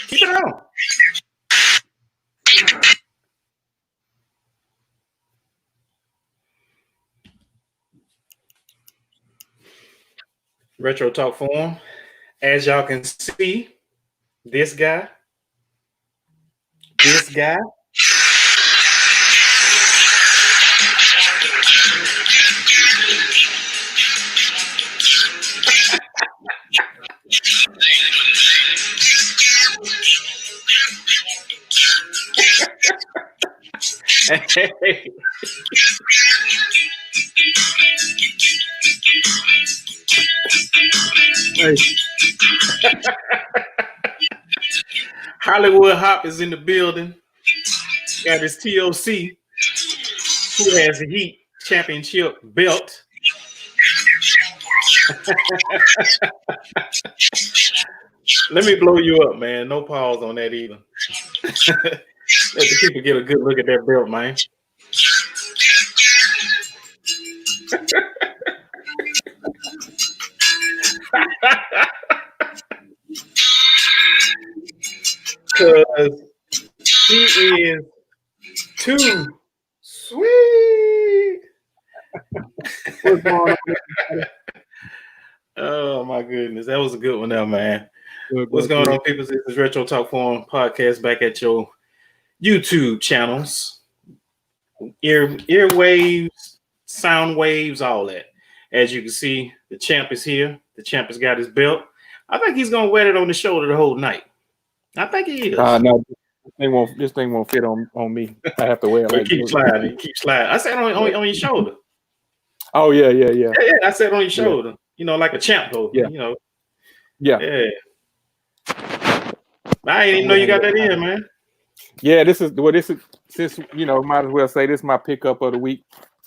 Keep it on. Retro Talk Forum. As y'all can see, this guy. Hollywood Hop is in the building. Got his TOC, who has the Heat championship belt. Let me blow you up, man. No pause on that either. Let the people get a good look at that belt, man. Because he is too sweet. What's going on? Oh my goodness, that was a good one, now, man. What's going on, people? This is Retro Talk Forum podcast back at your YouTube channels, earwaves, sound waves, all that. As you can see, the champ is here. The champ has got his belt. I think he's gonna wear it on the shoulder the whole night. I think he is. No, this thing won't fit on me. I have to wear it. Like keep sliding. I said on your shoulder. Oh yeah. Yeah, I said on your shoulder. You know, like a champ though. Yeah. You know. Yeah. I didn't even know you got that in, man. Yeah, this is since might as well say this is my pickup of the week.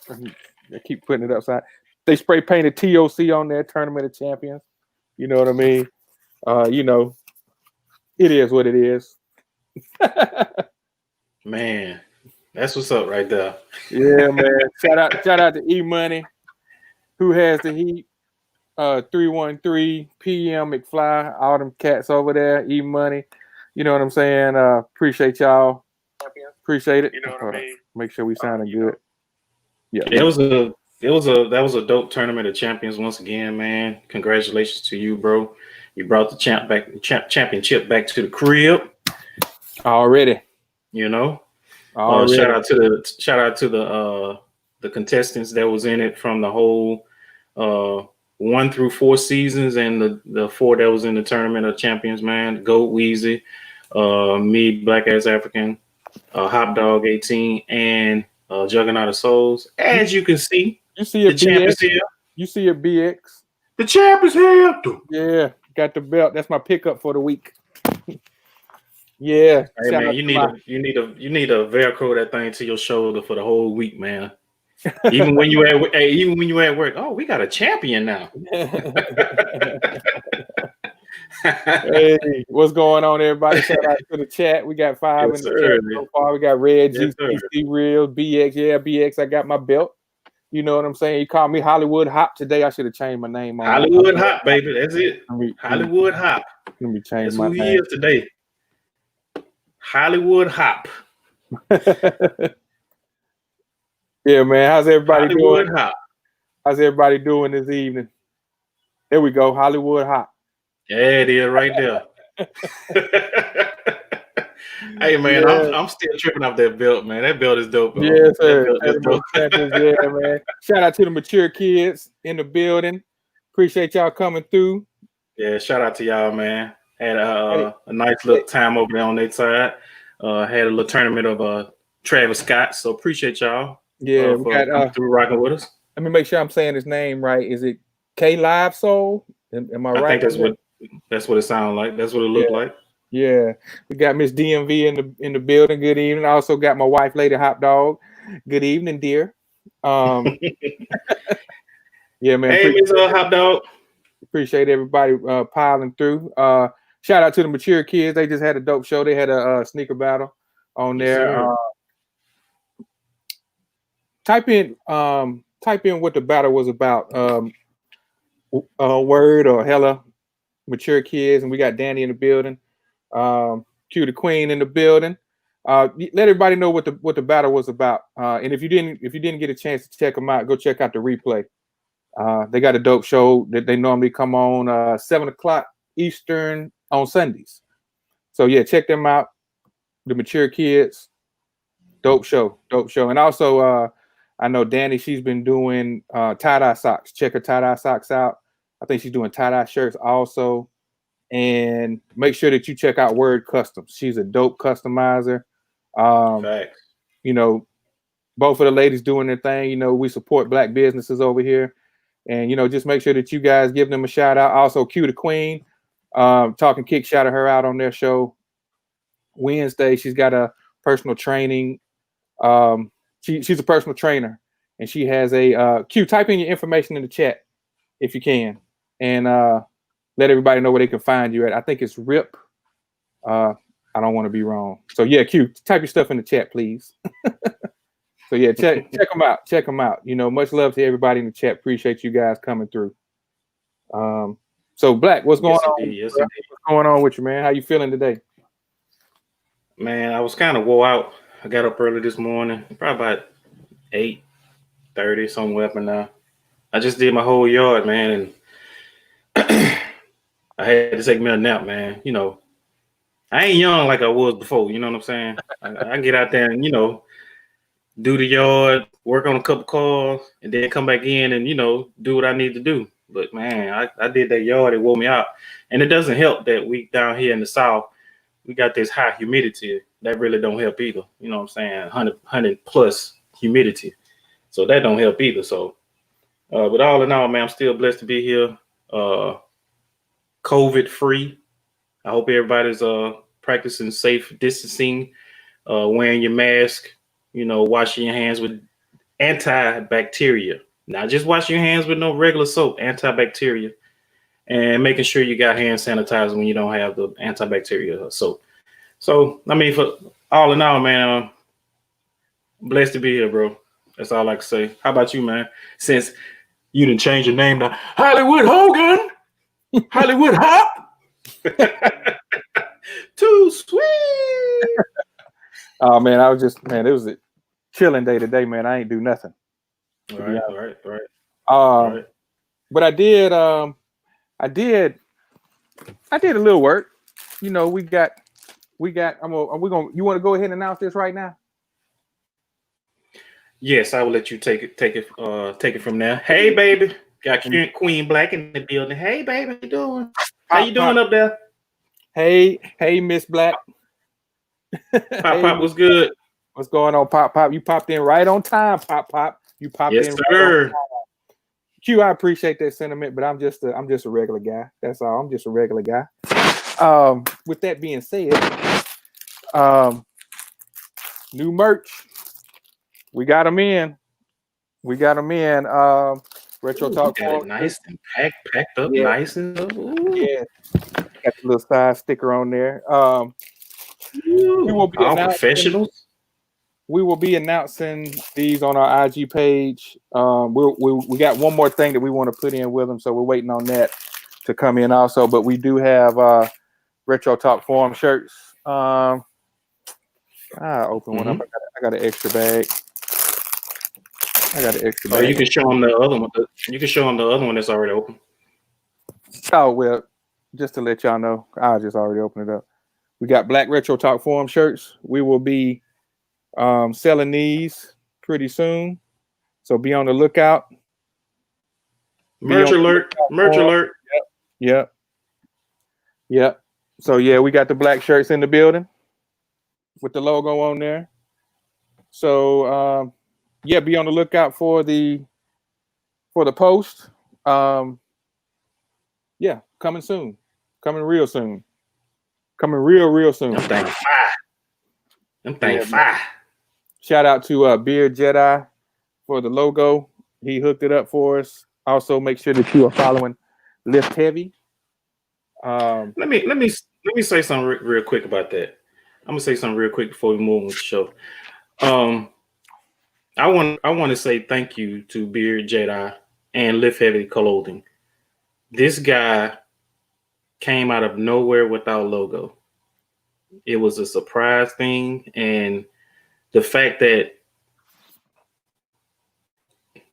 I keep putting it upside. They spray painted TOC on there, Tournament of Champions. You know what I mean? It is what it is. Man, that's what's up right there. Yeah, man. Shout out to E Money, who has the Heat. 313 PM McFly, all them cats over there, E Money. You know what I'm saying? Appreciate y'all. Appreciate it. You know what I mean? Make sure we sounding good. Yeah. That was a dope Tournament of Champions once again, man. Congratulations to you, bro. You brought the championship back to the crib. Already. You know. Shout out to the contestants that was in it from the whole 1 through 4 seasons, and the 4 that was in the Tournament of Champions, man. Goat Weezy, me, Black Ass African, Hop Dog 18, and Juggernaut of Souls. As you can see, the champ is here. You see a BX. The champ is here. Yeah, got the belt. That's my pickup for the week. Yeah. Hey man, you need a Velcro that thing to your shoulder for the whole week, man. Even when you at work, oh, we got a champion now. Hey, what's going on, everybody? Shout out to the chat. We got 5 in the chat so far. We got Red, GCC, Real, BX. Yeah, BX. I got my belt. You know what I'm saying? You call me Hollywood Hop today. I should have changed my name on Hollywood Hop, baby. That's it. Hollywood Hop. Let me change That's my who name. he is today. Hollywood Hop. Yeah, man. How's everybody Hollywood doing? Hop. How's everybody doing this evening? There we go. Hollywood Hop. Yeah, it is right there. Hey, man, yeah. I'm still tripping off that belt, man. That belt is dope. Bro. Yes, sir. Yeah, man. Shout out to the mature kids in the building. Appreciate y'all coming through. Yeah, shout out to y'all, man. Had a nice little time over there on their side. Had a little tournament of Travis Scott. So appreciate y'all. Yeah, we got through rocking with us. Let me make sure I'm saying his name right. Is it K Live Soul? Am I right? I think that's what it sounds like. That's what it looked like. Yeah, we got Miss DMV in the building. Good evening. I also got my wife, Lady Hop Dog. Good evening, dear. Yeah, man. Hey, Miss Hop Dog. Appreciate everybody piling through. Shout out to the mature kids. They just had a dope show. They had a sneaker battle on there. Type in what the battle was about. Word or hella mature kids, and we got Danny in the building. Q the Queen in the building. Let everybody know what the battle was about. And if you didn't get a chance to check them out, go check out the replay. They got a dope show that they normally come on 7:00 Eastern on Sundays. So yeah, check them out. The Mature Kids, dope show. And also I know Danny, she's been doing tie-dye socks. Check her tie-dye socks out. I think she's doing tie-dye shirts also. And make sure that you check out Word Customs. She's a dope customizer. Facts. You know, both of the ladies doing their thing. You know, we support Black businesses over here. And, you know, just make sure that you guys give them a shout out. Also, Q the Queen, Talking Kick, shouted her out on their show Wednesday. She's got a personal training. She's a personal trainer, and she has a Q. Type in your information in the chat if you can, and let everybody know where they can find you at. I think it's Rip. I don't want to be wrong. So yeah, Q, type your stuff in the chat, please. So yeah, check them out. Check them out. You know, much love to everybody in the chat. Appreciate you guys coming through. So Black, what's going on? Yes, what's going on with you, man? How you feeling today? Man, I was kind of wore out. I got up early this morning, probably about 8:30, somewhere up in there. I just did my whole yard, man, and I had to take me a nap, man. You know, I ain't young like I was before. You know what I'm saying? I get out there and, you know, do the yard, work on a couple calls, and then come back in and, you know, do what I need to do. But man, I did that yard. It wore me out, and it doesn't help that we down here in the South, we got this high humidity that really don't help either. You know what I'm saying? 100 plus humidity. So that don't help either. So, but all in all, man, I'm still blessed to be here. COVID free. I hope everybody's practicing safe distancing, wearing your mask, you know, washing your hands with antibacteria. Not just washing your hands with no regular soap, antibacteria. And making sure you got hand sanitizer when you don't have the antibacterial soap. So, I mean, for all in all, man, blessed to be here, bro. That's all I can say. How about you, man? Since you didn't change your name to Hollywood Hogan, Hollywood Hop, too sweet. Oh man, it was a chilling day today, man. I ain't do nothing. All right. But I did a little work. You know, we got you want to go ahead and announce this right now? Yes, I will let you take it from there. Hey baby, got Queen Black in the building. Hey baby, how you doing? How you doing up there? Hey Miss Black. Pop, what's good? What's going on, Pop? You popped in right on time, Pop. You popped in. Yes, sir. Right, Q, I appreciate that sentiment, but I'm just a regular guy. That's all. I'm just a regular guy. With that being said, new merch. We got them in. Retro Talk. Got it nice and packed up, yeah. Nice and yeah. Got the little side sticker on there. We will be all professionals. We will be announcing these on our IG page. We got one more thing that we want to put in with them, so we're waiting on that to come in also. But we do have Retro Talk Forum shirts. I open one up. I got an extra bag. Oh, you can show them the other one. You can show them the other one that's already open. Oh well, just to let y'all know, I'll just already open it up. We got Black Retro Talk Forum shirts. We will be selling these pretty soon, so be on the lookout. Merch alert. Yep. So yeah, we got the black shirts in the building with the logo on there. So yeah, be on the lookout for the post. Yeah, coming soon. Coming real soon. Coming real soon. Them things fire. Shout out to Beard Jedi for the logo. He hooked it up for us. Also, make sure that you are following Lift Heavy. Let me say something real quick about that. I'm gonna say something real quick before we move on with the show. I want to say thank you to Beard Jedi and Lift Heavy Clothing. This guy came out of nowhere with our logo. It was a surprise thing, and the fact that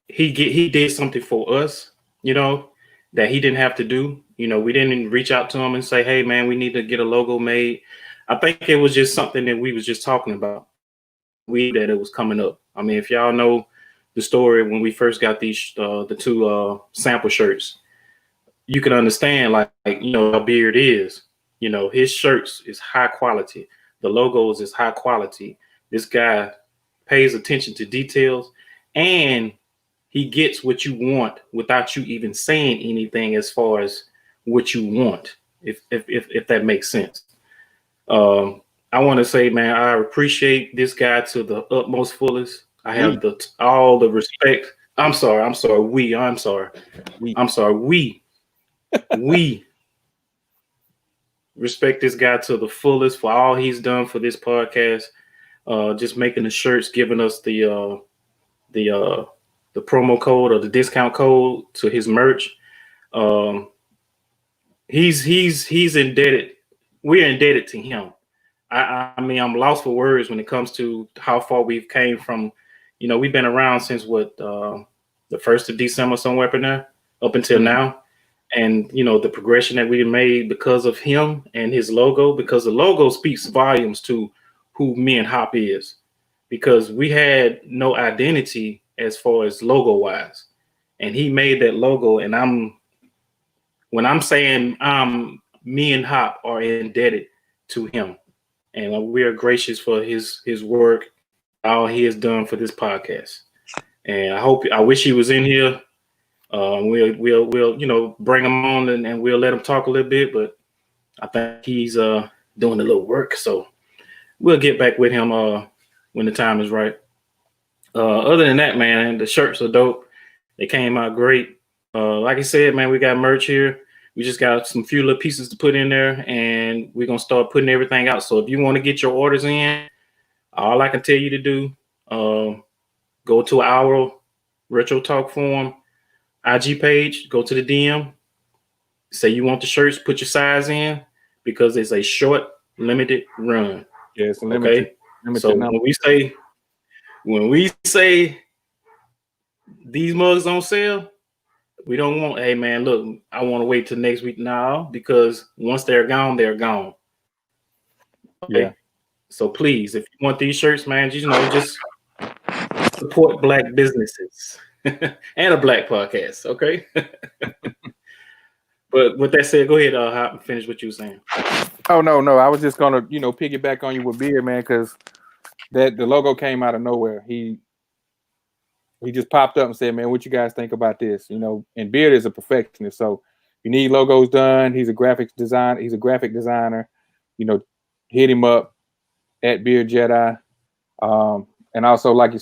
he did something for us, you know, that he didn't have to do. You know, we didn't reach out to him and say, "Hey, man, we need to get a logo made." I think it was just something that we was just talking about. That it was coming up. I mean, if y'all know the story when we first got these the two sample shirts, you can understand like you know how Beard is. You know, his shirts is high quality. The logos is high quality. This guy pays attention to details, and he gets what you want without you even saying anything as far as what you want. If that makes sense. I want to say, man, I appreciate this guy to the utmost fullest. I have all the respect. I'm sorry. We respect this guy to the fullest for all he's done for this podcast. Just making the shirts, giving us the promo code or the discount code to his merch. He's indebted. We're indebted to him. I mean, I'm lost for words when it comes to how far we've came from. You know, we've been around since what the 1st of December, somewhere up in there, up until now. And you know, the progression that we made because of him and his logo, because the logo speaks volumes to who me and Hop is, because we had no identity as far as logo wise, and he made that logo. And when I'm saying me and Hop are indebted to him. And we are gracious for his work, all he has done for this podcast. And I wish he was in here. We'll you know, bring him on and we'll let him talk a little bit. But I think he's doing a little work, so we'll get back with him when the time is right. Other than that, man, the shirts are dope. They came out great. Like I said, man, we got merch here. We just got some few little pieces to put in there, and we're going to start putting everything out. So if you want to get your orders in, all I can tell you to do, go to our Retro Talk Forum IG page, go to the DM, say you want the shirts, put your size in, because it's a short, limited run. Yeah, it's limited. Okay. So when we say these mugs on sale, we don't want, hey man, look, I want to wait till next week now, because once they're gone, they're gone. Okay? Yeah. So please, if you want these shirts, man, you know, just support Black businesses and a Black podcast. Okay. But with that said, go ahead, Hop, and finish what you were saying. Oh no, I was just gonna, you know, piggyback on you with Beard, man, because the logo came out of nowhere. He just popped up and said, man, what you guys think about this? You know, and Beard is a perfectionist. So you need logos done. He's a graphic designer. You know, hit him up at Beard Jedi. And also, like I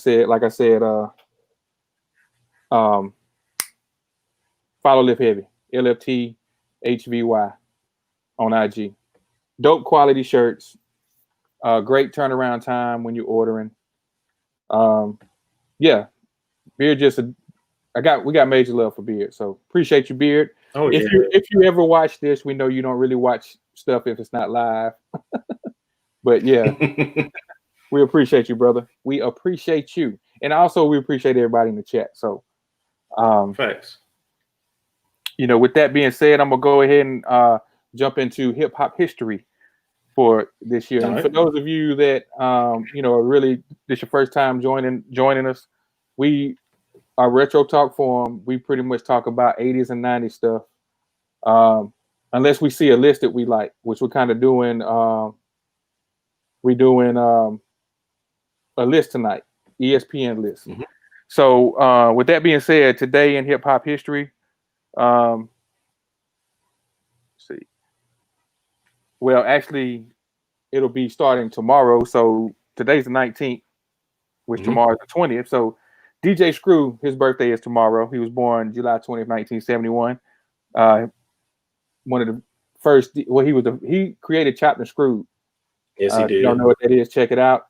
said, follow Lift Heavy, LFT HVY on IG. Dope quality shirts. Great turnaround time when you're ordering. Yeah. Beard we got major love for Beard, so appreciate you, Beard. Oh, if you ever watch this, we know you don't really watch stuff if it's not live. But yeah, we appreciate you, brother. We appreciate you, and also we appreciate everybody in the chat. So, facts. You know, with that being said, I'm gonna go ahead and jump into hip hop history for this year. And for those of you that you know, are really, this your first time joining us, our Retro Talk Forum, we pretty much talk about 80s and 90s stuff. Unless we see a list that we like, which we're kind of doing. We're doing a list tonight, ESPN list. Mm-hmm. So with that being said, today in hip hop history, let's see. Well, actually, it'll be starting tomorrow. So today's the 19th, which tomorrow is the 20th. So DJ Screw, his birthday is tomorrow. He was born July 20th, 1971. One of the first, he created Chopped and Screwed. Yes, he did. If you don't know what that is, check it out.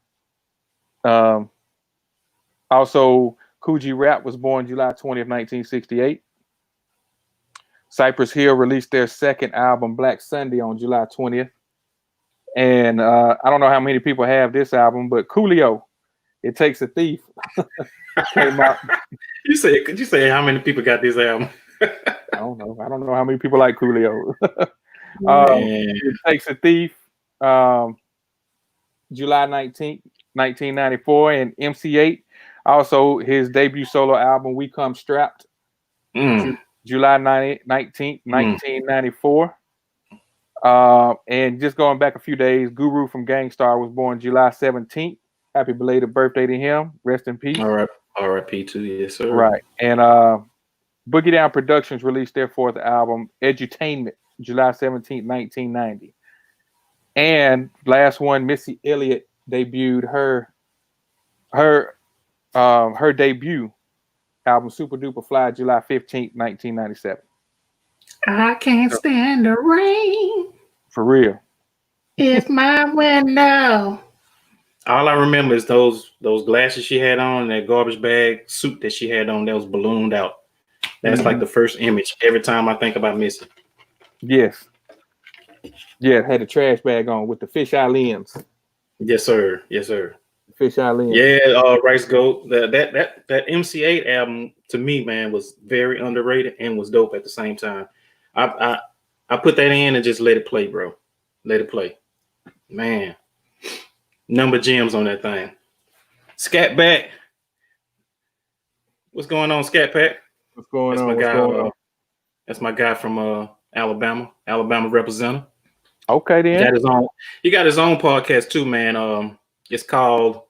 Also, Coogee Rap was born July 20th, 1968. Cypress Hill released their second album, Black Sunday, on July 20th. And I don't know how many people have this album, but Coolio, It Takes a Thief, came out. Could you say how many people got this album? I don't know. I don't know how many people like Coolio. Man. It Takes a Thief, July 19th, 1994, and MC8. Also, his debut solo album, We Come Strapped, July 19th, 1994. And just going back a few days, Guru from Gangstar was born July 17th. Happy belated birthday to him. Rest in peace. All right. R.I.P. too. Yes, sir. Right. And Boogie Down Productions released their fourth album, Edutainment, July 17th, 1990. And last one, Missy Elliott debuted her debut album, Super Duper Fly, July 15th, 1997. I can't stand the rain. For real. It's my window. All I remember is those glasses she had on, that garbage bag suit that she had on that was ballooned out. That's like the first image every time I think about Missy. Yes. Yeah, had a trash bag on with the fisheye lens. Yes, sir. Yes, sir. Fisheye lens. Yeah, Rice Gold. That MC8 album to me, man, was very underrated and was dope at the same time. I put that in and just let it play, bro. Let it play. Man. Number gems on that thing. Scat Back. What's going on, Scat Pack? What's going on? That's my guy from Alabama representative. Okay, then. He got his own podcast too, man. It's called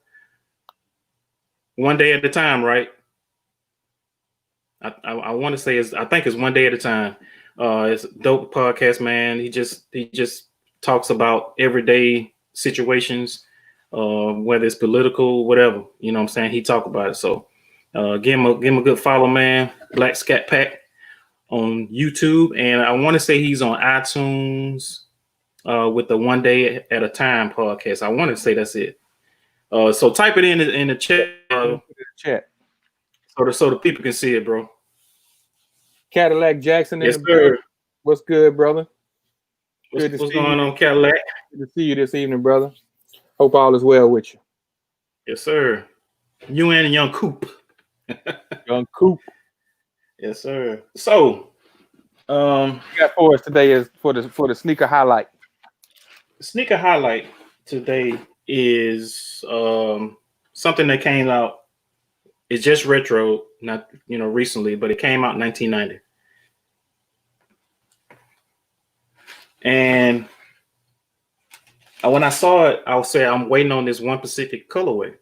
One Day at a Time, right? I want to say I think it's One Day at a Time. It's a dope podcast, man. He just talks about everyday situations, whether it's political, whatever. You know what I'm saying? He talk about it. So give him a good follow, man. Black Scat Pack on YouTube, and I want to say he's on iTunes with the One Day at a Time podcast. I want to say that's it. So type it in the chat, so the people can see it, bro. Cadillac Jackson. Yes, sir. What's good, brother? What's going on, Cadillac? Good to see you this evening, brother. Hope all is well with you. Yes, sir. You and Young Coop. Young Coop. Yes, sir. So, what you got for us today is for the sneaker highlight. The sneaker highlight today is something that came out. It's just retro, not recently, but it came out in 1990. And when I saw it, I'll say I'm waiting on this one specific colorway,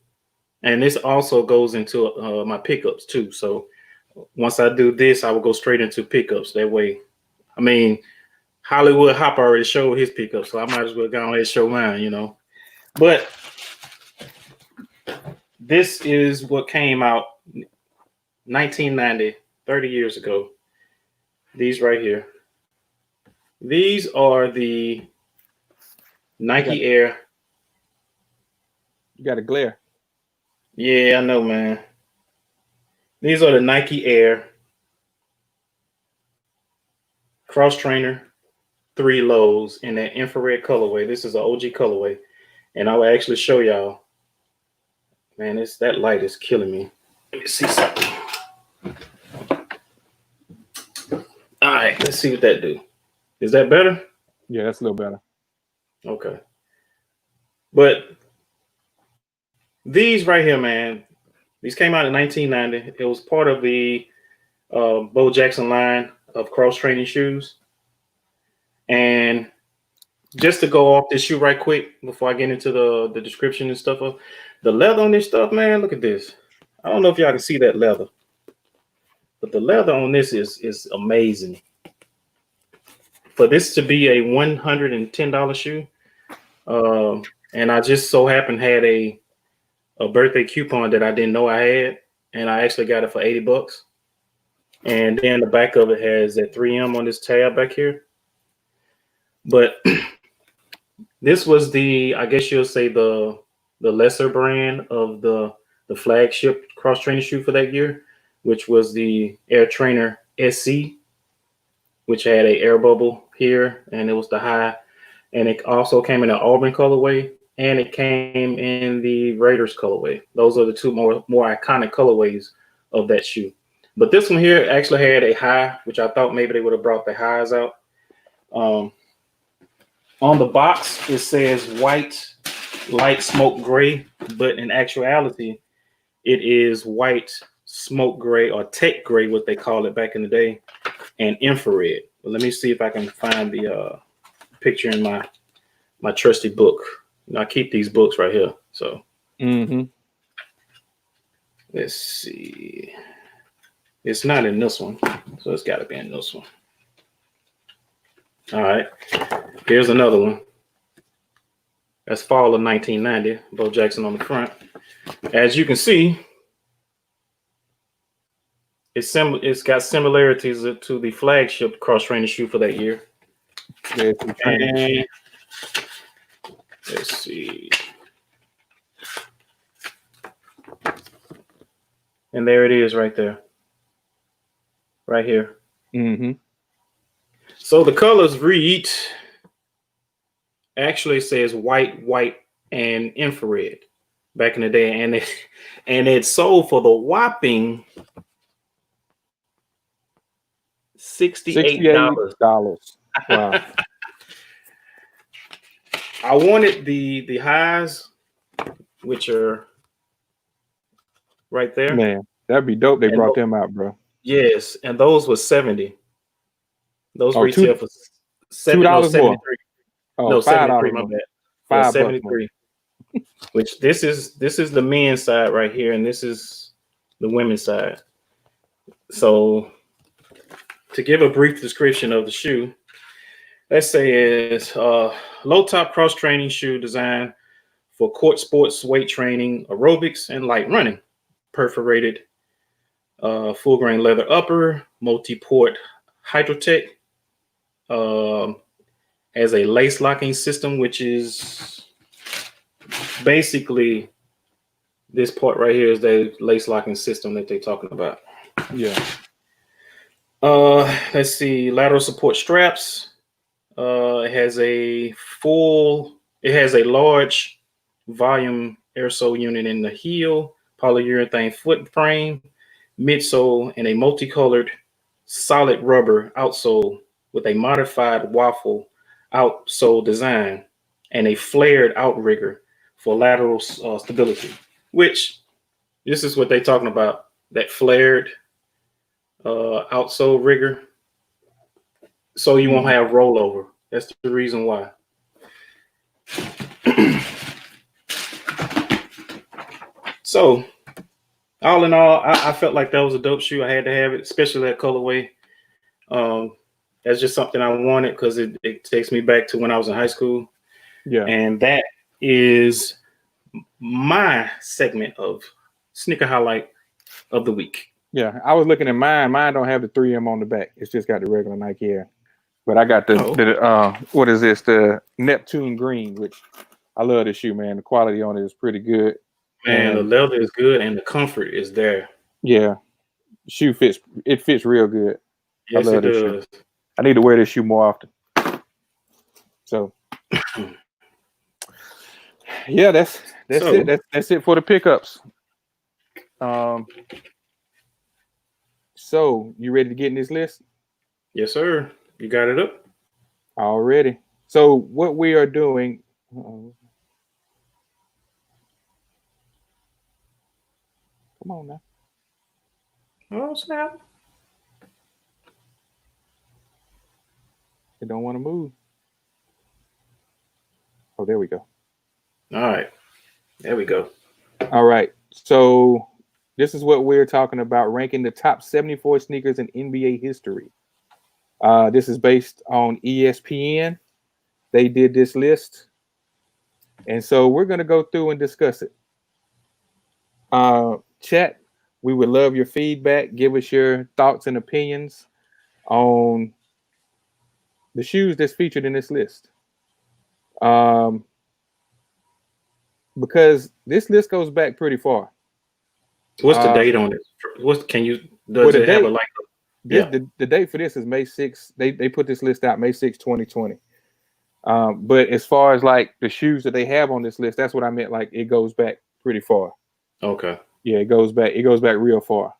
and this also goes into my pickups too. So once I do this, I will go straight into pickups. That way, I mean, Hollywood Hop already showed his pickups, so I might as well go ahead and show mine, But this is what came out 1990, 30 years ago. These right here. These are the Nike Air. You got a glare. Yeah, I know, man. These are the Nike Air Cross Trainer 3 Lows in that infrared colorway. This is an OG colorway, and I will actually show y'all. Man, that light is killing me. Let me see something. All right, let's see what that do. Is that better? Yeah, that's a little better. Okay. But these right here, man, these came out in 1990. It was part of the Bo Jackson line of cross-training shoes. And just to go off this shoe right quick before I get into the description and stuff, the leather on this stuff, man, look at this. I don't know if y'all can see that leather, but the leather on this is amazing. For this to be a $110 shoe, and I just so happened had a birthday coupon that I didn't know I had, and I actually got it for $80. And then the back of it has that 3M on this tab back here. But this was I guess you'll say the lesser brand of the flagship cross training shoe for that year, which was the Air Trainer SC, which had a air bubble here, and it was the high. and it also came in an Auburn colorway, and it came in the Raiders colorway. Those are the two more iconic colorways of that shoe. But this one here actually had a high, which I thought maybe they would have brought the highs out. On the box, it says white, light smoke gray, but in actuality, it is white, smoke gray, or tech gray, what they call it back in the day, and infrared. But let me see if I can find the picture in my trusty book. I keep these books right here. So let's see. It's not in this one, so it's got to be in this one. All right. Here's another one. That's fall of 1990. Bo Jackson on the front. As you can see, it's got similarities to the flagship cross-training shoe for that year. And let's see. And there it is right there. Right here. So the colors read, actually says white, and infrared back in the day. And it sold for the whopping $68. Wow. I wanted the highs, which are right there. Man, that'd be dope. They brought them out, bro. Yes, and those were 70. Those retail for $2 more. No, 73. My bad. 73. Which this is the men's side right here, and this is the women's side. So to give a brief description of the shoe, let's say it's low top cross training shoe designed for court sports, weight training, aerobics, and light running. Perforated full grain leather upper, multi-port Hydrotech. Has a lace locking system, which is basically this part right here is the lace locking system that they're talking about. Yeah. Let's see, lateral support straps. It has a large volume airsole unit in the heel, polyurethane foot frame, midsole, and a multicolored solid rubber outsole with a modified waffle outsole design and a flared outrigger for lateral stability, which this is what they're talking about, that flared outsole rigger. So you won't have rollover. That's the reason why. So all in all, I felt like that was a dope shoe. I had to have it, especially that colorway. That's just something I wanted because it takes me back to when I was in high school. Yeah. And that is my segment of sneaker highlight of the week. Yeah, I was looking at mine. Mine don't have the 3M on the back. It's just got the regular Nike Air. But I got the what is this? The Neptune Green, which I love this shoe, man. The quality on it is pretty good. Man, the leather is good and the comfort is there. Yeah. Shoe fits real good. Yes, it does. Shoe. I need to wear this shoe more often. So yeah, that's it. That's it for the pickups. So you ready to get in this list? Yes, sir. You got it up already. So what we are doing. Come on now. Oh, snap. It don't want to move. Oh, there we go. All right. There we go. All right. So this is what we're talking about, ranking the top 74 sneakers in NBA history. This is based on ESPN. They did this list. And so we're going to go through and discuss it. Chat, we would love your feedback. Give us your thoughts and opinions on the shoes that's featured in this list. Because this list goes back pretty far. What's the date on it? The date for this is May 6th. They put this list out May 6th, 2020. But as far as like the shoes that they have on this list, that's what I meant. Like it goes back pretty far. Okay. Yeah, it goes back real far.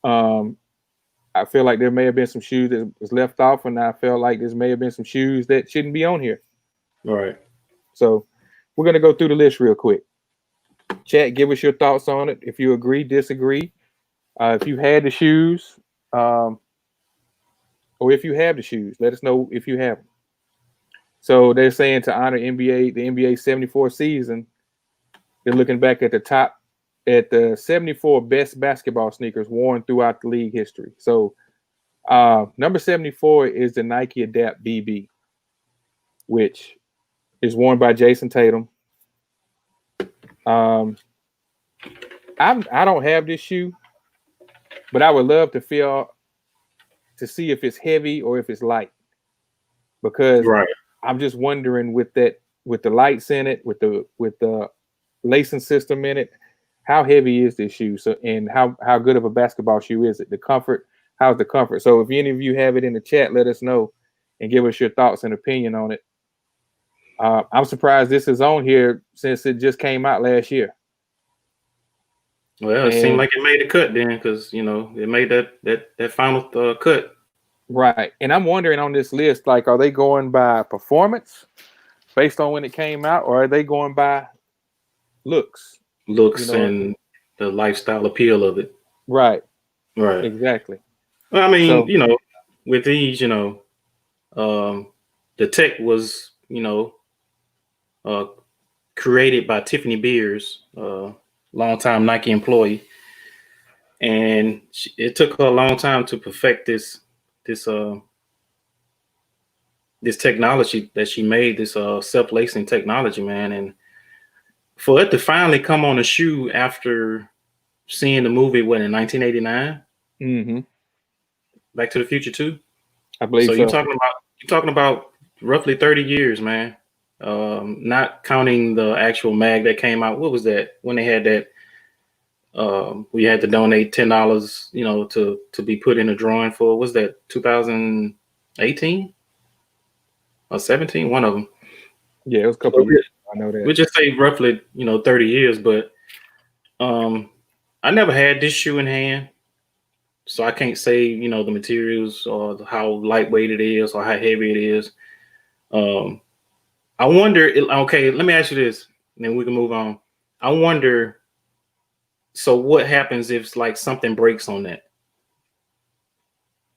I feel like there may have been some shoes that was left off, and I felt like there may have been some shoes that shouldn't be on here. All right. So we're gonna go through the list real quick. Chat, give us your thoughts on it. If you agree, disagree. If you had the shoes, or if you have the shoes, let us know if you have them. So they're saying to honor the NBA 74 season, they're looking back at the 74 best basketball sneakers worn throughout the league history. So number 74 is the Nike Adapt BB, which is worn by Jason Tatum. I don't have this shoe, but I would love to see if it's heavy or if it's light, because I'm just wondering with the lights in it, with the lacing system in it, how heavy is this shoe? So, and how good of a basketball shoe is it? The comfort, how's the comfort? So if any of you have it in the chat, let us know and give us your thoughts and opinion on it. I'm surprised this is on here since it just came out last year. Well, it seemed like it made a cut then, because it made that final cut. Right. And I'm wondering on this list, like, are they going by performance based on when it came out, or are they going by looks And the lifestyle appeal of it? Right. Exactly. Well, I mean, with these, the tech was created by Tiffany Beers, longtime Nike employee, and it took her a long time to perfect this technology that she made, this self-lacing technology, man. And for it to finally come on a shoe after seeing the movie, in 1989, Back to the Future 2, I believe so. You're talking about roughly 30 years, man. Not counting the actual mag that came out. What was that when they had that? We had to donate $10, to be put in a drawing for. Was that 2018 or 17? One of them. Yeah, it was a couple of years. I know that. We just say roughly, 30 years, but I never had this shoe in hand, so I can't say, the materials or how lightweight it is or how heavy it is. I wonder, okay, let me ask you this, and then we can move on. I wonder, so what happens if like something breaks on that?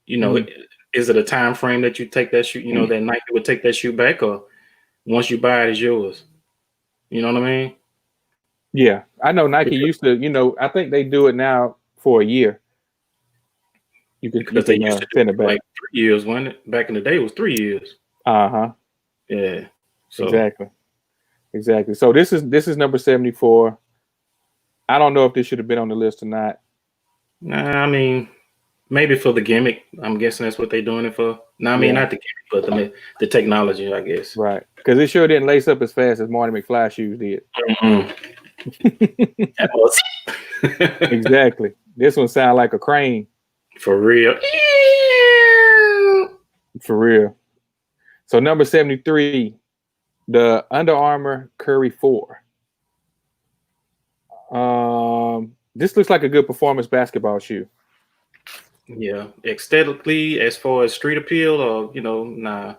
Is it a time frame that you take that shoe, that Nike would take that shoe back, or once you buy it, it's yours? You know what I mean? Yeah, I know Nike used to, I think they do it now for a year. They used to send it back like 3 years, wasn't it? Back in the day, it was 3 years. Yeah. So. Exactly. So this is number 74. I don't know if this should have been on the list or not. Nah, I mean, maybe for the gimmick. I'm guessing that's what they're doing it for. No, I mean, not the gimmick, but the technology, I guess. Right. Because it sure didn't lace up as fast as Marty McFly shoes did. That was exactly. This one sound like a crane. For real. For real. So number 73, the Under Armour Curry 4. This looks like a good performance basketball shoe. Yeah, aesthetically, as far as street appeal, or nah.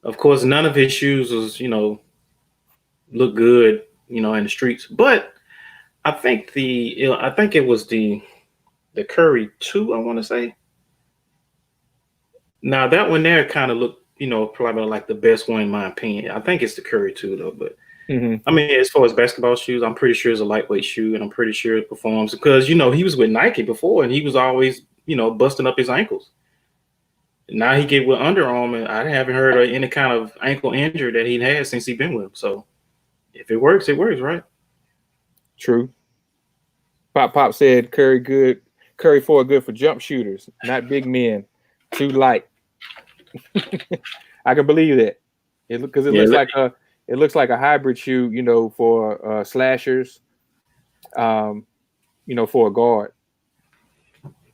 Of course, none of his shoes was look good, in the streets. But I think it was the Curry 2, I want to say. Now that one there kind of looked, probably like the best one in my opinion. I think it's the Curry 2 though, but I mean, as far as basketball shoes, I'm pretty sure it's a lightweight shoe, and I'm pretty sure it performs because he was with Nike before, and he was always busting up his ankles. Now he get with Under Armour. I haven't heard of any kind of ankle injury that he had since he's been with him. So if it works, right? True. Pop said Curry 4 good for jump shooters, not big men. Too light. I can believe that. Because it looks like a hybrid shoe, for slashers, for a guard.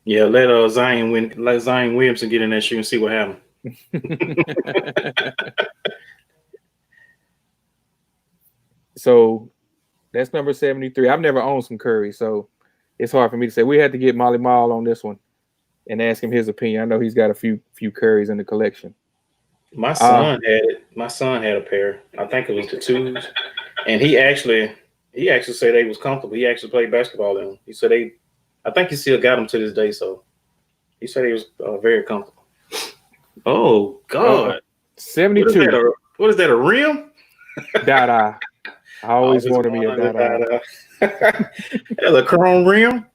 Yeah, let Zion Williamson get in that shoe and see what happens. So that's number 73. I've never owned some Curry, so it's hard for me to say. We had to get Molly Mall on this one and ask him his opinion. I know he's got a few Currys in the collection. My son had it. My son had a pair. I think it was the twos, and he actually said they was comfortable. He actually played basketball in them. He said I think he still got them to this day. So he said he was very comfortable. Oh God, 72. What is that? A rim? Dada. I always wanted me a Dada. That's a chrome rim.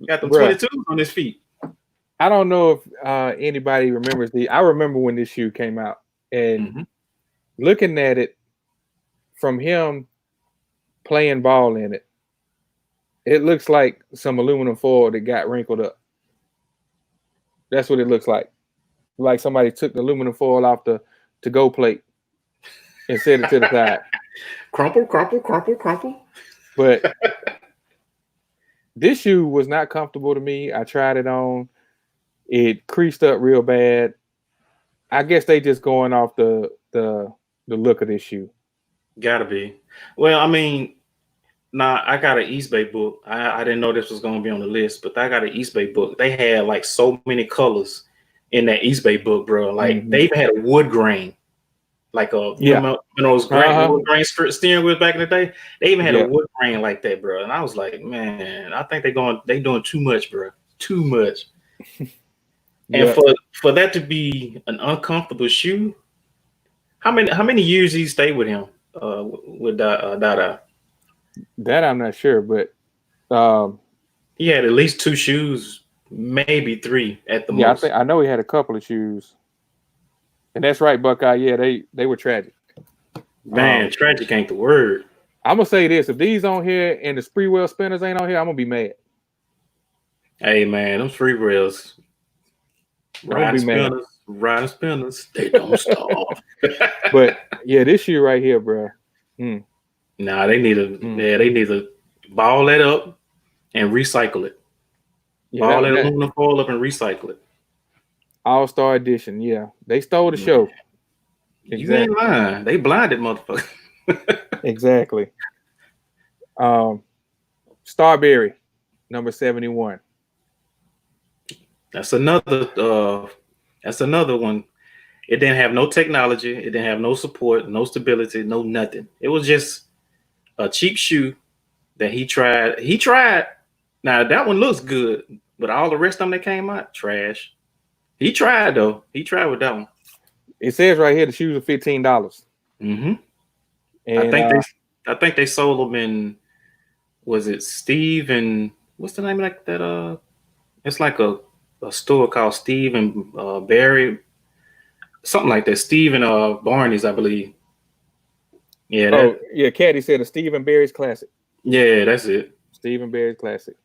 Got them 22s on his feet. I don't know if anybody remembers I remember when this shoe came out, and looking at it from him playing ball in it, it looks like some aluminum foil that got wrinkled up. That's what it looks like. Like somebody took the aluminum foil off the to-go plate and set it to the side. Crumple, crumple, crumple, crumple. But this shoe was not comfortable to me. I tried it on. It creased up real bad. I guess they just going off the look of this shoe. Gotta be. Well, I mean, I got an East Bay book. I didn't know this was going to be on the list, but I got an East Bay book. They had like so many colors in that East Bay book, bro. Like they've had a wood grain, like you know those wood grain steering wheels back in the day. They even had a wood grain like that, bro. And I was like, man, I think they doing too much, bro. Too much. And for that to be an uncomfortable shoe, how many years he stayed with him with Dada? That I'm not sure, but he had at least 2 shoes, maybe 3 at the most. I know he had a couple of shoes, and that's right, Buckeye. Yeah, they were tragic. Man, tragic ain't the word. I'm gonna say this: if these on here and the Spreewell spinners ain't on here, I'm gonna be mad. Hey man, them Spreewells, riding spinners, they don't stop. But yeah, this shoe right here, bro. Nah, they need to ball that up and recycle it. Ball that aluminum foil up and recycle it. All-Star Edition, yeah. They stole the show. Exactly. You ain't lying. They blinded motherfucker. Exactly. Starberry, number 71. That's another one. It didn't have no technology. It didn't have no support, no stability, no nothing. It was just a cheap shoe that he tried. He tried. Now that one looks good, but all the rest of them that came out, trash. He tried though. He tried with that one. It says right here the shoes are $15. Mm-hmm. And I think they sold them in. Was it Steve and what's the name of that? It's like a store called Steve and Barry, something like that. Steve and Barney's, I believe. Yeah. Caddy said a Steve and Barry's Classic. Yeah, that's it. Steve and Barry's Classic.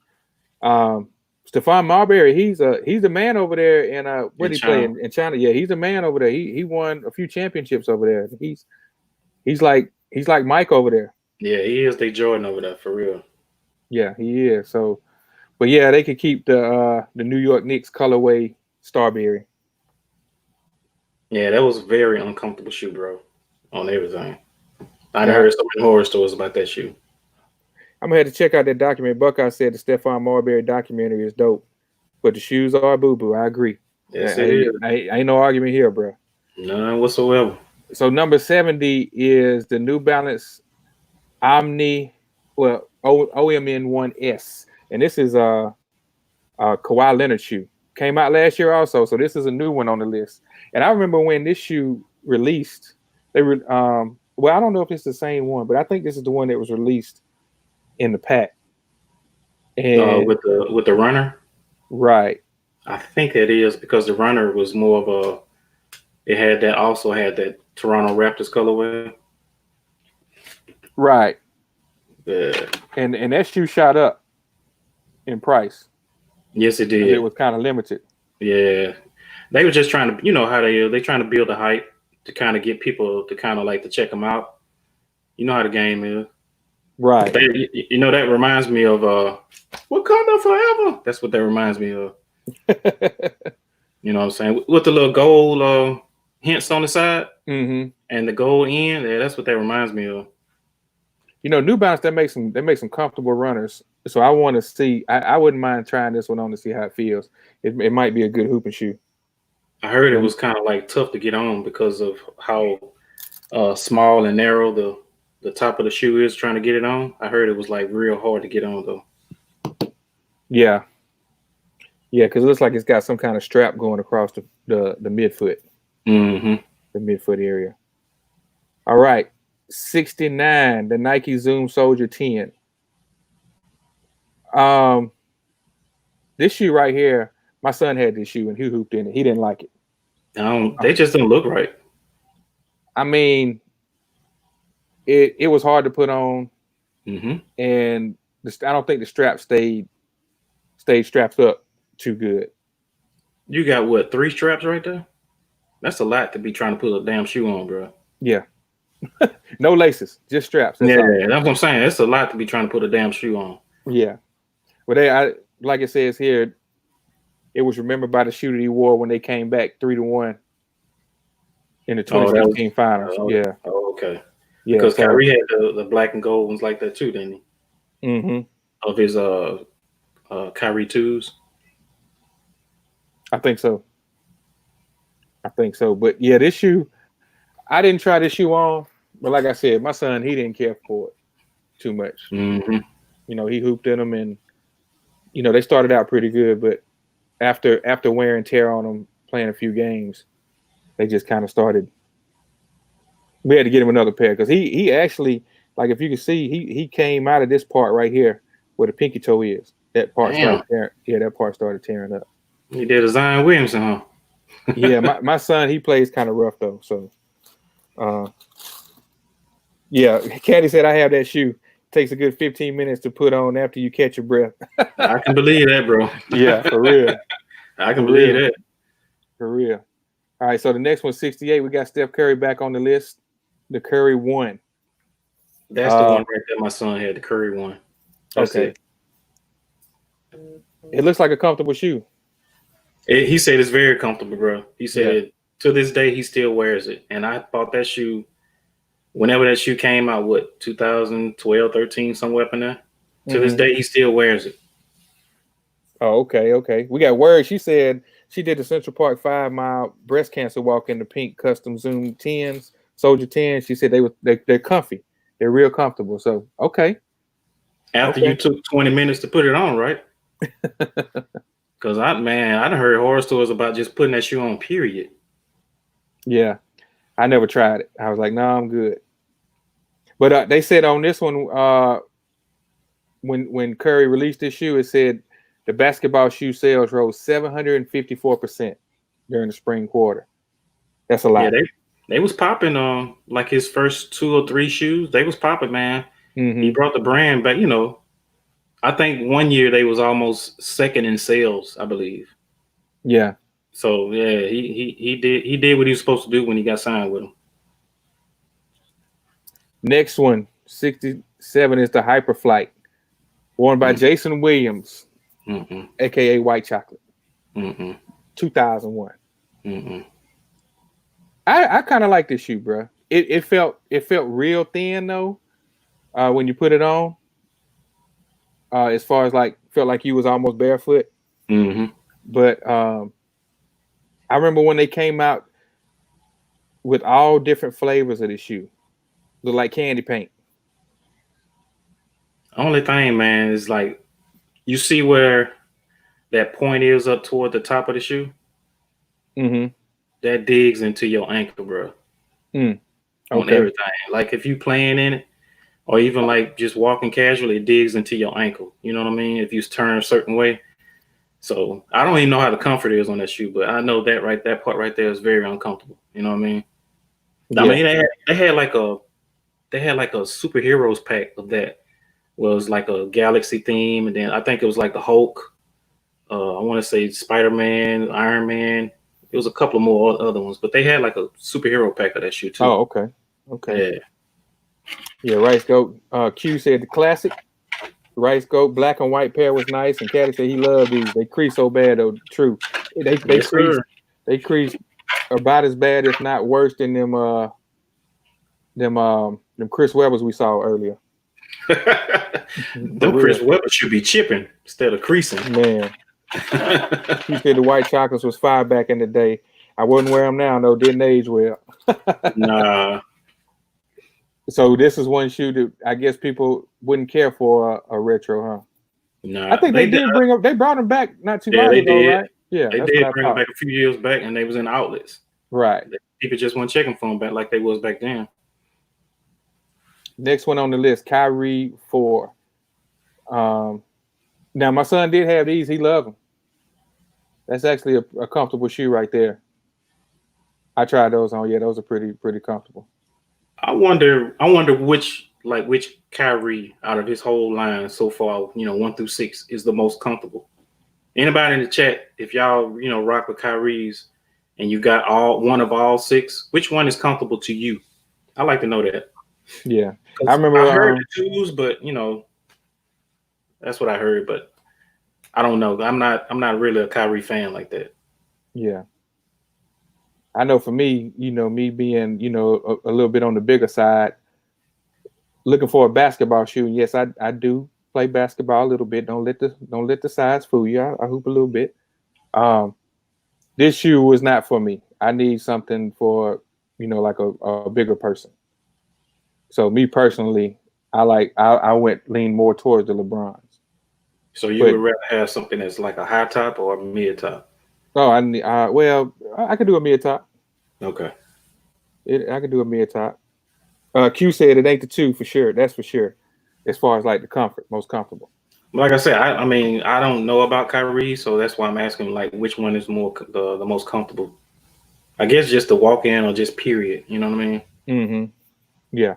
Stephon Marbury, he's a man over there in what he play in China. Yeah, he's a man over there. He won a few championships over there. He's like Mike over there. Yeah, he is the Jordan over there for real. Yeah, he is. So, but yeah, they could keep the New York Knicks colorway Starberry. Yeah, that was a very uncomfortable shoe, bro. On everything. I heard so many horror stories about that shoe. I'm gonna have to check out that documentary. Buckeye said the Stephon Marbury documentary is dope, but the shoes are boo-boo. I agree. Yes, it is. Ain't no argument here, bro. None whatsoever. So number 70 is the New Balance OMN 1S, and this is a Kawhi Leonard shoe. Came out last year also, so this is a new one on the list. And I remember when this shoe released, they were I don't know if it's the same one, but I think this is the one that was released in the pack. And with the runner, right? I think it is because the runner was more of it also had that Toronto Raptors colorway. Right. Yeah. And that shoe shot up in price. Yes, it did. It was kind of limited. Yeah. They were just trying to, you know how they're trying to build a hype to kind of get people to kind of like to check them out. You know how the game is. Right. That reminds me of Wakanda Forever. That's what that reminds me of. You know what I'm saying? With the little gold hints on the side and the gold end. Yeah, that's what that reminds me of. New Balance they make some comfortable runners. So I want to see. I wouldn't mind trying this one on to see how it feels. It might be a good hooping shoe. I heard it was kind of like tough to get on because of how small and narrow the top of the shoe is trying to get it on. I heard it was like real hard to get on though. Yeah, because it looks like it's got some kind of strap going across the midfoot, Mm-hmm. the midfoot area. All right, 69, the Nike Zoom Soldier 10. This shoe right here, my son had this shoe and he hooped in it. He didn't like it. They just don't look right. I mean, it was hard to put on, and I don't think the strap stayed strapped up too good. You got what, 3 straps right there? That's a lot to be trying to put a damn shoe on, bro. Yeah. No laces, just straps. That's what I'm saying. It's a lot to be trying to put a damn shoe on. Yeah. But like it says here, it was remembered by the shoe that he wore when they came back 3-1 in the 2016 finals. Yeah. Oh, okay. Yeah. Because Kyrie had the black and gold ones like that too, didn't he? Mm-hmm. Of his Kyrie 2s. I think so. But yeah, this shoe, I didn't try this shoe on, but like I said, my son, he didn't care for it too much. Mm-hmm. He hooped in them, and they started out pretty good, but after wear and tear on them, playing a few games, they just kind of started. We had to get him another pair because he actually, like if you can see, he came out of this part right here where the pinky toe is. That part started tearing. Yeah, that part started tearing up. He did a Zion Williamson, huh? Yeah, my son, he plays kind of rough though. So, yeah, Caddy said I have that shoe. Takes a good 15 minutes to put on after you catch your breath. I can believe that, bro. Yeah, for real. I can believe that. For real. All right, so the next one, 68, we got Steph Curry back on the list. The Curry 1. That's the one right there my son had, the Curry 1. That's okay. It looks like a comfortable shoe. He said it's very comfortable, bro. He said to this day he still wears it. And I bought that shoe whenever that shoe came out, 2012, 13, somewhere up in there. To this day, he still wears it. Oh, okay. We got word. She said she did the Central Park 5-mile breast cancer walk in the pink custom Zoom 10s, Soldier 10s. She said they're comfy. They're real comfortable. So, okay. After you took 20 minutes to put it on, right? Because I done heard horror stories about just putting that shoe on, period. Yeah. I never tried it. I was like, no, I'm good. But they said on this one, when Curry released this shoe, it said the basketball shoe sales rose 754% during the spring quarter. That's a lot. Yeah, they was popping on like his first 2 or 3 shoes. They was popping, man. Mm-hmm. He brought the brand back. I think one year they was almost second in sales, I believe. Yeah. So yeah, he did what he was supposed to do when he got signed with him. Next one, 67 is the Hyperflight, worn by Jason Williams, aka White Chocolate, 2001. I kind of like this shoe, bro. It felt real thin though when you put it on. As far as felt like you was almost barefoot. But I remember when they came out with all different flavors of the shoe. Look like candy paint. Only thing, man, is like you see where that point is up toward the top of the shoe. That digs into your ankle, bro. On everything. Like if you playing in it, or even like just walking casually, it digs into your ankle. You know what I mean? If you turn a certain way. So I don't even know how the comfort is on that shoe, but I know that part right there is very uncomfortable. You know what I mean? Yeah. I mean they had like a superheroes pack of that. Well, it was like a galaxy theme, and then I think it was like the Hulk. I want to say Spider-Man, Iron Man. It was a couple of more other ones, but they had like a superhero pack of that shoe too. Oh, okay. Yeah, Rice Goat. Q said the classic. Rice Goat black and white pair was nice, and Caddy said he loved these. They crease so bad though. True. They crease about as bad, if not worse, than them Chris Webbers we saw earlier. Them Chris Webber should be chipping instead of creasing. Man, he said the white chocolates was fire back in the day. I wouldn't wear them now, though. Didn't age well. Nah. So this is one shoe that I guess people wouldn't care for a retro, huh? Nah. I think they did bring up. They brought them back not too long ago, right? Yeah, they did bring them back a few years back, and they was in outlets. Right. People just weren't checking for them back like they was back then. Next one on the list, Kyrie 4. Now my son did have these. He loved them. That's actually a comfortable shoe right there. I tried those on. Yeah, those are pretty comfortable. I wonder which Kyrie out of his whole line so far, 1 through 6 is the most comfortable. Anybody in the chat, if y'all, rock with Kyrie's and you got one of all 6, which one is comfortable to you? I like to know that. Yeah. I remember I heard the 2s, but that's what I heard, but I don't know. I'm not really a Kyrie fan like that. Yeah. I know for me, me being, a little bit on the bigger side, looking for a basketball shoe. And yes, I do play basketball a little bit. Don't let the size fool you. I hoop a little bit. This shoe was not for me. I need something for, like a bigger person. So me personally, I lean more towards the LeBrons. So you would rather have something that's like a high top or a mid top? Oh, I could do a mid top. Okay. I could do a mid top. Q said it ain't the 2 for sure. That's for sure. As far as like the comfort, most comfortable. Like I said, I mean, I don't know about Kyrie, so that's why I'm asking like which one is more the most comfortable. I guess just the walk in or just period. You know what I mean? Mm-hmm. Yeah.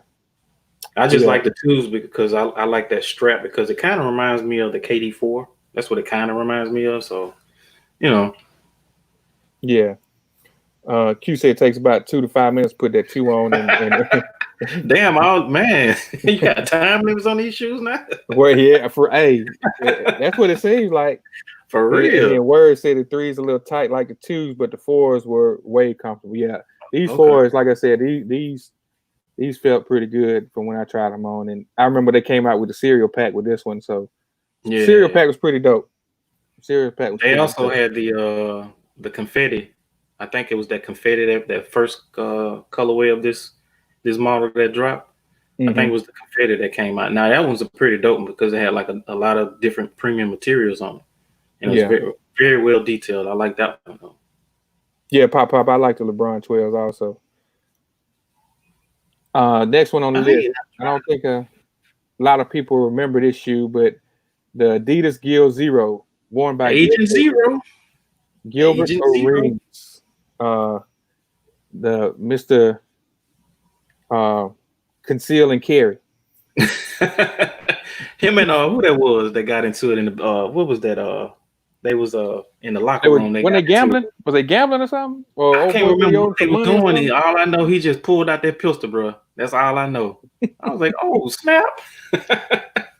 I just like the 2s because I like that strap because it kind of reminds me of the KD4. That's what it kind of reminds me of. So, Yeah. Q said it takes about 2 to 5 minutes to put that 2 on. And Damn, man, you got time limits on these shoes now? Well, yeah, that's what it seems like. For real. And Word said the 3 is a little tight like the 2s, but the 4s were way comfortable. Yeah, these 4s, like I said, these felt pretty good from when I tried them on. And I remember they came out with the cereal pack with this one, so yeah, cereal pack was pretty dope. They also had the confetti. I think it was that confetti that first colorway of this model that dropped. Mm-hmm. I think it was the confetti that came out. Now that one's a pretty dope one because it had like a lot of different premium materials on it, and it was very, very well detailed. I like that one though. Yeah, Pop. I like the LeBron 12s also. Next one on the list. I don't think a lot of people remember this shoe, but the Adidas Gil Zero, worn by Agent Zero, Gilbert Arenas, the Mr. Conceal and Carry. Him and who that was that got into it in the what was that? They was in the locker room. When they gambling? Was they gambling or something? Or I can't remember what they were doing. All I know, he just pulled out that pistol, bro. That's all I know. I was like, oh snap!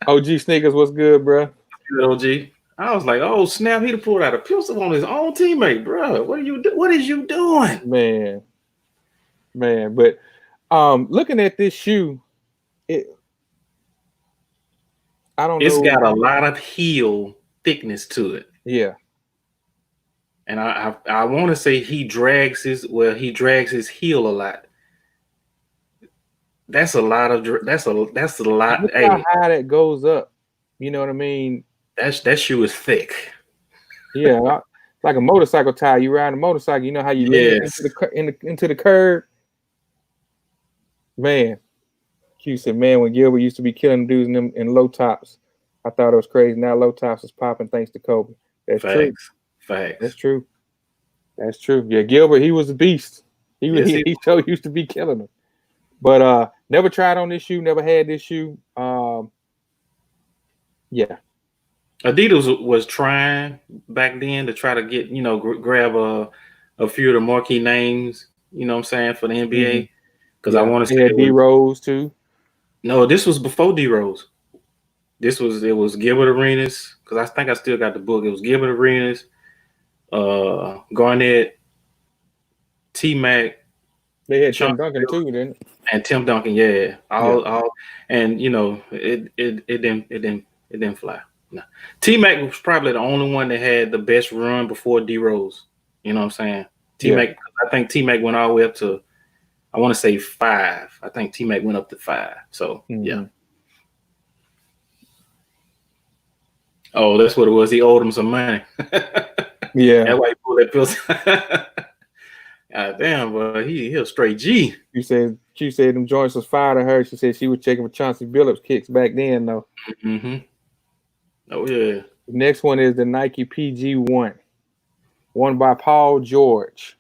OG Sneakers, what's good, bro? Good OG. I was like, oh snap! He pulled out a pistol on his own teammate, bro. What is you doing, man? But looking at this shoe, I don't know. It's got a lot of heel thickness to it. Yeah. And I want to say he drags his heel a lot. That's a lot. Look how high that goes up. You know what I mean? That shoe is thick. Yeah, like a motorcycle tire. You ride a motorcycle, you know how you lean into the curb. Man, Q said, man, when Gilbert used to be killing dudes in low tops, I thought it was crazy. Now low tops is popping thanks to Kobe. That's true. Facts. That's true. Yeah, Gilbert, he was a beast. He so used to be killing them. But never tried on this shoe, never had this shoe. Yeah. Adidas was trying back then to try to get, grab a few of the marquee names, you know what I'm saying, for the NBA. Because I want to say D Rose too. No, this was before D Rose. It was Gilbert Arenas, because I think I still got the book. It was Gilbert Arenas, Garnett, T-Mac, They had Sean Tim Duncan Phillips too, didn't it? and Tim Duncan. Yeah, all, and you know, it didn't fly. No. T Mac was probably the only one that had the best run before D Rose. You know what I'm saying? T Mac. I think T Mac went all the way up to, I want to say 5. I think T Mac went up to 5. So yeah. Oh, that's what it was. He owed him some money. Yeah. That's why he pulled that pill. God damn, boy, he a straight G. She said them joints was fire to her. She said she was checking for Chauncey Billups kicks back then though. Mm-hmm. Oh yeah. The next one is the Nike PG1, won by Paul George.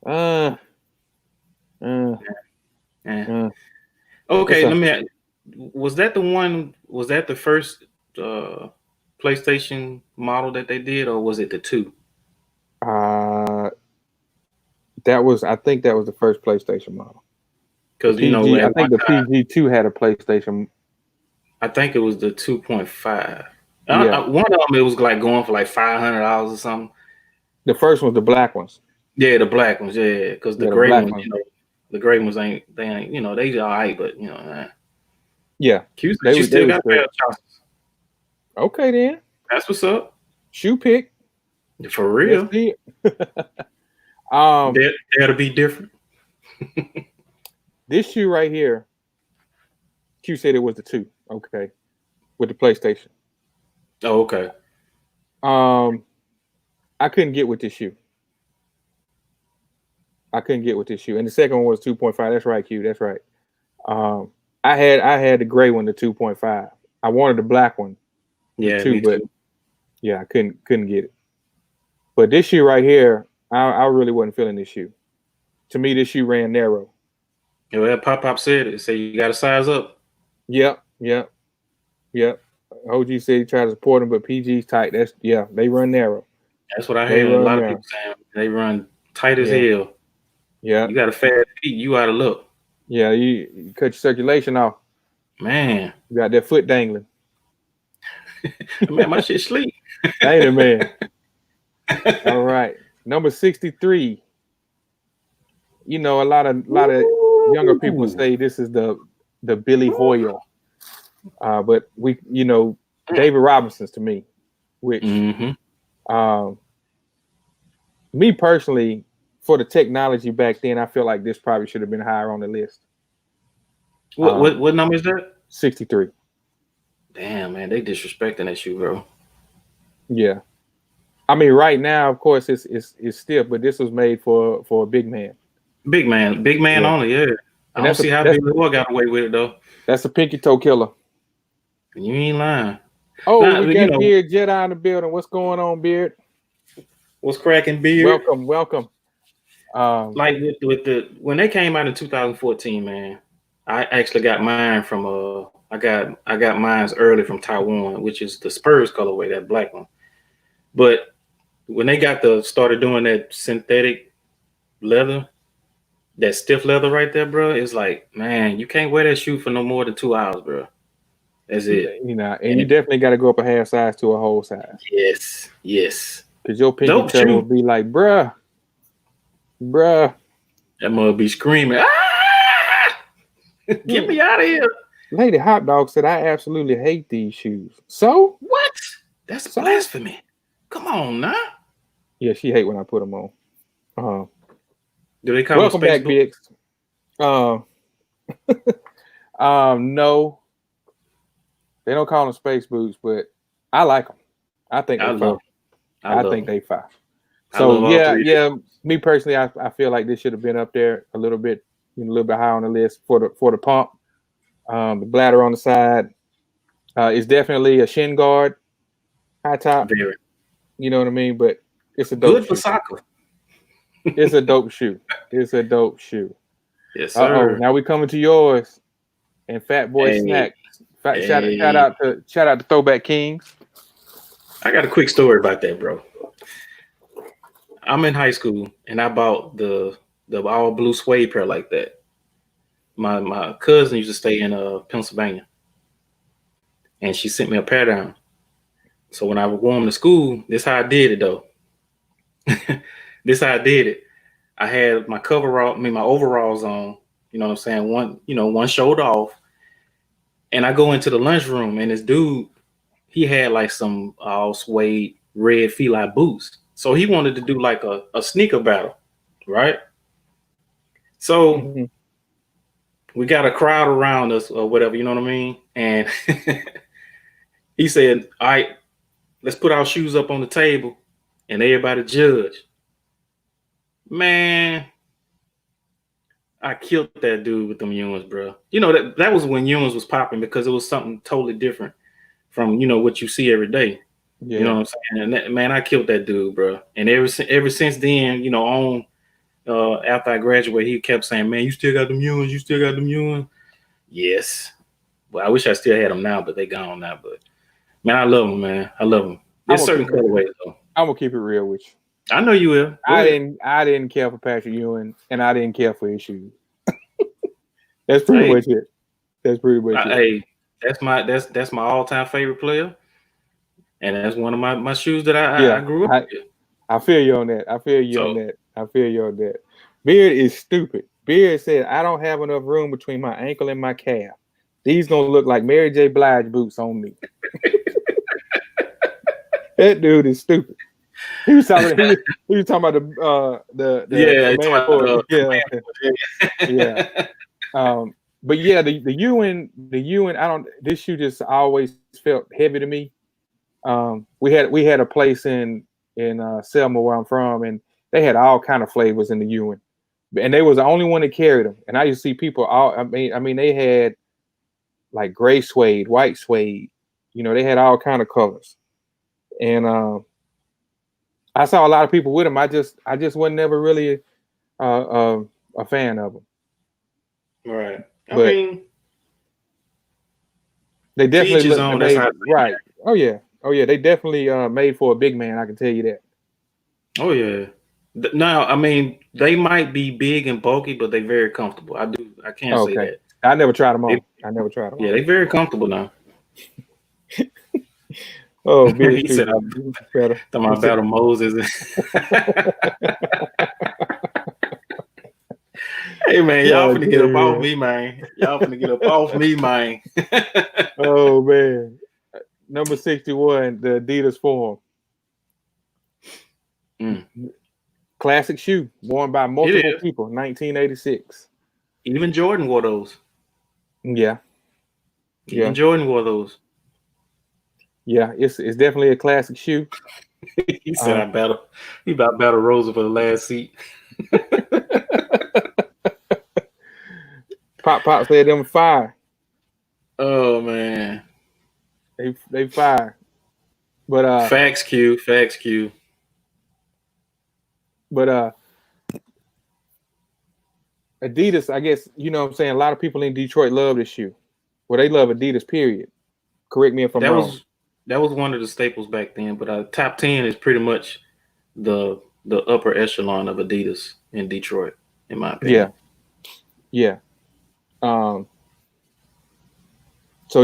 Okay, let me ask, was that the one? Was that the first PlayStation model that they did, or was it the 2? I think that was the first PlayStation model. Because you know, I think the PG2 had a PlayStation. I think it was the 2.5. Yeah. One of them, it was like going for like $500 or something. The first one was the black ones. Yeah, the black ones. Yeah, because the gray ones, you know, the gray ones ain't, you know, they all right, but you know, yeah. You still got a pair of Chauncey's. Okay, then. That's what's up. Shoe pick. For real. That'll be different. This shoe right here, Q said it was the 2. Okay, with the PlayStation. Oh, okay. I couldn't get with this shoe. And the second one was 2.5. That's right, Q. That's right. I had the gray one, the 2.5. I wanted the black one. Yeah, 2, but yeah, I couldn't get it. But this shoe right here, I really wasn't feeling this shoe. To me, this shoe ran narrow. Yeah, well, Pop said it. Say you got to size up. Yep. OG said he tried to support him, but PG's tight. They run narrow. That's what I heard. A lot of people saying they run tight as hell. Yeah. You got a fat feet, you out of luck. Yeah, you cut your circulation off. Man. You got that foot dangling. Man, my shit sleep. Ain't it, man? All right. Number 63. You know, a lot of younger people say this is the Billy Hoyle. But David Robinson's to me, which me personally, for the technology back then, I feel like this probably should have been higher on the list. What number is that? 63. Damn, man, they disrespecting that shoe, bro. Yeah. I mean, right now, of course, it's stiff, but this was made for a big man. Big man only, yeah. I don't see how Billy Hoyle got away with it though. That's a pinky toe killer. You ain't lying. Oh, we got Beard Jedi in the building. What's going on, Beard? What's cracking, Beard? Welcome. Like when they came out in 2014, man, I actually got mine from I got mine early from Taiwan, which is the Spurs colorway, that black one. But when they started doing that synthetic leather, that stiff leather right there, bro, it's like, man, you can't wear that shoe for no more than 2 hours, bro. That's it. You know, and you definitely got to go up a half size to a whole size. Yes. Because your pinky toe will be like, bruh. That mother be screaming, ah! Get me out of here. Lady Hot Dog said, I absolutely hate these shoes. So? What? That's blasphemy. Come on, now. Yeah, she hate when I put them on. Do they come Welcome back, Biggs. No. They don't call them space boots, but I like them. I think they fine. I think they fine. So yeah. Me personally, I feel like this should have been up there a little bit higher on the list for the pump. The bladder on the side is definitely a shin guard, high top. Very. You know what I mean? But it's a dope good for soccer. It's a dope shoe. It's a dope shoe. Yes, sir. Now we coming to yours and Fat Boy Snack. Shout out to Throwback Kings. I got a quick story about that, bro. I'm in high school and I bought the all blue suede pair like that. My cousin used to stay in Pennsylvania, and she sent me a pair down. So when I wore them to school, this how I did it though. This how I did it. I had my my overalls on. You know what I'm saying? One shoulder off, and I go into the lunchroom, and this dude, he had like some all suede red Fila boots. So he wanted to do like a sneaker battle, right? So we got a crowd around us or whatever, you know what I mean? And he said, all right, let's put our shoes up on the table and everybody judge. Man, I killed that dude with them Ewins, bro. You know, that was when Ewins was popping because it was something totally different from, what you see every day. Yeah. You know what I'm saying? And I killed that dude, bro. And ever since then, after I graduated, he kept saying, man, you still got them Ewins? You still got them Ewins? Yes. Well, I wish I still had them now, but they gone now. But, man, I love them, man. I love them. There's certain colorways, though. I'm going to keep it real with you. I know you will. I didn't care for Patrick Ewing, and I didn't care for his shoes. That's pretty much it. That's pretty much it. Hey, that's my all-time favorite player, and that's one of my shoes that I grew up with. I feel you on that. I feel you on that. Beard is stupid. Beard said, I don't have enough room between my ankle and my calf. These gonna look like Mary J. Blige boots on me. That dude is stupid. He was talking about the but yeah, the Ewing, this shoe just always felt heavy to me. We had a place in Selma where I'm from, and they had all kind of flavors in the Ewing, and they was the only one that carried them. And I used to see people they had like gray suede, white suede, they had all kind of colors, and I saw a lot of people with them. I just wasn't never really a fan of them. Right. I but mean, they definitely right. Oh yeah. They definitely made for a big man. I can tell you that. Oh yeah. Now, I mean, they might be big and bulky, but they're very comfortable. I can't say that. I never tried them on. Yeah, they're very comfortable now. Oh, he said, "I'm battle Moses." Hey man, y'all finna get up off me, man. Y'all finna get up off me, man. Oh man, number 61, the Adidas Forum. Classic shoe worn by multiple people. 1986. Even Jordan wore those. Yeah. Even Jordan wore those. Yeah, it's definitely a classic shoe. He said, he about battle Rosa for the last seat. Pop said them fire. Oh man, they fire. But facts Q. But Adidas, I guess what I'm saying. A lot of people in Detroit love this shoe. Well, they love Adidas. Period. Correct me if I'm wrong. That was one of the staples back then. But top 10 is pretty much the upper echelon of Adidas in Detroit, in my opinion. Yeah. So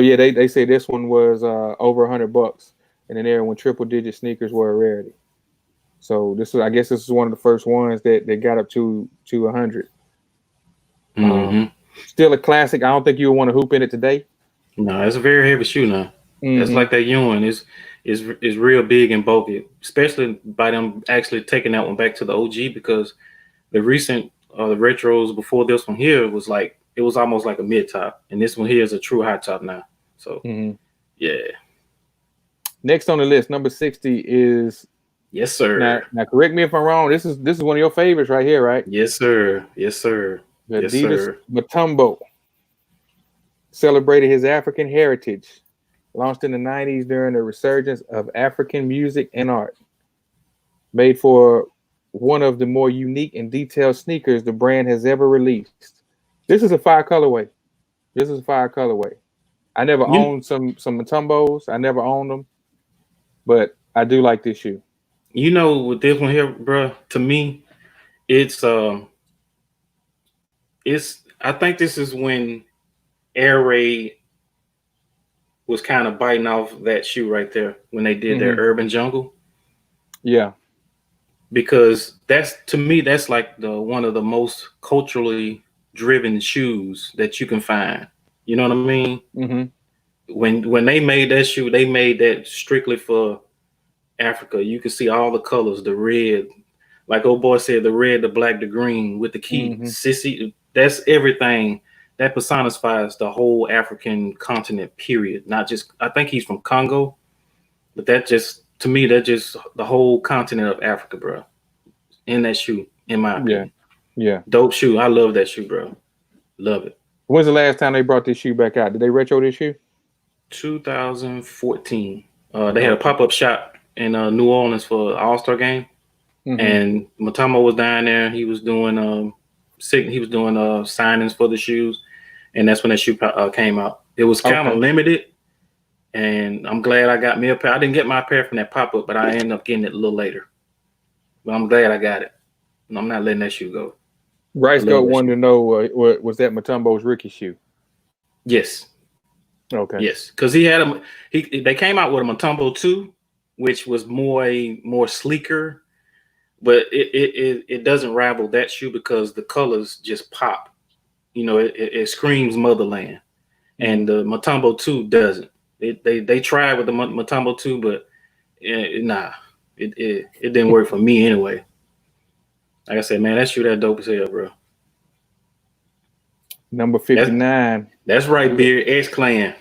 yeah, they say this one was over $100 in an era when triple-digit sneakers were a rarity. So this is one of the first ones that got up to 100. Still a classic. I don't think you would want to hoop in it today. No, it's a very heavy shoe now. It's like that Ewing is real big and bulky, especially by them actually taking that one back to the OG, because the recent the retros before this one here was like, it was almost like a mid top, and this one here is a true high top now. So yeah. Next on the list, number 60 is yes sir. Now correct me if I'm wrong. This is one of your favorites right here, right? Yes sir. The Adidas Mutombo celebrated his African heritage. Launched in the 90s during the resurgence of African music and art. Made for one of the more unique and detailed sneakers the brand has ever released. This is a fire colorway. I never owned some Mutombos. I never owned them, but I do like this shoe. With this one here, bro, to me, it's I think this is when Air Raid was kind of biting off that shoe right there when they did their Urban Jungle. Yeah. because that's, to me, that's like the one of the most culturally driven shoes that you can find. You know what I mean? Mm-hmm. When they made that shoe, they made that strictly for Africa. You can see all the colors, the red, like old boy said, the red, the black, the green with the key. Mm-hmm. Sissy, that's everything. That personifies the whole African continent, period. Not just, I think he's from Congo, but that just, to me, that just the whole continent of Africa, bro. In that shoe, in my opinion. Yeah. Dope shoe. I love that shoe, bro. Love it. When's the last time they brought this shoe back out? Did they retro this shoe? 2014. They had a pop-up shop in New Orleans for All-Star game. Mm-hmm. And Mutombo was down there. He was doing signings for the shoes, and that's when that shoe came out. It was kind of limited, and I'm glad I got me a pair. I didn't get my pair from that pop up, but I ended up getting it a little later. But I'm glad I got it, and I'm not letting that shoe go. Rice Goat wanted to know, was that Mutombo's rookie shoe? Yes. Okay. Yes, because they came out with a Mutombo 2, which was more sleeker. But it doesn't rival that shoe because the colors just pop. You know, it screams motherland. And the Mutombo 2 doesn't. They tried with the Mutombo 2, but it didn't work for me anyway. Like I said, man, that shoe that dope as hell, bro. Number 59. That's right, Beard. X-Clan.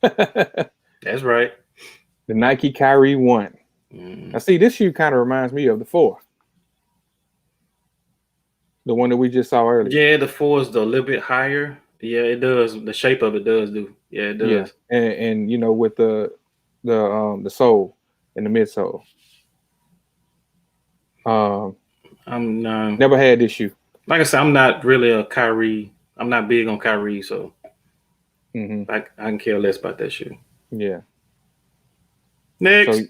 That's right. The Nike Kyrie 1. Now, see, this shoe kind of reminds me of the 4. The one that we just saw earlier. Yeah, the 4 is a little bit higher. Yeah, it does. The shape of it does do. Yeah, it does. Yeah. And you know, with the sole and the midsole. I'm never had this shoe. Like I said, I'm not really a Kyrie. I'm not big on Kyrie, so I can care less about that shoe. Yeah. Next. So,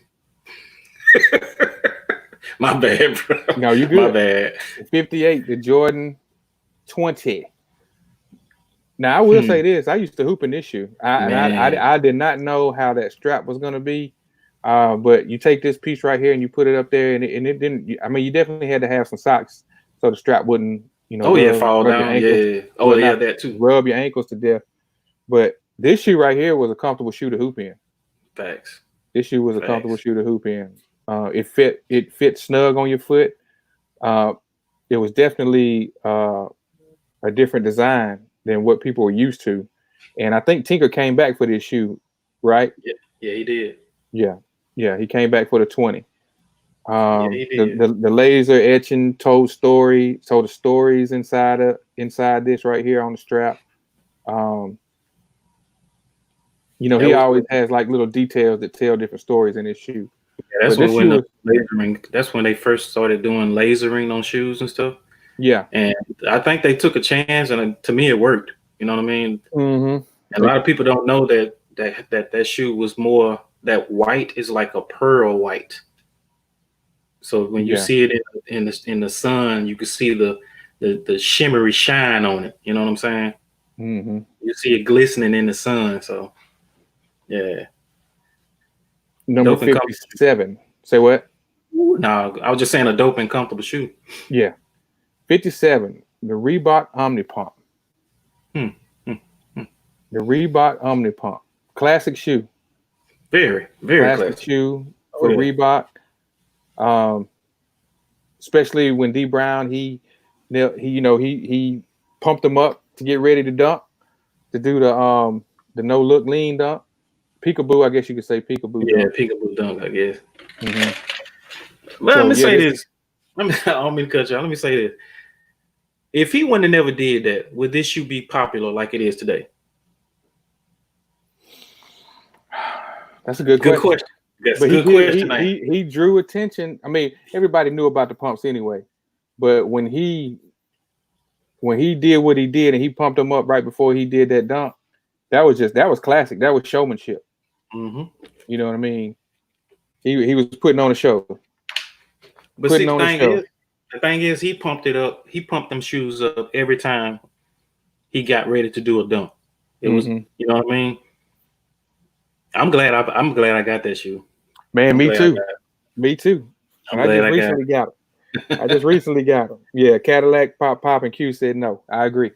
my bad, bro. No, you good. My bad. 58, the Jordan 20. Now I will say this: I used to hoop in this shoe. I did not know how that strap was going to be, but you take this piece right here and you put it up there, and it didn't. I mean, you definitely had to have some socks so the strap wouldn't, fall down. Yeah. Oh yeah, that too. Rub your ankles to death. But this shoe right here was a comfortable shoe to hoop in. Facts. This shoe was a comfortable shoe to hoop in. It fit snug on your foot. It was definitely a different design than what people were used to. And I think Tinker came back for this shoe, right? Yeah, he did. Yeah, he came back for the 20. He did. The laser etching told the stories inside this right here on the strap. He always has like little details that tell different stories in his shoe. Yeah, that's when they first started doing lasering on shoes and stuff. Yeah, and I think they took a chance, and to me, it worked. You know what I mean? Mm-hmm. And a lot of people don't know that shoe was more, that white is like a pearl white. So when you see it in the sun, you can see the shimmery shine on it. You know what I'm saying? Mm-hmm. You see it glistening in the sun. So yeah. Number 57. Say what? No, I was just saying a dope and comfortable shoe. Yeah. 57. The Reebok Omnipump. The Reebok Omnipump. Classic shoe. Very, very classic shoe for Reebok. Especially when D Brown he pumped them up to get ready to dunk, to do the no look lean dunk. Peekaboo, I guess you could say peekaboo. Yeah, peekaboo dunk, I guess. Mm-hmm. Well, let me say this. I don't mean to cut you. Let me say this. If he wouldn't have never did that, would this shoe be popular like it is today? That's a good question. That's a good question. He drew attention. I mean, everybody knew about the pumps anyway, but when he did what he did and he pumped them up right before he did that dunk, that was classic. That was showmanship. Mm-hmm. You know what I mean? He was putting on a show. But see, the thing is, he pumped it up. He pumped them shoes up every time he got ready to do a dunk. It was, you know what I mean? I'm glad I got that shoe. Man, me too. Me too. I'm I glad just I got it. recently got them. I just recently got them. Yeah, Cadillac, Pop, and Q said no. I agree.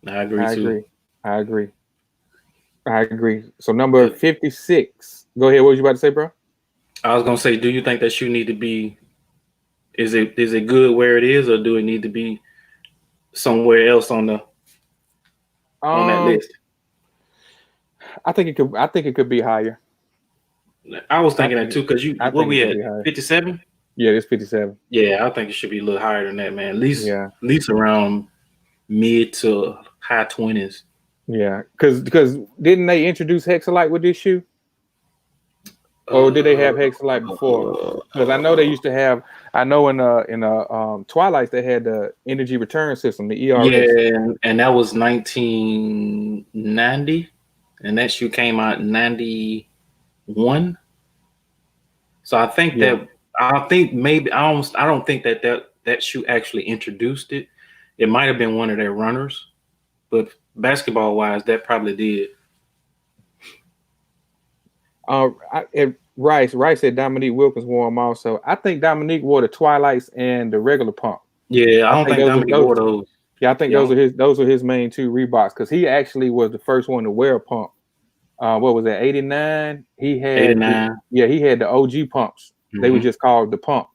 I agree too. I agree. So number 56. Go ahead. What was you about to say, bro? I was gonna say, do you think that shoe need to be? Is it good where it is, or do it need to be somewhere else on that list? I think it could be higher. I was thinking that too, because what we at 57? Yeah, it's 57. Yeah, I think it should be a little higher than that, man. At least around mid to high 20s. Yeah, because didn't they introduce Hexalite with this shoe? Or did they have Hexalite before? Because I know they used to have. I know in Twilight they had the energy return system, the ERS. Yeah, and that was 1990, and that shoe came out in 91. So I think maybe I don't think that shoe actually introduced it. It might have been one of their runners, but basketball wise, that probably did. Rice said Dominique Wilkins wore them also. I think Dominique wore the Twilights and the regular pump. Yeah, I don't think Dominique wore those. Yeah, I think those are his main two Reeboks, because he actually was the first one to wear a pump. What was that? 89. He had 89. He had the OG pumps. Mm-hmm. They were just called the pump.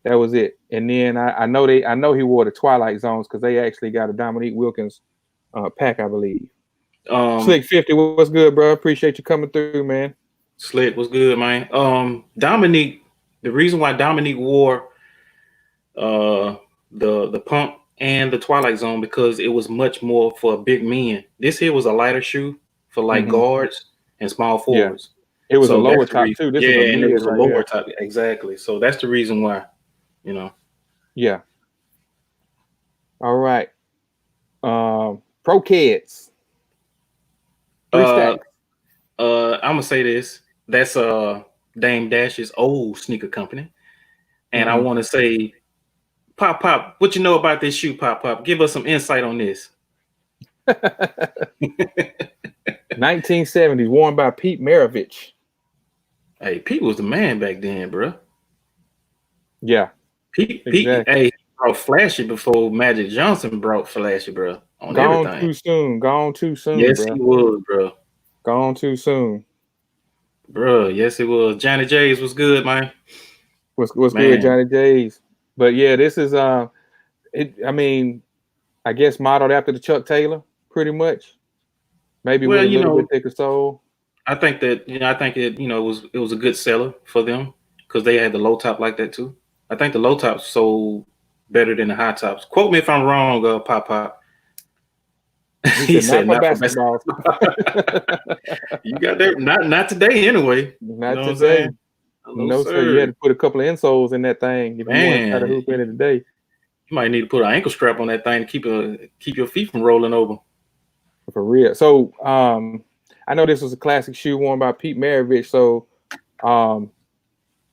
That was it. And then I know he wore the Twilight Zones, because they actually got a Dominique Wilkins pack, I believe. Slick 50, what's good, bro? Appreciate you coming through, man. Slick, what's good, man? Dominique, the reason why Dominique wore the pump and the Twilight Zone, because it was much more for big men. This here was a lighter shoe for like guards and small forwards. Yeah. It was a lower top too. This is and it was a lower top. Exactly. So that's the reason why, Yeah. All right. Pro Kids. 3 stacks. I'm gonna say this. That's Dame Dash's old sneaker company. And I want to say, Pop, what you know about this shoe, Pop? Give us some insight on this. 1970s, worn by Pete Maravich. Hey, Pete was the man back then, bro. Yeah. Pete, hey, he brought Flashy before Magic Johnson brought Flashy, bro. Gone too soon. Yes, bro. He was, bro. Gone too soon. Bro, yes, it was. Johnny J's was good, man. What's good, Johnny J's? But yeah, this is I guess modeled after the Chuck Taylor, pretty much. Maybe with a little bit thicker sole. I think that it was a good seller for them, because they had the low top like that too. I think the low tops sold better than the high tops. Quote me if I'm wrong, Pop. He said not for basketball. You got that? Not today, anyway. Not today. No, sir. You had to put a couple of insoles in that thing if you want to try to hoop in it today. You might need to put an ankle strap on that thing to keep your feet from rolling over. For real. So I know this was a classic shoe worn by Pete Maravich. So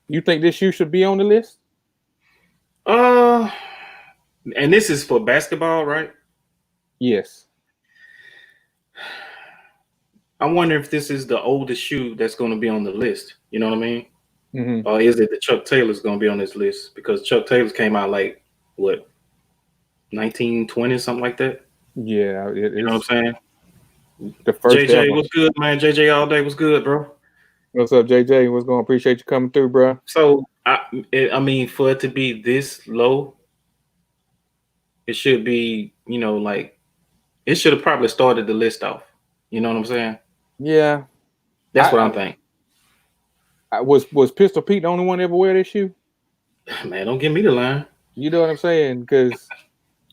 you think this shoe should be on the list? And this is for basketball, right? Yes. I wonder if this is the oldest shoe that's going to be on the list. You know what I mean? Mm-hmm. Or is it the Chuck Taylor's going to be on this list? Because Chuck Taylor's came out like, what, 1920, something like that? Yeah. You know what I'm saying? The first JJ, what's good, man? JJ all day, what's good, bro? What's up, JJ? What's going? Appreciate you coming through, bro. So, I mean, for it to be this low, it should be, like, it should have probably started the list off. You know what I'm saying? Yeah. That's what I'm thinking. Was Pistol Pete the only one to ever wear this shoe? Man, don't give me the line. You know what I'm saying? Because,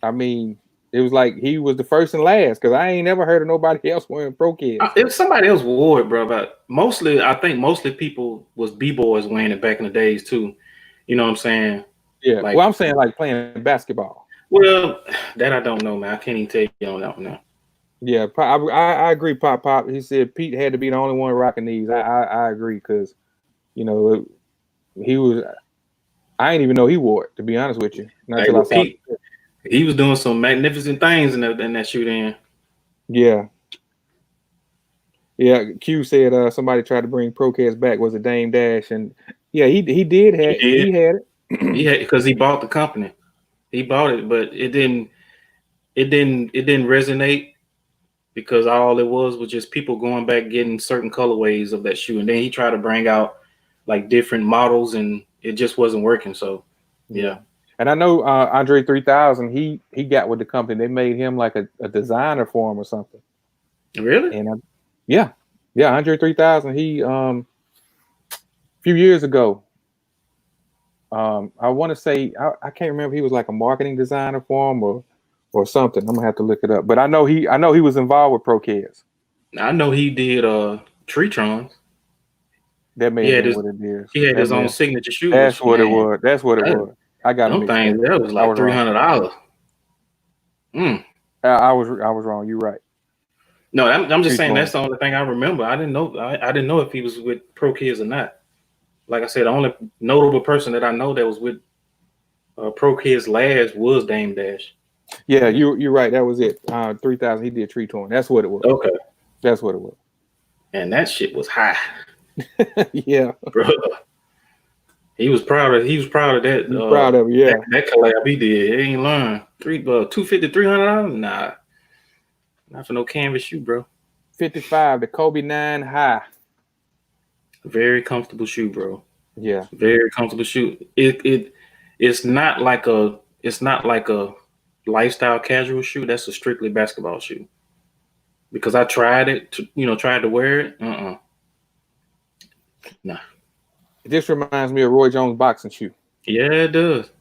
I mean, it was like he was the first and last, because I ain't never heard of nobody else wearing Pro Kids. If somebody else wore it, bro, but I think mostly people was B-boys wearing it back in the days too. You know what I'm saying? Yeah. Well, I'm saying like playing basketball. Well, that I don't know, man. I can't even tell you on that one now. Yeah, I agree, Pop. He said Pete had to be the only one rocking these. I agree, because, he was. I didn't even know he wore it, to be honest with you. Pete, he was doing some magnificent things in that shoe then. Yeah. Yeah, Q said somebody tried to bring Pro Kids back. Was it Dame Dash? And yeah, he did. He had it. Yeah, because he bought the company. He bought it, but it didn't resonate because all it was just people going back getting certain colorways of that shoe, and then he tried to bring out like different models, and it just wasn't working. So yeah. And I know Andre 3000, he got with the company. They made him like a designer for him or something. Really? And yeah, Andre 3000. He a few years ago. I want to say I can't remember. He was like a marketing designer for him or something. I'm gonna have to look it up. But I know he was involved with Pro-Keds. I know he did Treetrons. That may have been what it is. He had his own signature shoes. That's what it was. That's what it was. I got them things. That was like $300. I was wrong. You're right. No, I'm just saying that's the only thing I remember. I didn't know. I didn't know if he was with Pro-Keds or not. Like I said, the only notable person that I know that was with Pro-Keds last was Dame Dash. Yeah, you're right. That was it. 3000. He did Treetorn. That's what it was. Okay, that's what it was. And that shit was high. Yeah, bro. He was proud of that. Proud of it, yeah. That collab he did. He ain't learned. $250, $300? Nah. Not for no canvas shoe, bro. 55, the Kobe 9 High. Very comfortable shoe, bro. Yeah. Very comfortable shoe. It's not like a lifestyle casual shoe. That's a strictly basketball shoe. Because I tried it tried to wear it. Nah. This reminds me of Roy Jones boxing shoe. Yeah, it does.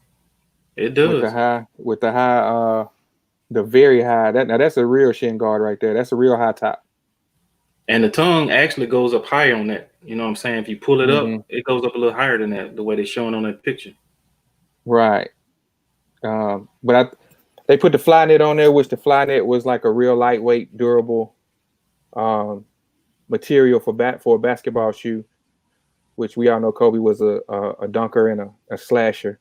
It does. With the high, the very high. That's a real shin guard right there. That's a real high top. And the tongue actually goes up higher on that. You know what I'm saying? If you pull it up, it goes up a little higher than that, the way they're showing on that picture. Right. But they put the Flyknit on there, which the Flyknit was like a real lightweight, durable material for a basketball shoe, which we all know Kobe was a dunker and a slasher.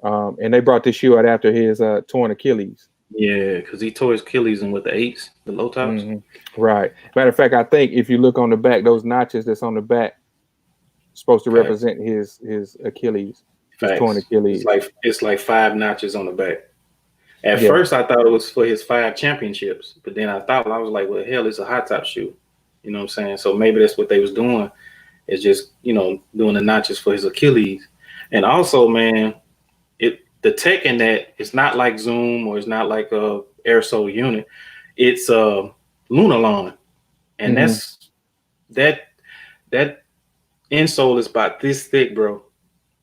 And they brought this shoe out after his torn Achilles. Yeah, because he tore his Achilles with the 8s, the low tops. Right. Matter of fact, I think if you look on the back, those notches that's on the back supposed to represent his Achilles. His torn Achilles. It's like 5 notches on the back. At first, I thought it was for his 5 championships, but then I was like, well, hell, it's a high top shoe. You know what I'm saying? So maybe that's what they was doing, is just doing the notches for his Achilles. And also, man, the tech in that, it's not like Zoom or it's not like a Airsoul unit. It's Lunarlon, and that insole is about this thick, bro.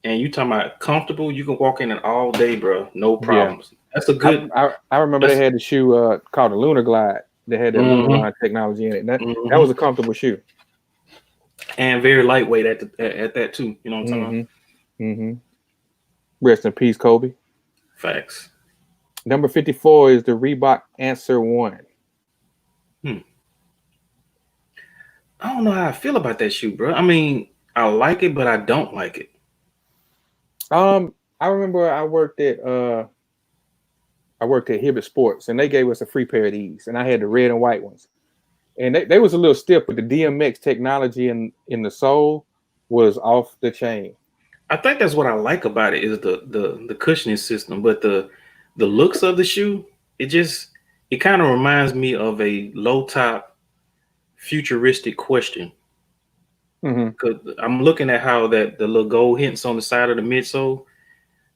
And you talking about comfortable? You can walk in it all day, bro. No problems. Yeah. That's a good. I remember they had the shoe called the Lunar Glide. They had that Lunarlon technology in it. That was a comfortable shoe, and very lightweight at that too. You know what I'm talking about? Rest in peace, Kobe. Facts. Number 54 is the Reebok Answer 1. I don't know how I feel about that shoe, bro. I mean, I like it, but I don't like it. I remember I worked at Hibbett Sports, and they gave us a free pair of these, and I had the red and white ones. And they was a little stiff, but the DMX technology in the sole was off the chain. I think that's what I like about it, is the cushioning system, but the looks of the shoe, it kind of reminds me of a low top futuristic Question. Because I'm looking at how the little gold hints on the side of the midsole.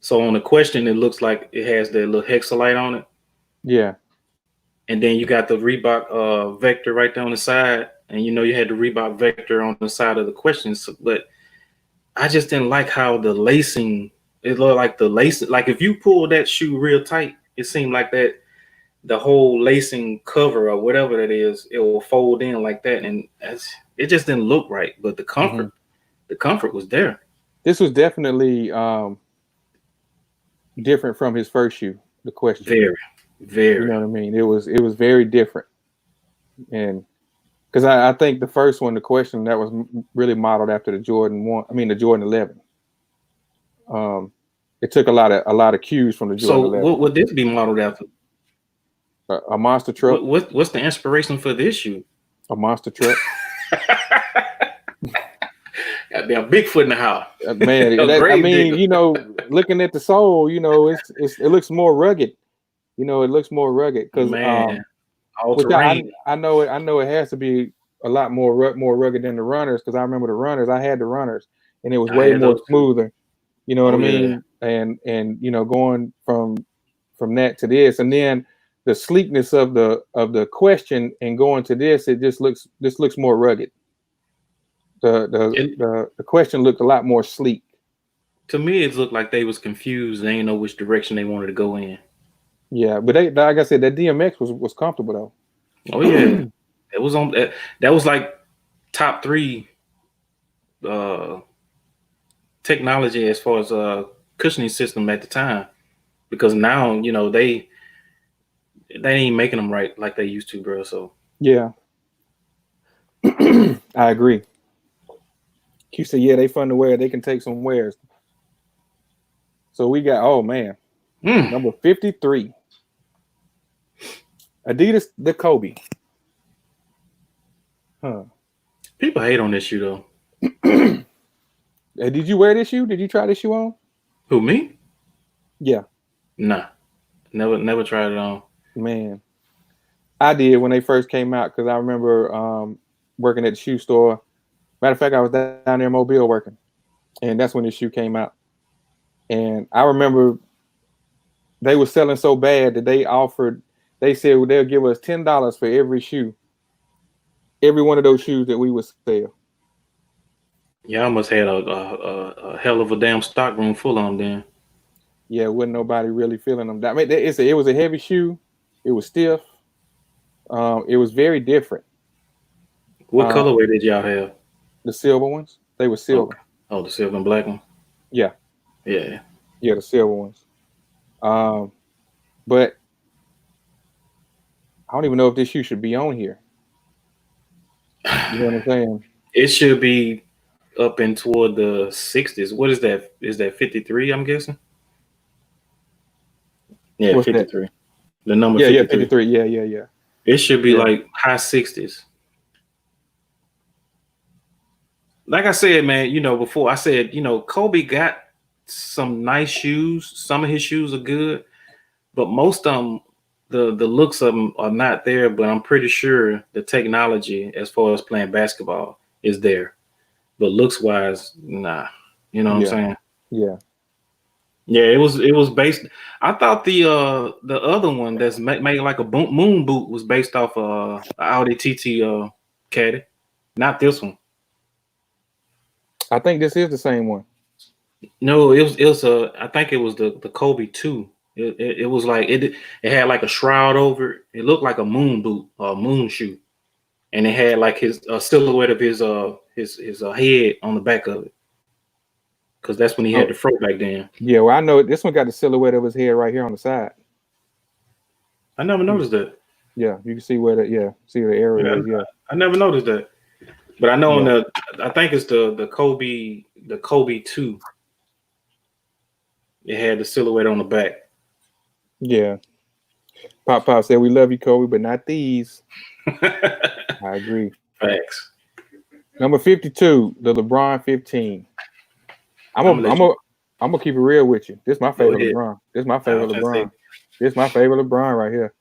So on the Question, it looks like it has that little hexalite on it. Yeah. And then you got the Reebok Vector right there on the side, and you had the Reebok Vector on the side of the Questions, but I just didn't like how the lacing, it looked like the lacing, like if you pull that shoe real tight, it seemed like that the whole lacing cover or whatever that is, it will fold in like that. And it just didn't look right. But the comfort, was there. This was definitely different from his first shoe, the Question. Very, very. You know what I mean? It was very different. And because I think the first one, the Question, that was really modeled after the Jordan 11. It took a lot of cues from the Jordan 11. So what would this be modeled after? A monster truck. What's the inspiration for this shoe? A monster truck. Goddamn Bigfoot in the house. Man, A I grave mean, digger. looking at the sole, it looks more rugged. It looks more rugged because Man, all which terrain. I know it has to be a lot more rugged than the runners because I remember the runners. I had the runners and it was I way had more those too. smoother. You know what I Oh yeah. mean? And going from that to this, and then the sleekness of the question and going to this, this looks more rugged. It, The question looked a lot more sleek. to me, it looked like they was confused. They didn't know which direction they wanted to go in. Yeah, but like I said, that DMX was comfortable though. Oh yeah, it was on. That was like top 3 technology as far as cushioning system at the time. Because now they ain't making them right like they used to, bro. So Yeah, I agree. Q said, yeah, they fun to wear. They can take some wears. So we got, oh man, number 53, Adidas the Kobe. Huh. People hate on this shoe though. Did you wear this shoe? Did you try this shoe on? Who, me? Yeah. Nah, never tried it on. Man, I did when they first came out because I remember working at the shoe store. Matter of fact, I was down there in Mobile working, and that's when this shoe came out. And I remember they were selling so bad that they said they'll give us $10 for every shoe, every one of those shoes that we would sell. Yeah, I must had a hell of a damn stock room full on then. Yeah, wasn't nobody really feeling them. I mean, it was a heavy shoe. It was stiff. It was very different. What colorway did y'all have? The silver ones. They were silver. Okay. Oh, the silver and black one. Yeah. Yeah. Yeah, the silver ones. But I don't even know if this shoe should be on here. You know what I'm saying? It should be up in toward the 60s. What is that? Is that 53? I'm guessing. Yeah, What's 53. That? The number Yeah, 53. Yeah, 53. Yeah. It should be like high 60s. Like I said, man, before I said, Kobe got some nice shoes. Some of his shoes are good, but most of them, the looks of them are not there. But I'm pretty sure the technology, as far as playing basketball, is there. But looks wise, nah. You know what I'm saying? Yeah. Yeah, it was based. I thought the other one that's made like a moon boot was based off Audi TT caddy, not this one. I think this is the same one. No, it was I think it was the Kobe 2. It was like it had like a shroud over it. It looked like a moon boot or a moon shoe, and it had like his silhouette of his head on the back of it, because that's when he had the fro back then. Yeah, well, I know this one got the silhouette of his head right here on the side. I never noticed that. Yeah, you can see where see the area is. Yeah, I never noticed that, but I know I think it's the Kobe 2. It had the silhouette on the back. Yeah. Pop said, "We love you, Kobe, but not these." I agree. Facts. Number 52, the LeBron 15. I'm gonna keep it real with you. This is my favorite LeBron. This is my favorite LeBron. This is my favorite LeBron right here.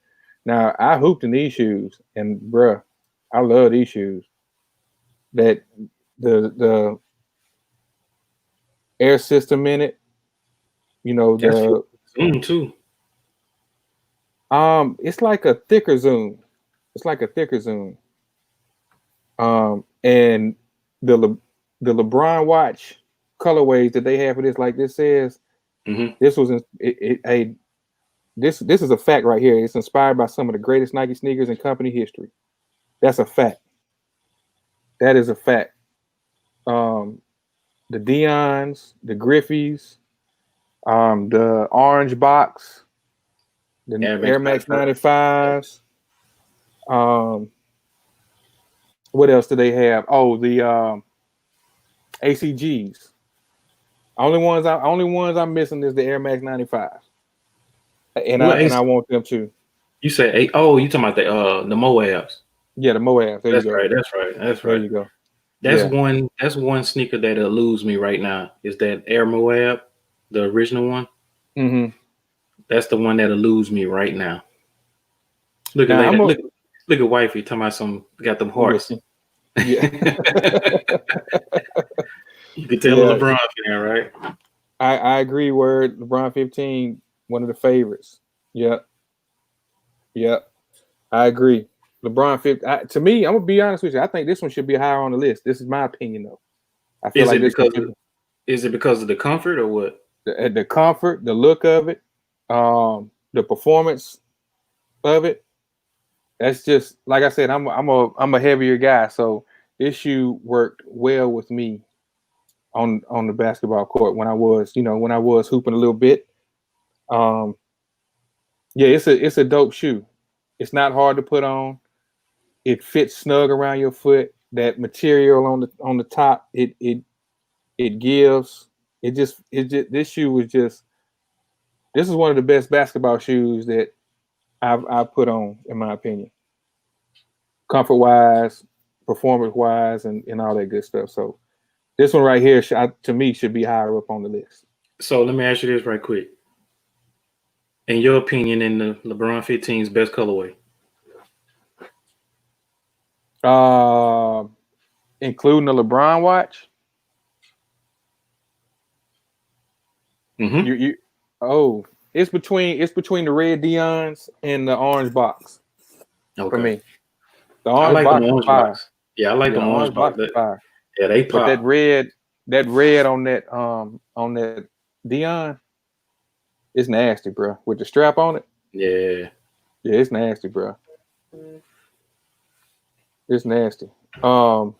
Now I hooped in these shoes, and bruh, I love these shoes. That the air system in it, the zoom too. It's like a thicker zoom. And the LeBron watch colorways that they have for this, like this says, this was this is a fact right here. It's inspired by some of the greatest Nike sneakers in company history. That's a fact. That is a fact. The Deions, the Griffeys, the orange box, the Air Max 95s. What else do they have? Oh, the ACGs. Only ones I'm missing is the Air Max 95s. And I want them too. You say, oh, you talking about the Moabs? Yeah, the Moabs. There That's you go. right. That's right. There you go. That's Yeah. one. That's one sneaker that eludes me right now. Is that Air Moab, the original one? Mm-hmm. That's the one that eludes me right now. Look Now, at look at wifey talking about some got them hearts. Yeah. You can tell Yeah. a LeBron fan, right? I agree. Word LeBron 15, one of the favorites. Yep. Yep. I agree. LeBron 15. To me, I'm gonna be honest with you. I think this one should be higher on the list. This is my opinion, though. I feel Is like it this one because is it because of the comfort or what? the comfort, the look of it, the performance of it. That's just like I said. I'm a heavier guy, so this shoe worked well with me on the basketball court when I was hooping a little bit. Yeah, it's a dope shoe. It's not hard to put on. It fits snug around your foot. That material on the top, it gives. This shoe was just. This is one of the best basketball shoes that I've put on, in my opinion. Comfort wise, performance wise, and all that good stuff. So this one right here, to me, should be higher up on the list. So let me ask you this right quick. In your opinion, in the LeBron 15's best colorway? Including the LeBron watch. Mm-hmm. It's between the red Dion's and the orange box. Okay. For me, the orange box. Yeah, I like the orange box. Yeah, they pop. But that red on that Dion, it's nasty, bro. With the strap on it. Yeah, it's nasty, bro. It's nasty. So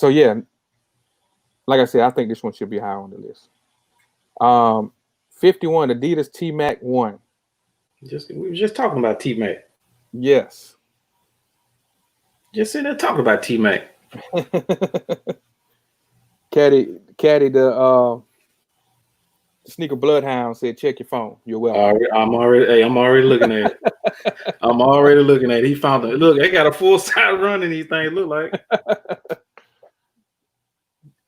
yeah, like I said, I think this one should be higher on the list. 51 Adidas T-Mac 1. We were just talking about T-Mac. Yes. Just sitting there talking about T-Mac. Caddy, the Sneaker Bloodhound said, "Check your phone. You're welcome." I'm already looking at it. I'm already looking at it. He found it. Look, they got a full size run in these things. Look like.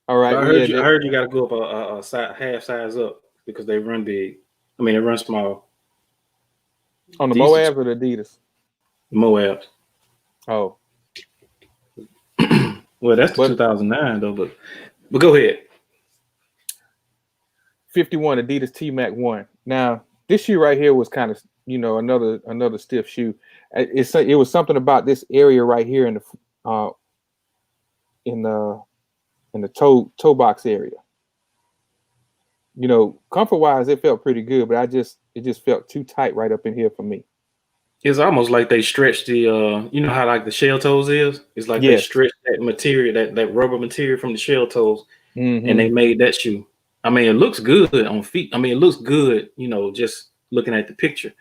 All right. I heard you got to go up a half size up because they run big. I mean, they run small. On the Moabs or the Adidas? Moabs. Oh. Well, that's the 2009 though. But go ahead. 51 Adidas T-Mac 1. Now, this shoe right here was kind of, another stiff shoe. It was something about this area right here in the toe box area. Comfort wise, it felt pretty good, but it just felt too tight right up in here for me. It's almost like they stretched the how like the shell toes is? It's like they stretched that material, that rubber material from the shell toes, and they made that shoe. I mean, it looks good on feet. I mean, it looks good, just looking at the picture.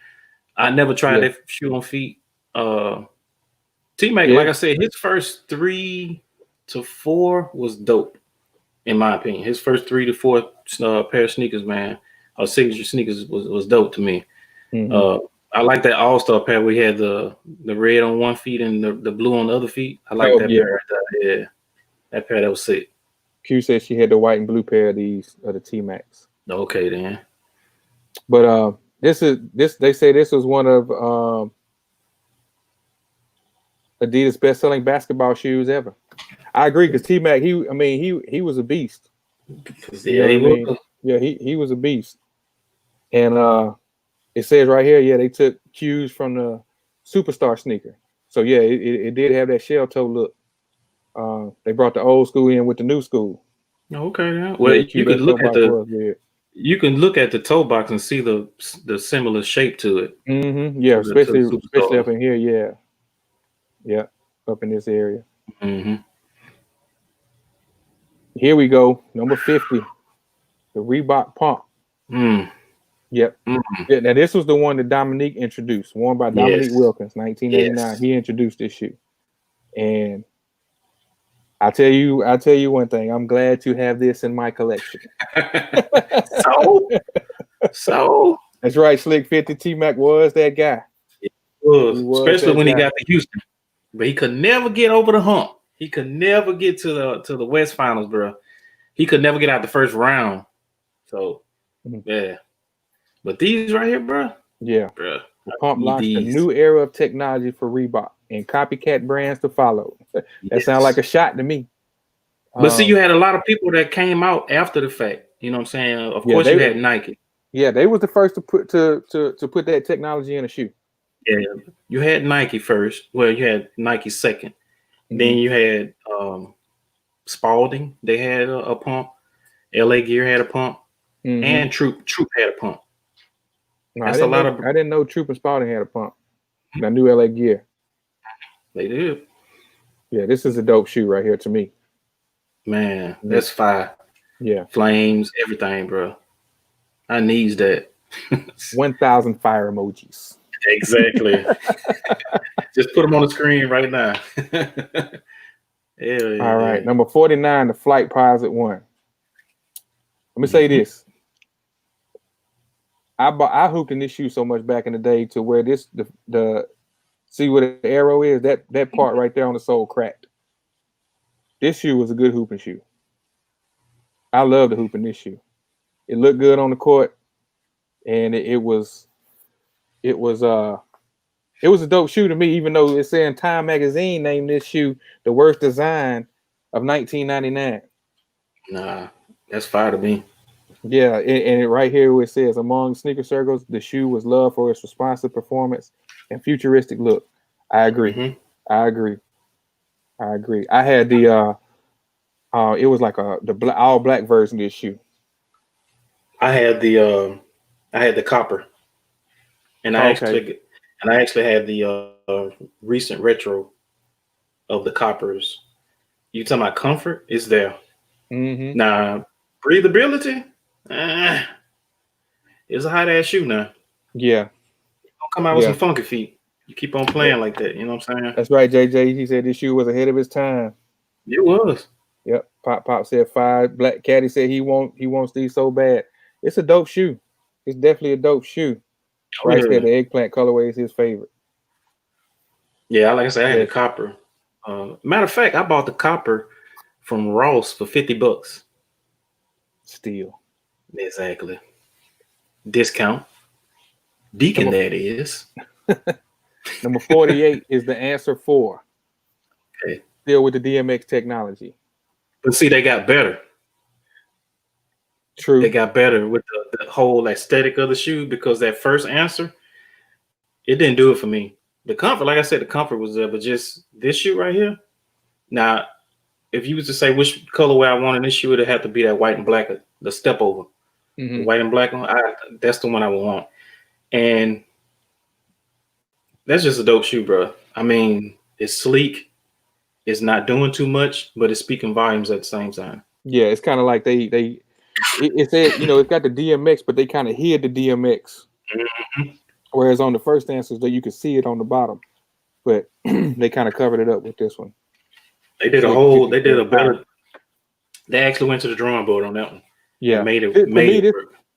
I never tried that shoe on feet. T-Mac, like I said, his first 3 to 4 was dope, in my opinion. His first 3 to 4 pair of sneakers, man, or signature sneakers was dope to me. I like that All-Star pair. We had the red on one feet and the blue on the other feet. I like that pair right there. Yeah, that pair, that was sick. Q said she had the white and blue pair of these, of the T-Macs. Okay, then. But they say this was one of Adidas' best-selling basketball shoes ever. I agree, because T-Mac, he was a beast. Yeah, he was a beast. And it says right here, they took cues from the Superstar sneaker. So yeah, it did have that shell toe look. They brought the old school in with the new school. Okay, yeah. Well, you can look at the toe box and see the similar shape to it. Mm-hmm. Yeah, especially up in here. Yeah, up in this area. Mm-hmm. Here we go, number 50, the Reebok Pump. Yep. Yeah, now this was the one that Dominique introduced, worn by Dominique Wilkins, 1989. Yes. He introduced this shoe, and I'll tell you one thing. I'm glad to have this in my collection. So that's right. Slick 50 T-Mac was that guy. He was especially when he got to Houston, but he could never get over the hump. He could never get to the West Finals, bro. He could never get out the first round. So yeah, but these right here, bro. Yeah, bro. The pump launched a new era of technology for Reebok and copycat brands to follow. That sounds like a shot to me. But see, you had a lot of people that came out after the fact. You know what I'm saying? Of course, you had Nike. Yeah, they was the first to put put that technology in a shoe. Yeah, you had Nike first. Well, you had Nike second. Then you had Spalding. They had a pump. LA Gear had a pump, and Troop had a pump. No, I didn't know Troop and Spalding had a pump. I knew LA Gear. They did. Yeah, this is a dope shoe right here to me. Man, that's fire. Yeah, flames, everything, bro. I needs that. 1,000 fire emojis. Exactly. Just put them on the screen right now. All right, number 49, the Flightposite 1. Let me say this. I hooped in this shoe so much back in the day to where the see what the arrow is, that part right there on the sole cracked. This shoe was a good hooping shoe. I love the hoop in this shoe. It looked good on the court, and it was a dope shoe to me, even though it's saying Time Magazine named this shoe the worst design of 1999. Nah, that's fire to me. Yeah, and right here where it says, among sneaker circles, the shoe was loved for its responsive performance and futuristic look. I agree. I agree. I had the it was like the all black version of this shoe. I had the copper, and I actually had the recent retro of the coppers. You talking about comfort? Is there? Now breathability? It's a hot ass shoe now. Yeah. Don't come out with some funky feet. You keep on playing like that. You know what I'm saying? That's right, JJ. He said this shoe was ahead of his time. It was. Yep. Pop said 5. Black Caddy said he wants these so bad. It's a dope shoe. It's definitely a dope shoe. Right there, the eggplant colorway is his favorite. Yeah, like I said, I had the copper. Matter of fact, I bought the copper from Ross for $50. Steal. Exactly. Discount. Deacon, that is. Number 48 is the Answer 4. Okay. Still with the DMX technology. But see, they got better. True. They got better with the whole aesthetic of the shoe, because that first Answer, it didn't do it for me. The comfort, like I said, the comfort was there, but just this shoe right here. Now, if you was to say which colorway I want in this shoe, it'd have to be that white and black, the step over. The white and black one, that's the one I would want. And that's just a dope shoe, bro. I mean, it's sleek. It's not doing too much, but it's speaking volumes at the same time. Yeah, it's kind of like it said, it's got the DMX, but they kind of hid the DMX. Whereas on the first Answers, that you could see it on the bottom, but they kind of covered it up with this one. They did they actually went to the drawing board on that one. Yeah.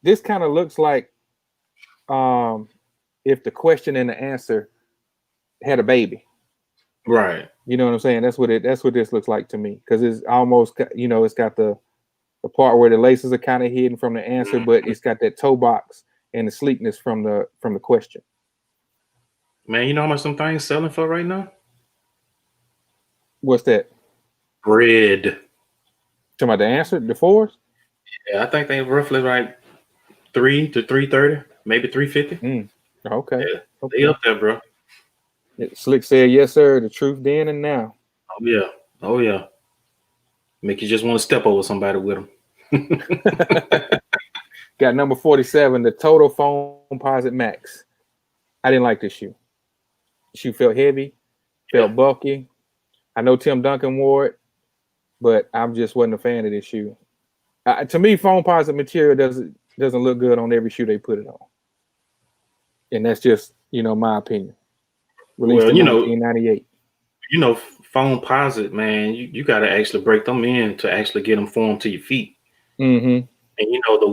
This kind of looks like if the question and the answer had a baby. Right. You know what I'm saying? That's what this looks like to me, because it's almost, it's got the part where the laces are kind of hidden from the answer, but it's got that toe box and the sleekness from the question. Man, you know how much some things selling for right now? What's that? Bread. Talking about the Answer, the 4s? Yeah, I think they roughly like $300 to $330, maybe $350. Okay. Yeah, they up there, bro. Slick said, yes, sir. The truth then and now. Oh, yeah. Make you just want to step over somebody with them. Got number 47, the Total Foamposite Max. I didn't like this shoe. The shoe felt heavy, felt bulky. I know Tim Duncan wore it, but I just wasn't a fan of this shoe. To me, Foamposite material doesn't look good on every shoe they put it on. And that's just, my opinion. Released in 1998. Foamposite, man, you got to actually break them in to actually get them formed to your feet. And the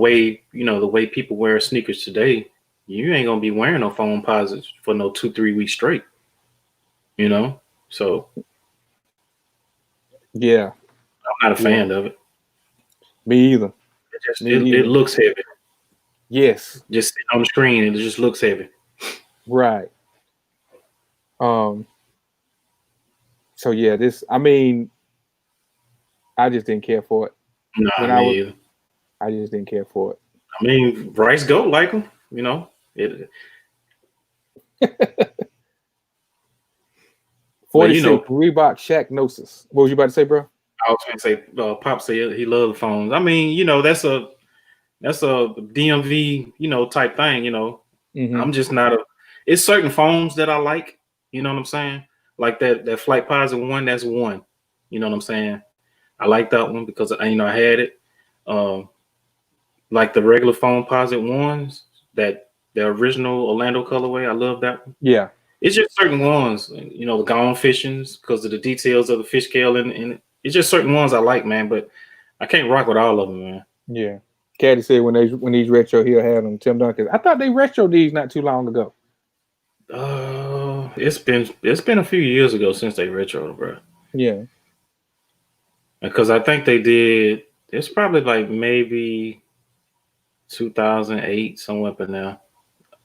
way people wear sneakers today, you ain't gonna be wearing no Foamposites for no 2-3 weeks straight. So Yeah, I'm not a fan of it. Me either. It looks heavy. Yes. Just sitting on the screen, it just looks heavy. Right. So yeah, I mean, I just didn't care for it. I just didn't care for it. I mean, Bryce Goat like him, you know. It 46 Reebok Shaq Gnosis. What was you about to say, bro? I was going to say, Pop said he loved the phones. I mean, you know, that's a DMV, you know, type thing. You know, I'm just not it's certain phones that I like. You know what I'm saying? Like that Flight Posit one. That's one. You know what I'm saying? I like that one because I had it. Like the regular phone Posit ones, the original Orlando colorway. I love that one. Yeah. It's just certain ones, you know, the Gone Fishings because of the details of the fish scale and it's just certain ones I like, man. But I can't rock with all of them, man. Yeah. Caddy said when these retro, he'll have them. Tim Duncan. I thought they retro these not too long ago. It's been a few years ago since they retro, bro. Yeah. Because I think they did. It's probably like maybe 2008, somewhere up in there.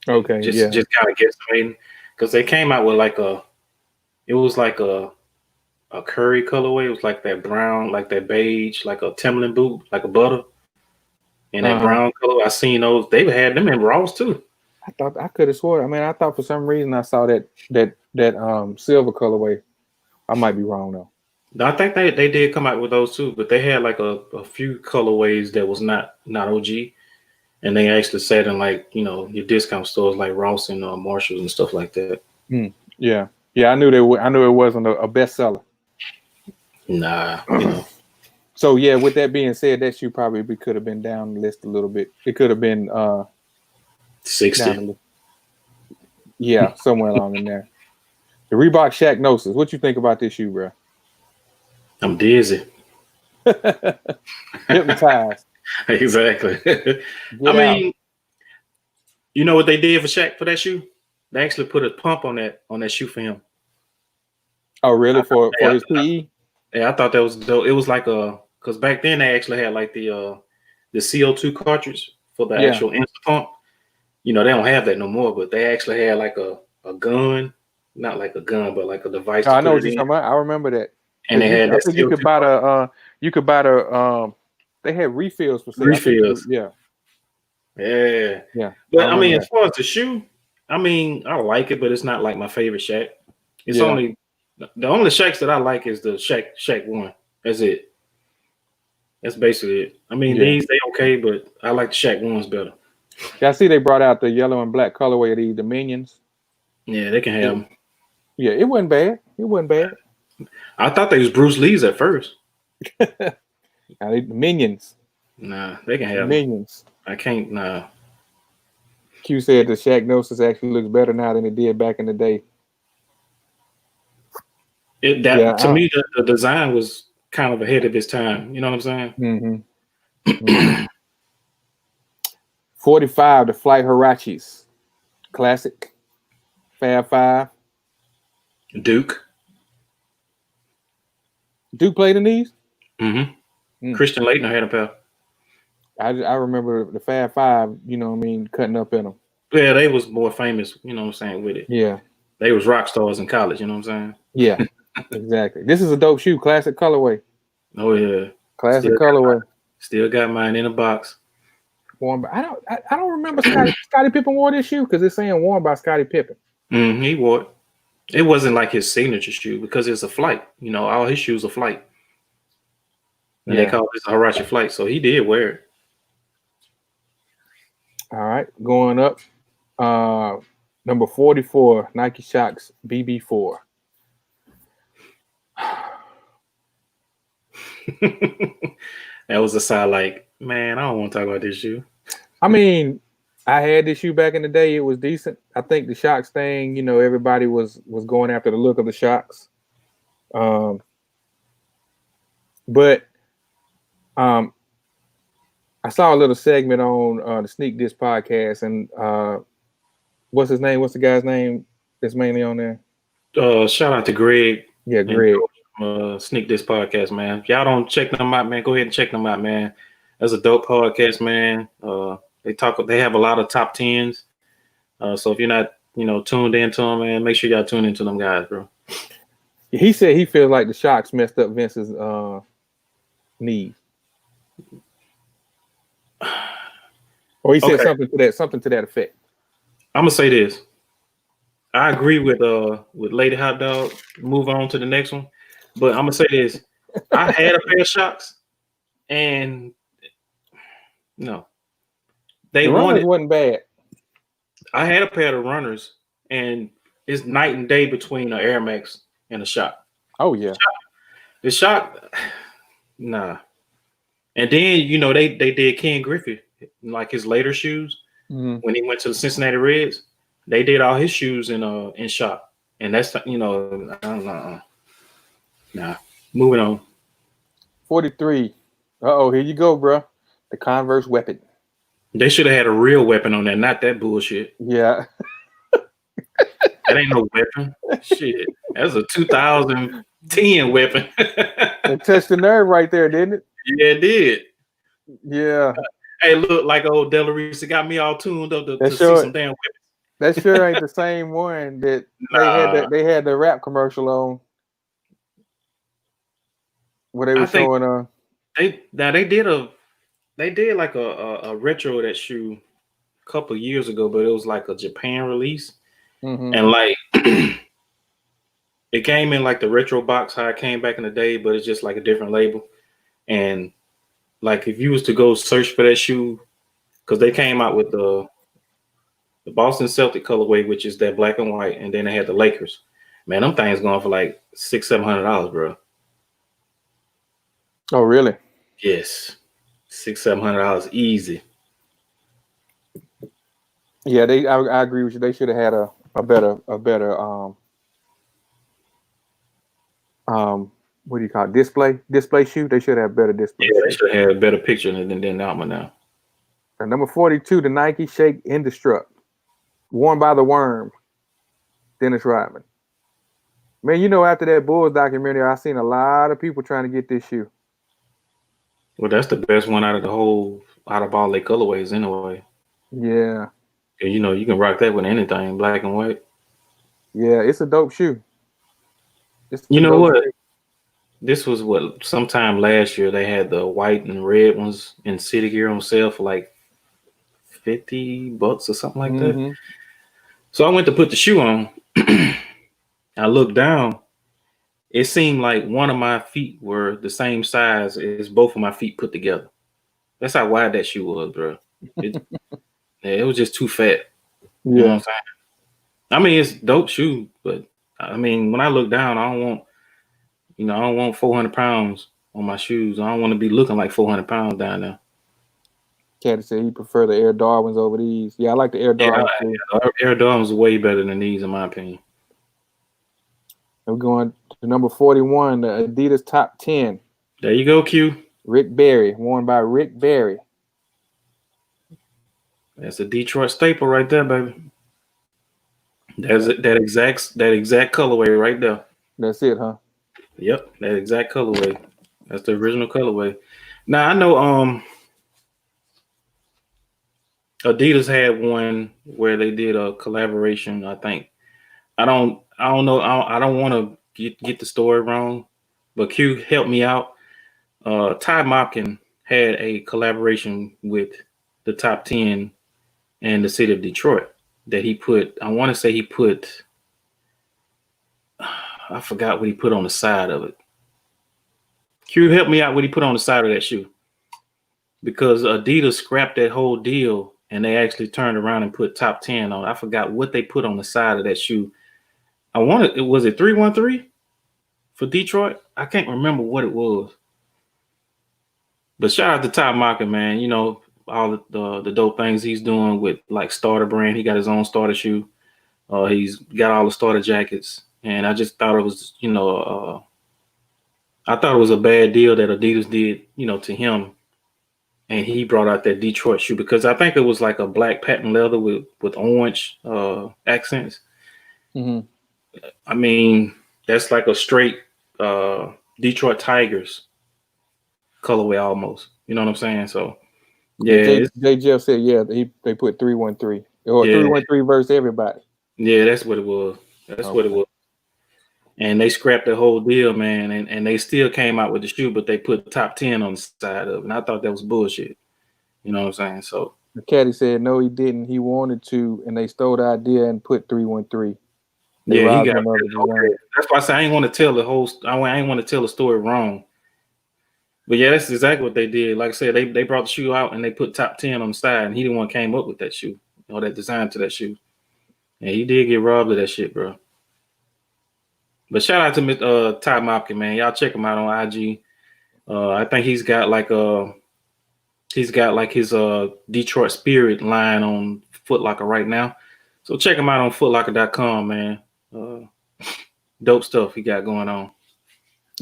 Okay. Just kind of guesstimating because they came out with it was like a curry colorway. It was like that brown, like that beige, like a Timberland boot, like a butter. And that brown color, I seen those. They had them in Ross too. I could have swore. I mean, I thought for some reason I saw that silver colorway. I might be wrong though. No, I think they did come out with those too, but they had like a few colorways that was not OG, and they actually said in like, you know, your discount stores like Ross and Marshalls and stuff like that. Yeah. I knew I knew it wasn't a bestseller. Nah, you know. So yeah, with that being said, that shoe probably could have been down the list a little bit. It could have been 60. Yeah, somewhere along in there. The Reebok Shaq Gnosis. What you think about this shoe, bro? I'm dizzy. Hypnotized. Exactly. I mean, you know what they did for Shaq for that shoe? They actually put a pump on that shoe for him. Oh, really? For his PE? Yeah, I thought that was dope. It was like because back then they actually had like the CO2 cartridge for the actual instant pump. You know, they don't have that no more, but they actually had like a gun, not like a gun, but like a device. I know what you're talking about. I remember that. And they had that. You could buy they had refills for sale. Refills. Yeah. But I mean, as far as the shoe, I mean, I like it, but it's not like my favorite Shaq. It's only the only Shaqs that I like is the Shaq one. That's it. That's basically it. I mean, these they okay, but I like the Shaq ones better. Yeah, I see they brought out the yellow and black colorway of these Dominions. Yeah, they can have them. Yeah, it wasn't bad. I thought they was Bruce Lee's at first. Now the Minions. Nah, they can have Minions. I can't. Nah. Q said the Shaq Gnosis actually looks better now than it did back in the day. To me, the design was kind of ahead of its time. You know what I'm saying? Mm-hmm. 45, the Flight Huaraches. Classic. Fab Five. Duke played in these? Mm-hmm. Christian Laettner had a pair. I remember the Fab Five, you know what I mean, cutting up in them. Yeah, they was more famous, you know what I'm saying, with it. Yeah. They was rock stars in college, you know what I'm saying? Yeah, exactly. This is a dope shoe, classic colorway. Oh, yeah. Classic colorway. Still got mine in a box. Worn by, I don't remember Scottie Pippen wore this shoe because it's saying worn by Scottie Pippen. He wore it. It wasn't like his signature shoe because it's a flight. You know, all his shoes are flight. And they call this a Huarache flight, so he did wear it. All right, going up. Number 44, Nike Shox BB4. That was a side like, man, I don't want to talk about this shoe. I mean, I had this shoe back in the day. It was decent. I think the Shox thing, you know, everybody was going after the look of the Shox. But I saw a little segment on the Sneak Diss podcast, and what's his name? What's the guy's name that's mainly on there? Shout out to Greg. Yeah, Greg. Sneak This podcast, man. If y'all don't check them out, man, go ahead and check them out, man. That's a dope podcast, man. They have a lot of top tens. So if you're not, tuned into them, man, make sure y'all tune into them guys, bro. He said he feels like the Shocks messed up Vince's knee. Or he said something to that effect. I'm gonna say this. I agree with Lady Hot Dog. Move on to the next one. But I'm gonna say this. I had a pair of Shocks, and no. The runners wasn't bad. I had a pair of runners, and it's night and day between an Air Max and a Shock. Oh yeah. The Shock, nah. And then they did Ken Griffey, like his later shoes, when he went to the Cincinnati Reds. They did all his shoes in Shock, and that's I don't know. Nah, moving on. 43. Here you go, bro. The Converse weapon. They should have had a real weapon on there, not that bullshit. Yeah. That ain't no weapon. Shit. That's a 2010 weapon. It touched the nerve right there, didn't it? Yeah, it did. Yeah. Hey, look, like old Della Reese got me all tuned up to see some damn weapons. That sure ain't the same one that they had the rap commercial on. Where they were showing they did like a retro of that shoe a couple of years ago, but it was like a Japan release. And like it came in like the retro box how it came back in the day, but it's just like a different label. And like if you was to go search for that shoe, because they came out with the Boston Celtic colorway, which is that black and white, and then they had the Lakers. Man, them things going for like $600-700, bro. Oh, really? Yes. $600-700 easy. Yeah, I agree with you. They should have had a better what do you call it? Display shoe. They should have better display. Yeah, they should have had a better picture than that one now. And number 42, the Nike Shake Indestruct, worn by the Worm, Dennis Rodman. Man, after that Bulls documentary, I seen a lot of people trying to get this shoe. Well, that's the best one out of all their colorways anyway. Yeah. And you can rock that with anything, black and white. Yeah, it's a dope shoe. You know what? Shoe. This was sometime last year they had the white and red ones in City Gear on sale for like $50 or something like that. So I went to put the shoe on. I looked down. It seemed like one of my feet were the same size as both of my feet put together. That's how wide that shoe was, bro. It was just too fat. Yeah. You know what I'm saying? I mean, it's a dope shoe, but I mean, when I look down, I don't want 400 pounds on my shoes. I don't want to be looking like 400 pounds down there. Caddy said he prefer the Air Darwins over these. Yeah, I like the Air Darwins. Yeah, Air Darwins are way better than these, in my opinion. We're going to number 41, the Adidas Top 10. There you go, Q. Rick Barry, worn by Rick Barry. That's a Detroit staple right there, baby. That's that exact colorway right there. That's it, huh? Yep, that exact colorway. That's the original colorway. Now I know Adidas had one where they did a collaboration, I think. I don't know. I don't want to get the story wrong, but Q helped me out. Ty Mopkin had a collaboration with the Top 10 and the city of Detroit that he put. I want to say he put. I forgot what he put on the side of it. Q helped me out what he put on the side of that shoe, because Adidas scrapped that whole deal and they actually turned around and put Top 10 on. I forgot what they put on the side of that shoe. Was it 313 for Detroit? I can't remember what it was. But shout out to Ty Mopkin, man. All the dope things he's doing with like Starter brand. He got his own starter shoe. He's got all the starter jackets. And I just thought it was, I thought it was a bad deal that Adidas did, to him. And he brought out that Detroit shoe because I think it was like a black patent leather with orange accents. Mm-hmm. I mean, that's like a straight Detroit Tigers colorway almost. You know what I'm saying? So yeah, Jay Jeff said they put 313 or yeah, 313 versus everybody. yeah. That's what it was. That's what it was. And they scrapped the whole deal, man. And they still came out with the shoe, but they put top 10 on the side of it. And I thought that was bullshit. You know what I'm saying? So the caddy said no, he didn't. He wanted to, and they stole the idea and put 313. Yeah, he got. That's why I say I ain't want to tell the whole. I ain't want to tell the story wrong. But yeah, that's exactly what they did. Like I said, they brought the shoe out and they put top 10 on the side, and he the one came up with that shoe, that design to that shoe. And he did get robbed of that shit, bro. But shout out to Ty Mopkin, man. Y'all check him out on IG. I think he's got like his Detroit Spirit line on Foot Locker right now. So check him out on footlocker.com, man. Dope stuff he got going on.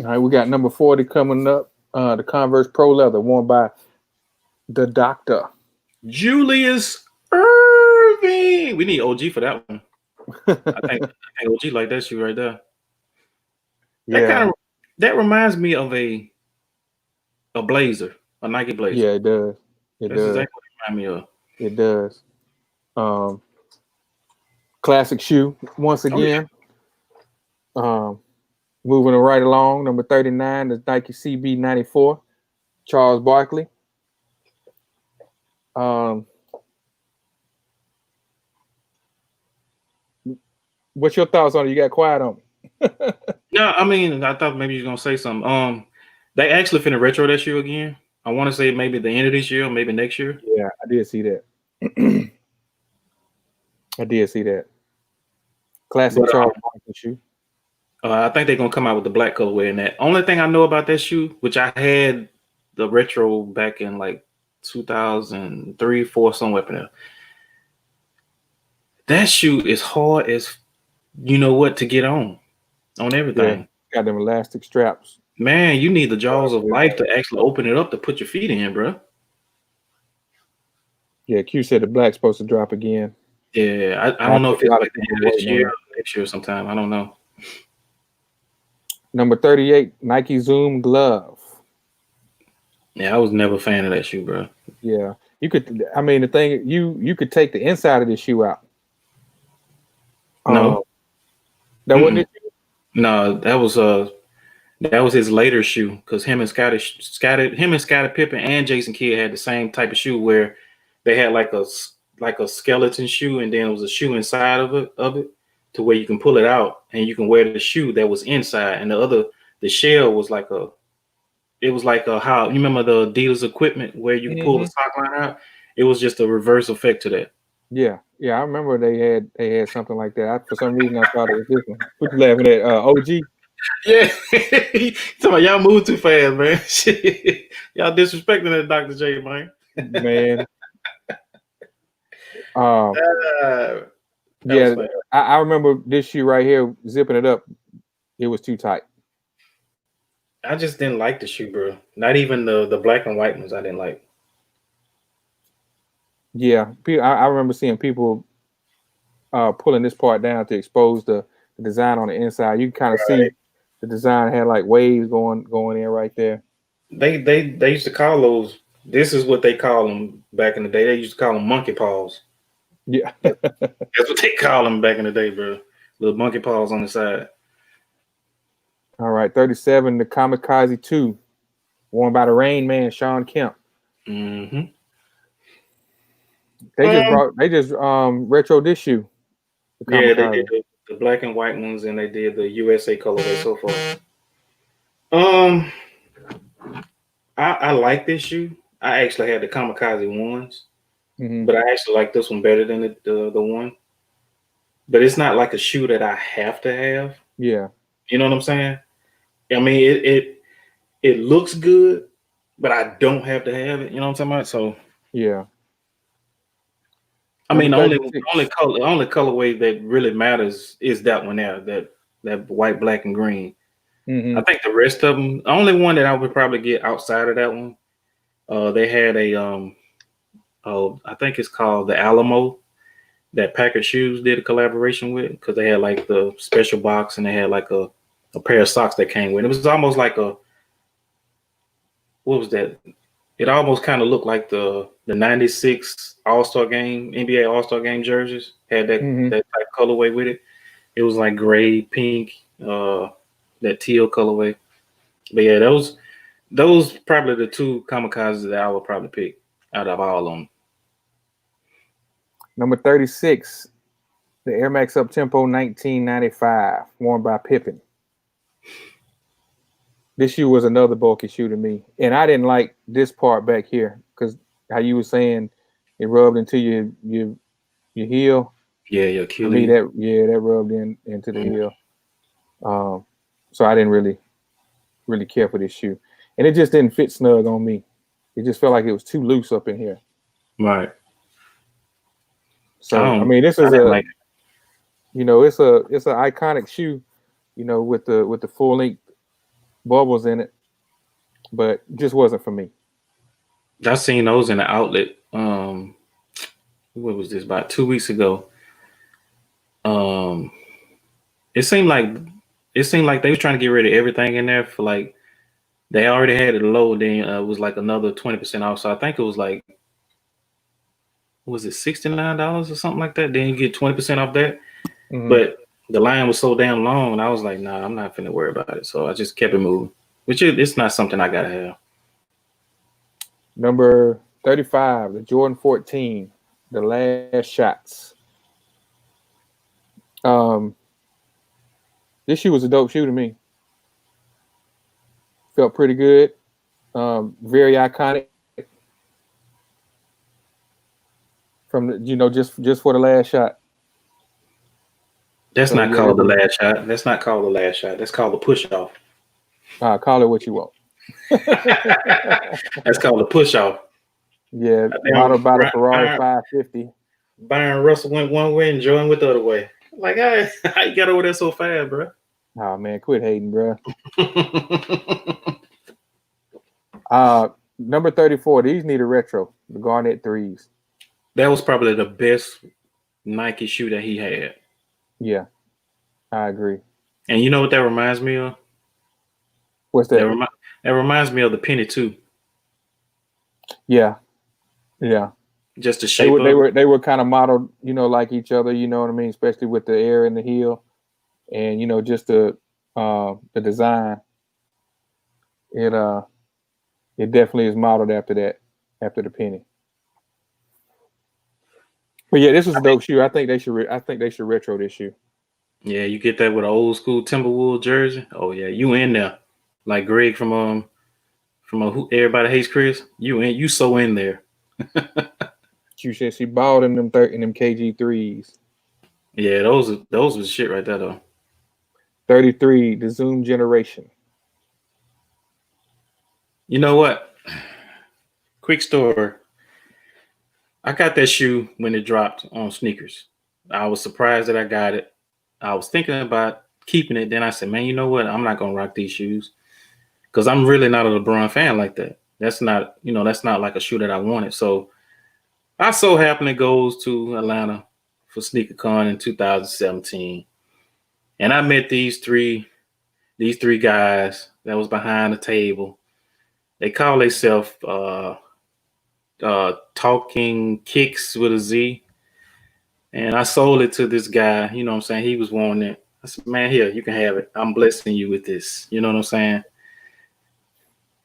All right, we got number 40 coming up. The Converse Pro Leather, worn by the Doctor Julius Irving. We need OG for that one. I think OG like that shoe right there. That reminds me of a blazer, a Nike blazer. Yeah, it does. That's exactly what it reminds me of. It does. Classic shoe once again. Moving right along, number 39 is Nike CB 94, Charles Barkley. What's your thoughts on it? You got quiet on me. No, I mean, I thought maybe you were gonna say something. They actually finna retro that shoe again. I want to say maybe the end of this year, maybe next year. Yeah, I did see that. I did see that. Classic Charles Barkley shoe. I think they're gonna come out with the black colorway in that. Only thing I know about that shoe, which I had the retro back in like 2003, 4, somewhere up in there. That shoe is hard as you know what to get on everything. Yeah, got them elastic straps. Man, you need the jaws of life to actually open it up to put your feet in, bro. Yeah, Q said the black's supposed to drop again. Yeah, I don't know if it's like this year or next year sometime. I don't know. Number 38, Nike Zoom glove. Yeah, I was never a fan of that shoe, bro. Yeah, you could. I mean, the thing you could take the inside of this shoe out. No, that wasn't it. No, that was his later shoe because him and Scottie Pippen and Jason Kidd had the same type of shoe where they had like a skeleton shoe and then it was a shoe inside of it to where you can pull it out and you can wear the shoe that was inside and the shell was like how you remember the Adidas equipment where you can pull the sock line out. It was just a reverse effect to that. Yeah, I remember they had something like that. For some reason, I thought it was this one. What you laughing at? OG? Yeah, so y'all move too fast, man. Shit. Y'all disrespecting that Dr. J, man. Man. Yeah, I remember this shoe right here, zipping it up. It was too tight. I just didn't like the shoe, bro. Not even the black and white ones I didn't like. Yeah, I remember seeing people pulling this part down to expose the design on the inside. You can kind of see the design had like waves going in right there. They used to call those. This is what they call them back in the day. They used to call them monkey paws. Yeah, that's what they call them back in the day, bro. Little monkey paws on the side. All right, 37, the Kamikaze 2, worn by the Rain Man, Sean Kemp. Mm-hmm. They just retro this shoe. Yeah, they did the black and white ones, and they did the USA colorway so far. I like this shoe. I actually had the Kamikaze ones, but I actually like this one better than the one. But it's not like a shoe that I have to have. Yeah, you know what I'm saying. I mean, it looks good, but I don't have to have it. You know what I'm talking about? So yeah. I mean, the only colorway that really matters is that one there, that white, black, and green. I think the rest of them, the only one that I would probably get outside of that one, they had I think it's called the Alamo, that Packard Shoes did a collaboration with, because they had like the special box and they had like a pair of socks that came with. It was almost like what was that? It almost kind of looked like the '96 All-Star Game, NBA All-Star Game jerseys. Had that type colorway with it. It was like gray, pink, that teal colorway. But yeah, those probably the two kamikazes that I would probably pick out of all of them. Number 36, the Air Max Uptempo 1995, worn by Pippen. This shoe was another bulky shoe to me, and I didn't like this part back here because how you were saying it rubbed into your heel. Yeah, your Achilles. For me, that rubbed into the heel. So I didn't really care for this shoe, and it just didn't fit snug on me. It just felt like it was too loose up in here. Right. So I mean, this is it's an iconic shoe, with the full length bubbles in it, but just wasn't for me. I seen those in the outlet. What was this? About 2 weeks ago. It seemed like they was trying to get rid of everything in there for like they already had it low. Then it was like another 20% off. So I think it was like, was it $69 or something like that? Then you get 20% off that. But the line was so damn long, and I was like, nah, I'm not finna worry about it. So I just kept it moving. Which it's not something I gotta have. Number 35, the Jordan 14, the last shots. This shoe was a dope shoe to me. Felt pretty good. Very iconic. From the, just for the last shot. That's not called the last shot. That's not called the last shot. That's called the push off. Call it what you want. That's called the push off. Yeah, modeled by the Ferrari 550. Byron Russell went one way and Jordan went the other way. Like, hey, how you got over there so fast, bro? Oh man, quit hating, bro. Number 34. These need a retro. The Garnet 3s. That was probably the best Nike shoe that he had. Yeah, I agree. And you know what that reminds me of? What's that? That reminds me of the Penny 2. Yeah. Just the shape. They were kind of modeled, like each other. You know what I mean? Especially with the air in the heel, and just the design. It definitely is modeled after that, after the Penny. But yeah, this was a dope shoe. I think they should retro this shoe. Yeah, you get that with an old school Timberwolves jersey. Oh yeah, you in there, like Greg from Everybody Hates Chris. You so in there. You said she balled in them KG3s. Yeah, those was shit right there though. 33, the Zoom generation. You know what? Quick story. I got that shoe when it dropped on sneakers. I was surprised that I got it. I was thinking about keeping it. Then I said, man, you know what? I'm not going to rock these shoes because I'm really not a LeBron fan like that. That's not like a shoe that I wanted. So I so happened it goes to Atlanta for SneakerCon in 2017. And I met these three guys that was behind the table. They call themselves Talking Kicks with a Z. And I sold it to this guy, you know what I'm saying? He was wanting it. I said, man, here, you can have it. I'm blessing you with this. You know what I'm saying?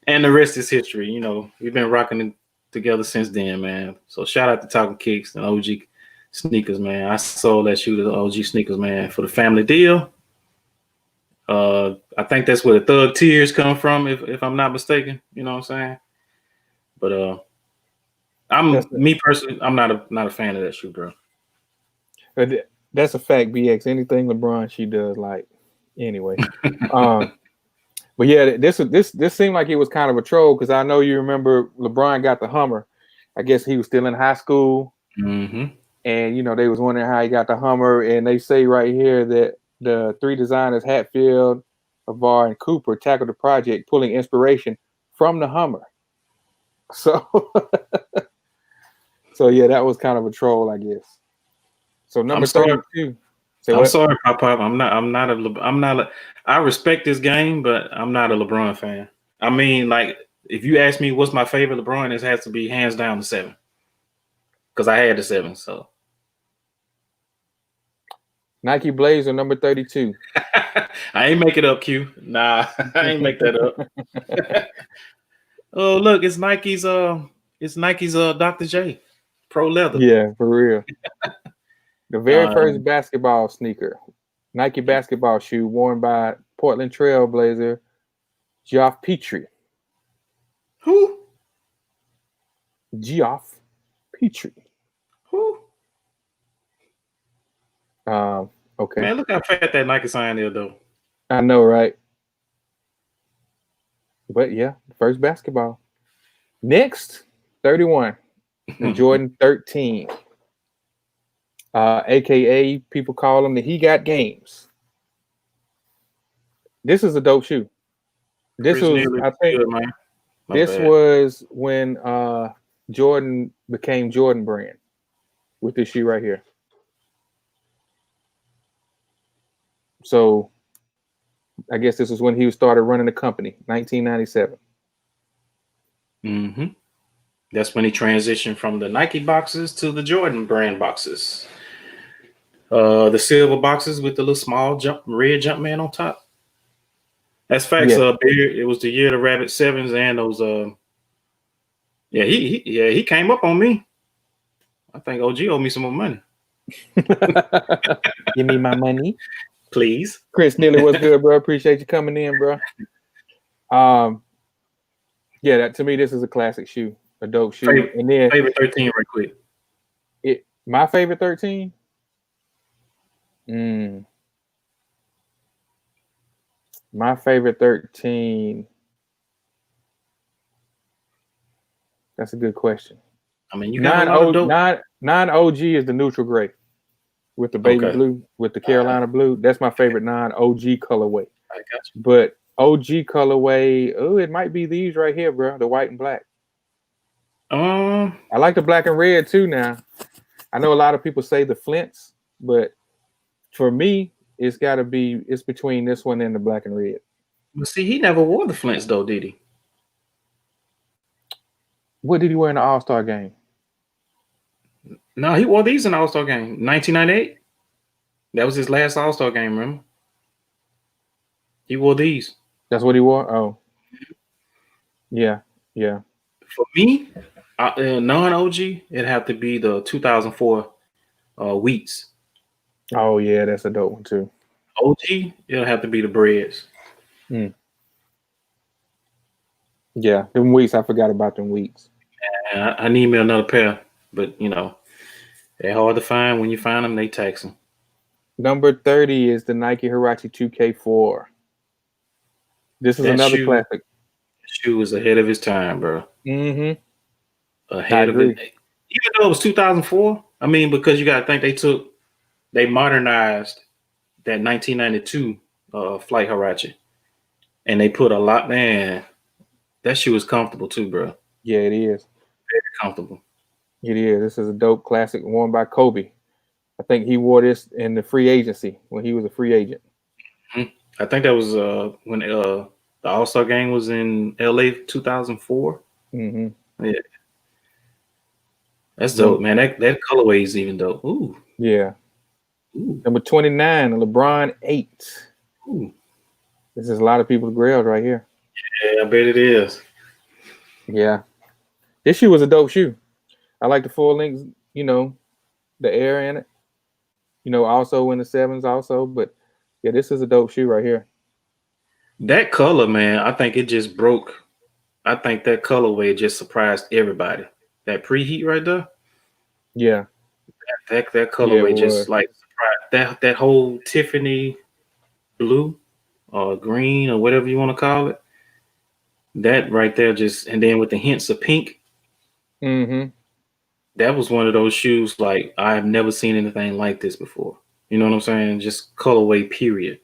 And the rest is history. We've been rocking it together since then, man. So shout out to Talking Kicks and OG Sneakers, man. I sold that shoe to the OG Sneakers, man, for the family deal. I think that's where the Thug Tears come from, if I'm not mistaken. You know what I'm saying? But me personally, I'm not a fan of that shoe, bro. But that's a fact, BX. Anything LeBron she does, like, anyway. But yeah, this seemed like it was kind of a troll because I know you remember LeBron got the Hummer. I guess he was still in high school, and they was wondering how he got the Hummer. And they say right here that the three designers Hatfield, Avar, and Cooper tackled the project, pulling inspiration from the Hummer. So, yeah, that was kind of a troll, I guess. So number 32. I'm sorry, Pop. I'm not. I respect this game, but I'm not a LeBron fan. I mean, like, if you ask me what's my favorite LeBron, it has to be hands down the 7. Because I had the 7, so. Nike Blazer number 32. I ain't make it up, Q. Nah, I ain't make that up. Oh, look, it's Nike's Dr. J Pro Leather. Yeah, for real. The very first basketball sneaker, Nike basketball shoe worn by Portland Trail Blazer, Geoff Petrie. Who? Geoff Petrie. Who? Okay. Man, look how fat that Nike sign is, though. I know, right? But yeah, first basketball. Next, 31, the Jordan 13. AKA people call him the He Got Games. This is a dope shoe. This was, I think, this was when Jordan became Jordan Brand with this shoe right here. So I guess this was when he started running the company, 1997. Mm-hmm. That's when he transitioned from the Nike boxes to the Jordan Brand boxes. The silver boxes with the little small red Jumpman on top. That's facts. Yeah. It was the year of the Rabbit 7s and those. He came up on me. I think OG owed me some more money. Give me my money, please. Chris Neely, what's good, bro? Appreciate you coming in, bro. Yeah, that to me, this is a classic shoe, a dope shoe. And then favorite 13, right quick. My favorite 13. My favorite 13. That's a good question. I mean, you got nine OG is the neutral gray with the baby blue, with the Carolina blue. That's my favorite 9 OG colorway. I got you. But OG colorway, it might be these right here, bro. The white and black. I like the black and red too now. I know a lot of people say the Flints, but for me, it's between this one and the black and red. But see, he never wore the Flints though, did he? What did he wear in the All-Star game? No, he wore these in the All-Star game. 1998. That was his last All-Star game, remember? He wore these. That's what he wore? Oh. Yeah. For me, non-OG, it'd have to be the 2004 Wheats. Oh, yeah, that's a dope one, too. OG, it'll have to be the Breads. Yeah, them Wheats, I forgot about them Wheats. I need me another pair, but, they're hard to find. When you find them, they tax them. Number 30 is the Nike Huarache 2K4. This is another classic. Shoe was ahead of his time, bro. Mm-hmm. Ahead of it. Even though it was 2004, I mean, because you got to think they modernized that 1992 Flight Huarache. And they put a lot, man, that shoe is comfortable too, bro. Yeah, it is. Very comfortable. It is. This is a dope classic worn by Kobe. I think he wore this in the free agency when he was a free agent. I think that was when the All-Star game was in LA 2004. Mm-hmm. Yeah. That's dope, man. That colorway is even dope. Ooh. Yeah. Ooh. Number 29, LeBron 8. Ooh. This is a lot of people's grails right here. Yeah, I bet it is. Yeah. This shoe was a dope shoe. I like the full length, the air in it. Also in the 7s also. But yeah, this is a dope shoe right here. That color, man, I think it just broke. I think that colorway just surprised everybody. That preheat right there. Yeah. That colorway just like surprised. That whole Tiffany blue or green or whatever you want to call it. That right there just, and then with the hints of pink. Mm-hmm. That was one of those shoes like I have never seen anything like this before. You know what I'm saying? Just colorway, period.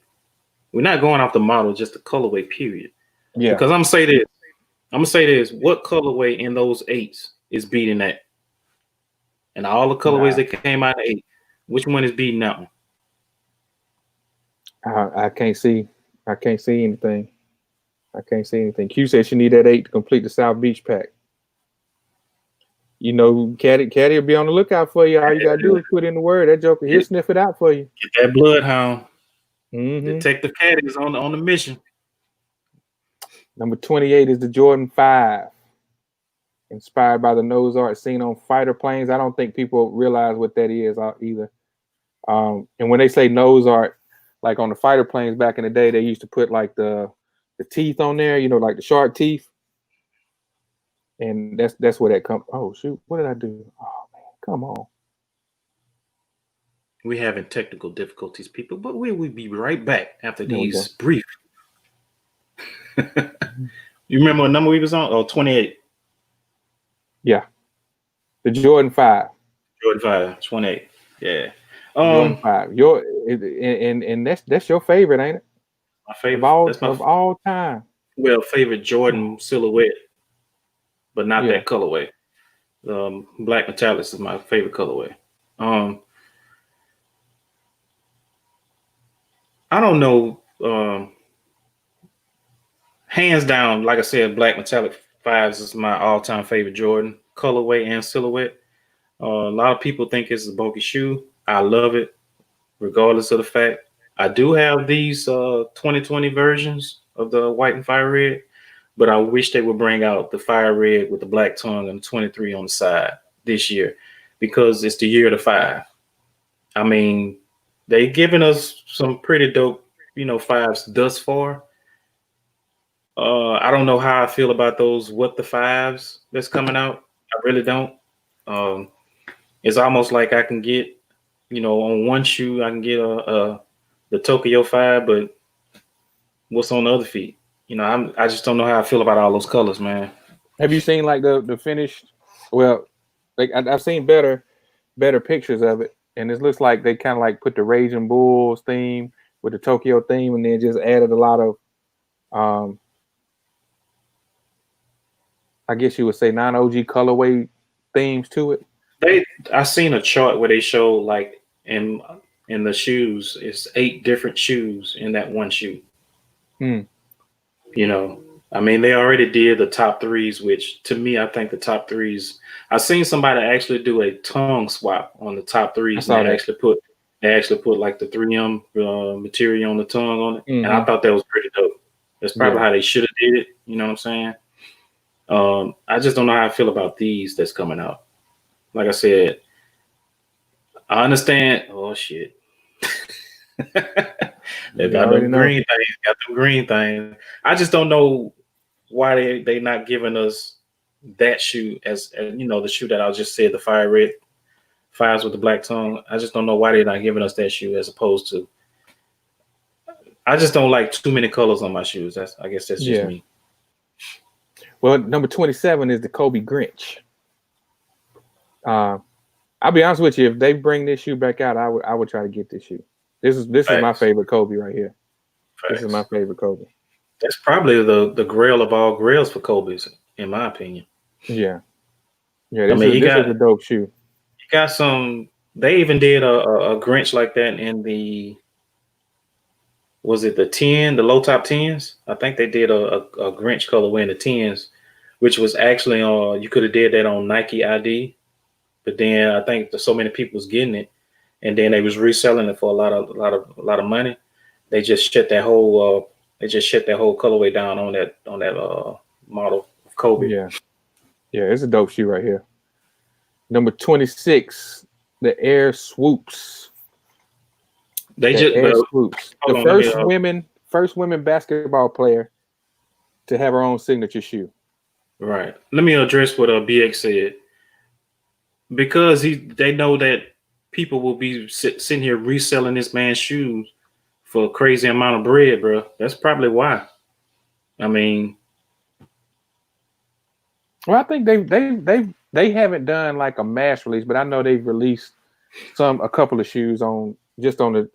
We're not going off the model, just the colorway, period. Yeah. Because I'm gonna say this. What colorway in those 8s is beating that? And all the colorways that came out of 8, which one is beating that one? I can't see. I can't see anything. I can't see anything. Q said she need that 8 to complete the South Beach pack. You know, Caddy will be on the lookout for you. All you gotta do is put in the word. That joker, he'll sniff it out for you. Get that bloodhound. Mm-hmm. Detective Caddy is on the mission. Number 28 is the Jordan 5. Inspired by the nose art seen on fighter planes. I don't think people realize what that is either. And when they say nose art, like on the fighter planes back in the day, they used to put like the teeth on there, you know, like the shark teeth. And that's where that comes. Oh shoot, what did I do? Oh man, come on. We're having technical difficulties, people, but we will be right back after these brief. You remember what number we was on? Oh, 28. Yeah. The Jordan 5. Jordan 5, 28. Yeah. Jordan 5. And that's your favorite, ain't it? My favorite. Of all time. Well, favorite Jordan silhouette, but not that colorway. Black Metallics is my favorite colorway. I don't know. Hands down, like I said, Black Metallic 5s is my all-time favorite Jordan colorway and silhouette. A lot of people think it's a bulky shoe. I love it, regardless of the fact. I do have these 2020 versions of the white and fire red, but I wish they would bring out the fire red with the black tongue and 23 on the side this year, because it's the year of the 5. I mean, they've given us some pretty dope, 5s thus far. I don't know how I feel about those What the 5s that's coming out. I really don't. It's almost like I can get, on one shoe I can get the Tokyo 5, but what's on the other feet? I just don't know how I feel about all those colors, man. Have you seen like the finished? Well, like I've seen better pictures of it, and it looks like they kind of like put the Raging Bulls theme with the Tokyo theme, and then just added a lot of I guess you would say non-OG colorway themes to it. I seen a chart where they show like in the shoes, it's 8 different shoes in that one shoe. I mean, they already did the top 3s, which to me, I think the top 3s. I seen somebody actually do a tongue swap on the top 3s. And they actually put like the 3M material on the tongue on it, and I thought that was pretty dope. That's probably how they should have did it. You know what I'm saying? I just don't know how I feel about these that's coming out. Like I said, I understand. Oh shit. They got them green things. I just don't know why they not giving us that shoe as the shoe that I just said, the fire red 5s with the black tongue. I just don't know why they're not giving us that shoe as opposed to. I just don't like too many colors on my shoes. I guess that's just me. Well, number 27 is the Kobe Grinch. I'll be honest with you, if they bring this shoe back out, I would try to get this shoe. This is my favorite Kobe right here. This is my favorite Kobe. That's probably the grail of all grails for Kobe's, in my opinion. Yeah. This is a dope shoe. You got some. They even did a Grinch like that in the. Was it the 10, the low top 10s? I think they did a Grinch colorway in the 10s, which was actually you could have did that on Nike ID, but then I think so many people was getting it, and then they was reselling it for a lot of money. They just shut that whole colorway down on that model of Kobe. Yeah, it's a dope shoe right here. Number 26, the Air Swoops. Swoops. The first women basketball player to have her own signature shoe. Right. Let me address what BX said. Because they know that people will be sitting here reselling this man's shoes for a crazy amount of bread, bro. That's probably why. I mean, well, I think they haven't done like a mass release, but I know they've released a couple of shoes on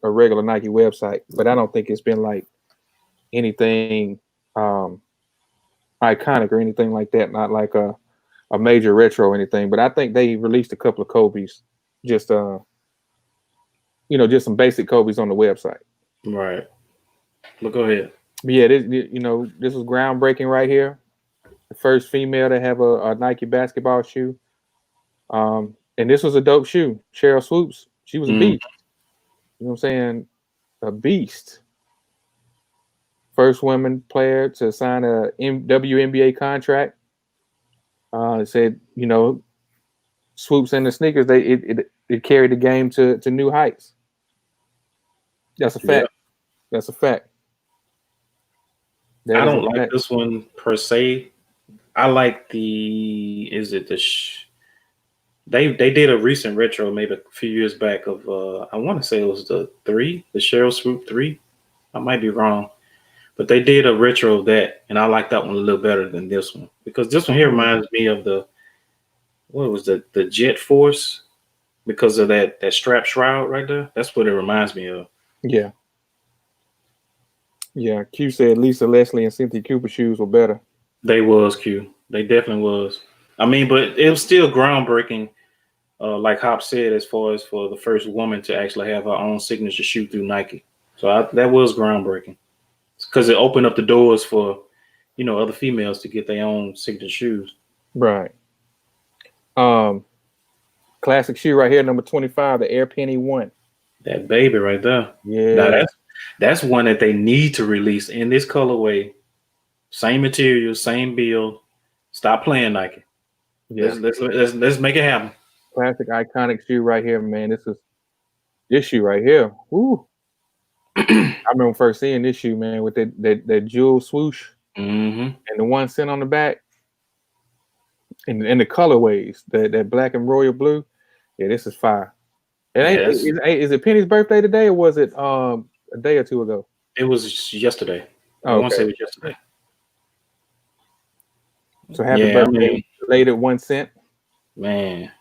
a regular Nike website, but I don't think it's been like anything iconic or anything like that. Not like a major retro or anything, but I think they released a couple of Kobe's, just just some basic Kobe's on the website. Right. But go ahead. But yeah, this was groundbreaking right here. The first female to have a Nike basketball shoe. And this was a dope shoe. Cheryl Swoops, she was a beast. You know what I'm saying? A beast. First woman player to sign a WNBA contract. It said, Swoops and the sneakers, it carried the game to new heights. That's a fact. Yeah. That's a fact. I don't like this one per se. I like they did a recent retro maybe a few years back of I want to say it was the Cheryl Swoop 3. I might be wrong. But they did a retro of that, and I like that one a little better than this one because this one here reminds me of the Jet Force because of that strap shroud right there. That's what it reminds me of. Yeah. Yeah. Q said Lisa Leslie and Cynthia Cooper shoes were better. They was Q. They definitely was. I mean, but it was still groundbreaking, like Hop said, as far as for the first woman to actually have her own signature shoe through Nike. So that was groundbreaking. Because it opened up the doors for, other females to get their own signature shoes. Right. Classic shoe right here, number 25, the Air Penny 1. That baby right there. Yeah. Now that's one that they need to release in this colorway. Same material, same build. Stop playing Nike. Yeah. Let's make it happen. Classic iconic shoe right here, man. This shoe right here. Woo. I remember first seeing this shoe, man, with that jewel swoosh and the 1 cent on the back, and the colorways, that black and royal blue. Yeah, this is fire. Is it Penny's birthday today, or was it a day or two ago? It was yesterday. I want to say it was yesterday. So happy birthday, late at 1 cent. Man,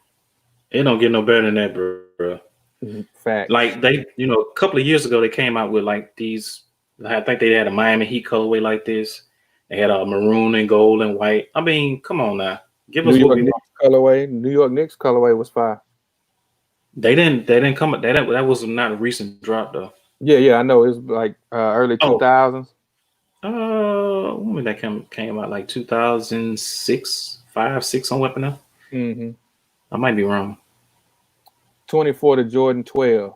it don't get no better than that, bro. Fact. Like they, a couple of years ago, they came out with like these. I think they had a Miami Heat colorway like this. They had a maroon and gold and white. I mean, come on now, give us what we want. Colorway. New York Knicks colorway was fire. They didn't come. That was not a recent drop though. Yeah, I know. It was like early 2000s. When that came out, like 2006, 5, 6, somewhere up in there. Mm-hmm. I might be wrong. 24 to Jordan 12.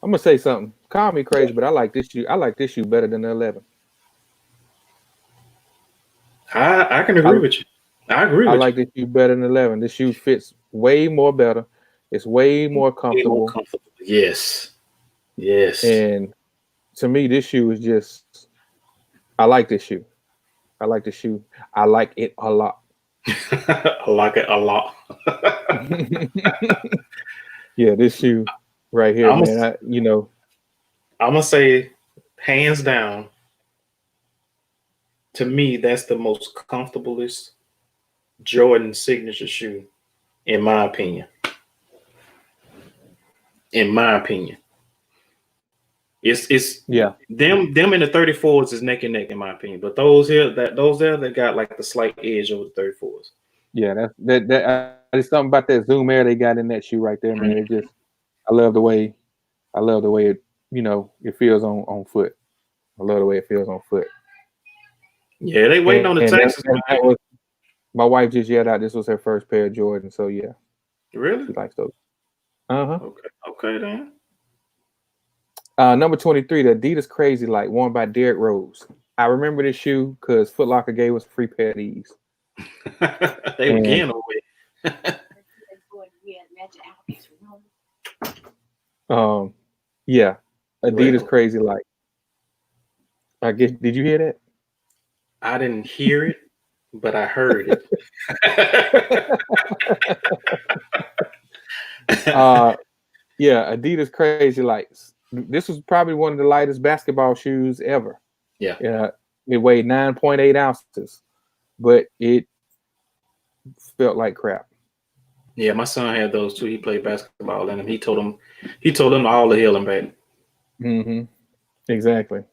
I'm gonna say something. Call me crazy, but I like this shoe. I like this shoe better than the 11. I can agree with you. I agree with you. I like this shoe better than 11. This shoe fits way more better. It's way more comfortable. Yes. And to me, this shoe is just. I like this shoe. I like the shoe. I like it a lot. I like it a lot. Yeah, this shoe right here, man. I'm gonna say, hands down, to me, that's the most comfortablest Jordan signature shoe, in my opinion. It's yeah. Them in the 34s is neck and neck in my opinion, but those there that got like the slight edge over the 34s. Yeah, there's something about that Zoom Air they got in that shoe right there, man. It just, I love the way it, it feels on foot. I love the way it feels on foot. Yeah, they waiting on the Texas. My wife just yelled out this was her first pair of Jordans, so yeah. Really? She likes those. Okay then. Number 23, the Adidas Crazy Light, worn by Derrick Rose. I remember this shoe because Foot Locker gave us a free pair of these. They were getting away. Yeah, Adidas Crazy Light. I guess, did you hear that? I didn't hear it, but I heard it. Yeah, Adidas Crazy Lights. This was probably one of the lightest basketball shoes ever. Yeah. It weighed 9.8 ounces, but it felt like crap. Yeah, my son had those too. He played basketball in them. He told them all to hell and back. Mm-hmm. Exactly.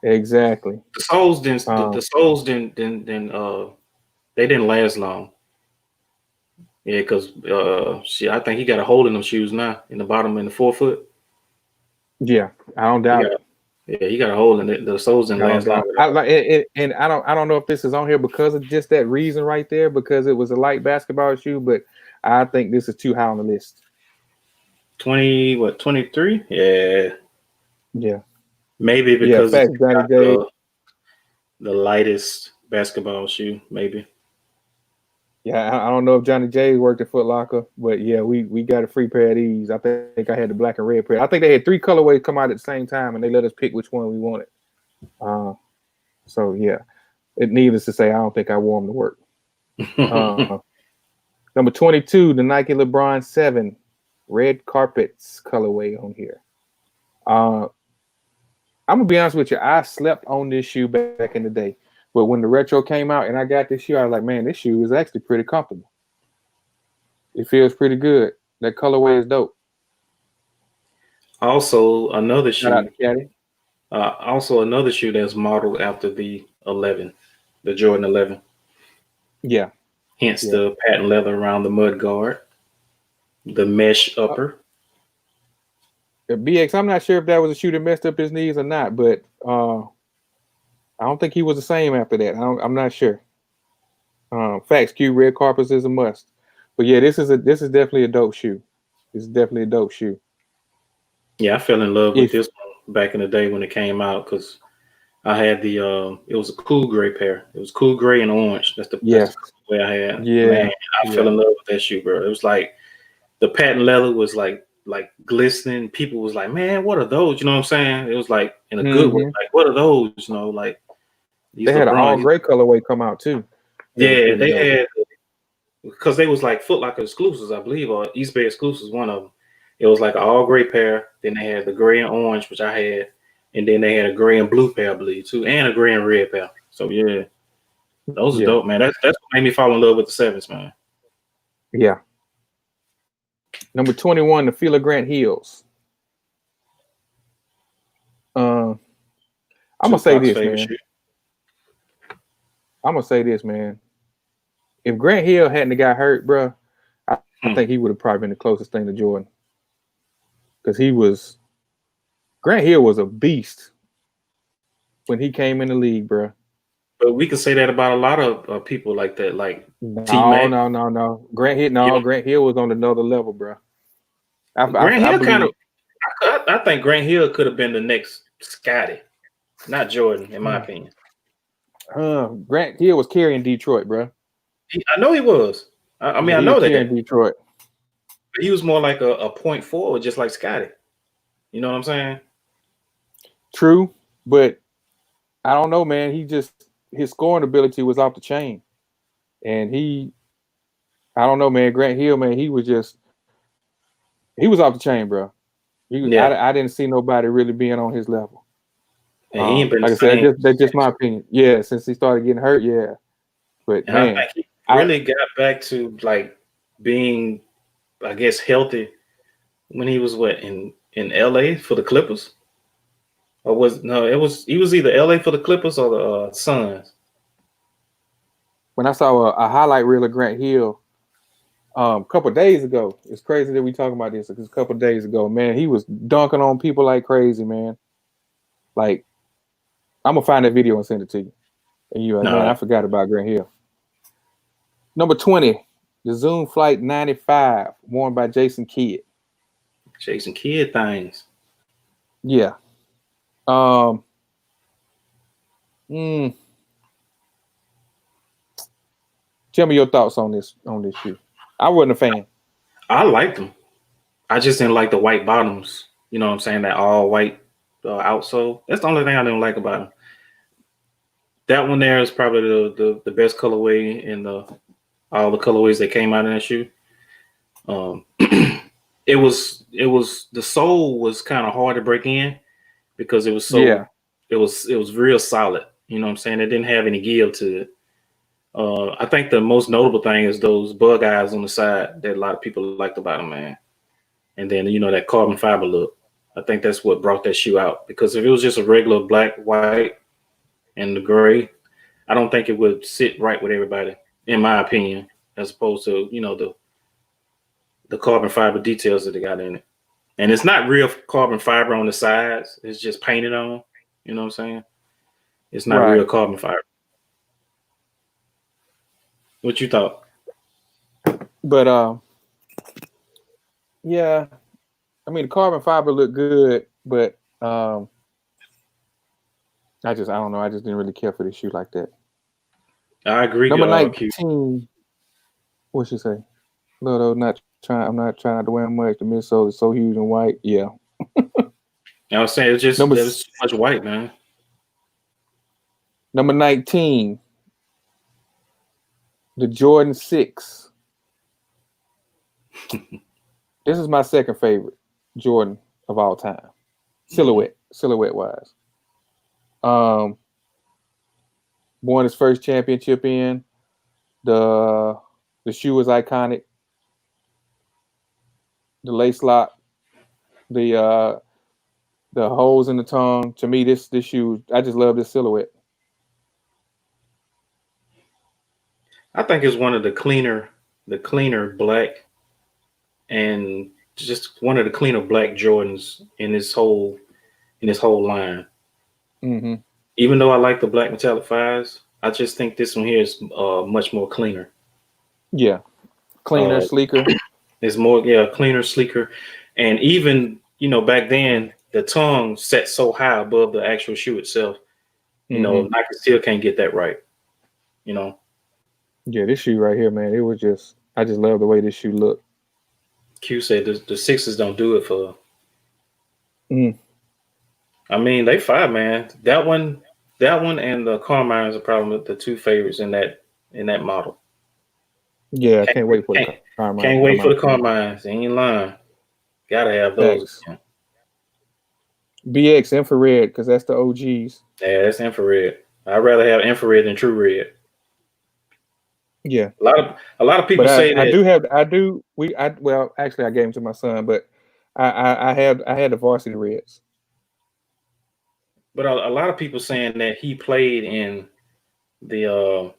The soles didn't. The soles didn't. They didn't last long. Yeah, because I think he got a hole in them shoes now in the bottom in the forefoot. Yeah, I don't doubt it. Yeah, you got a hole in it. The soles didn't last longer. I like it, and I don't know if this is on here because of just that reason right there, because it was a light basketball shoe, but I think this is too high on the list. 23? Yeah. Yeah. Maybe because facts, Johnny J. The lightest basketball shoe, maybe. Yeah, I don't know if Johnny J worked at Foot Locker, but yeah, we got a free pair of these. I think I had the black and red pair. I think they had 3 colorways come out at the same time, and they let us pick which one we wanted. So yeah, needless to say, I don't think I wore them to work. Number 22, the Nike LeBron 7 red carpets colorway on here. I'm gonna be honest with you, I slept on this shoe back in the day. But when the retro came out and I got this shoe, I was like, man, this shoe is actually pretty comfortable. It feels pretty good. That colorway is dope. Also, another shoe. Shout out to Caddy. Also, another shoe that's modeled after the 11, the Jordan 11. Yeah. Hence the patent leather around the mud guard, the mesh upper. BX, I'm not sure if that was a shoe that messed up his knees or not, but I don't think he was the same after that. I'm not sure. Facts, Q, red carpets is a must. But yeah, this is definitely a dope shoe. This is definitely a dope shoe. Yeah, I fell in love with this one back in the day when it came out because I had the it was a cool gray pair. It was cool gray and orange. That's the way I had. Yeah. Man, I fell in love with that shoe, bro. It was like the patent leather was like glistening. People was like, man, what are those? You know what I'm saying? It was like in a good way. Like, what are those? You know, like they had an all gray colorway come out too. Yeah, they had, because they was like Foot Locker exclusives, I believe, or East Bay exclusives, one of them. It was like an all gray pair. Then they had the gray and orange, which I had, and then they had a gray and blue pair, I believe, too, and a gray and red pair. So yeah, those are dope, man. That's what made me fall in love with the Sevens, man. Yeah. Number 21, the Fila Grant Heels. I'm gonna say this, man. I'm gonna say this, man. If Grant Hill hadn't got hurt, bro, I think he would have probably been the closest thing to Jordan. Because Grant Hill was a beast when he came in the league, bro. But we can say that about a lot of people like that, like T-Mac. No. Grant Hill was on another level, bro. I think Grant Hill could have been the next Scotty, not Jordan, in my opinion. Grant Hill was carrying Detroit, bro. I know he was. I mean, I know that. Detroit. But he was more like a point forward, just like Scotty. You know what I'm saying? True, but I don't know, man. His scoring ability was off the chain. And I don't know, man. Grant Hill, man, he was off the chain, bro. I didn't see nobody really being on his level. And he ain't been like I said, that's just my opinion. Yeah, since he started getting hurt, yeah. But and man, I think he really got back to like being, I guess, healthy when he was in LA for the Clippers, or he was either LA for the Clippers or the Suns. When I saw a highlight reel of Grant Hill a couple of days ago, it's crazy that we talking about this because a couple of days ago, man, he was dunking on people like crazy, man. Like, I'm gonna find that video and send it to you. And man, I forgot about Grant Hill. Number 20, the Zoom Flight 95, worn by Jason Kidd. Jason Kidd things. Yeah. Tell me your thoughts on this shoe. I wasn't a fan. I liked them. I just didn't like the white bottoms. You know what I'm saying? That all white outsole. That's the only thing I didn't like about them. That one there is probably the best colorway in all the colorways that came out in that shoe. It was the sole was kind of hard to break in because it was it was real solid. You know what I'm saying? It didn't have any give to it. I think the most notable thing is those bug eyes on the side that a lot of people liked about them, man. And then that carbon fiber look. I think that's what brought that shoe out, because if it was just a regular black, white, and the gray, I don't think it would sit right with everybody, in my opinion, as opposed to the carbon fiber details that they got in it. And it's not real carbon fiber on the sides. It's just painted on. You know what I'm saying? It's not real carbon fiber. What you thought? But yeah, I mean the carbon fiber looked good, but I don't know. I just didn't really care for the shoe like that. I agree. Number 19. What'd she say? No, I'm not trying not to wear much. The midsole is so huge and white. Yeah. I was saying it's just there's too much white, man. Number 19. The Jordan 6. This is my second favorite Jordan of all time. Silhouette wise. Won his first championship in. The shoe was iconic. The lace lock, the holes in the tongue. To me, this shoe, I just love this silhouette. I think it's one of the cleaner black, and just one of the cleaner black Jordans in this whole line. Mm-hmm. Even though I like the black metallic 5s, I just think this one here is much more cleaner. Yeah, cleaner, sleeker. It's more cleaner, sleeker, and even back then the tongue set so high above the actual shoe itself. Nike still can't get that right. Yeah, this shoe right here, man. It was just I just love the way this shoe looked. Q said the 6s don't do it for. I mean, they fire, man. That one, and the Carmines are probably the two favorites in that model. Yeah, I can't wait for the Carmines. Can't wait for the Carmines. Ain't lying. Gotta have those. BX infrared, because that's the OGs. Yeah, that's infrared. I'd rather have infrared than true red. Yeah, a lot of people say that. Well, actually, I gave them to my son, but I had the varsity reds. But a lot of people saying that he played in the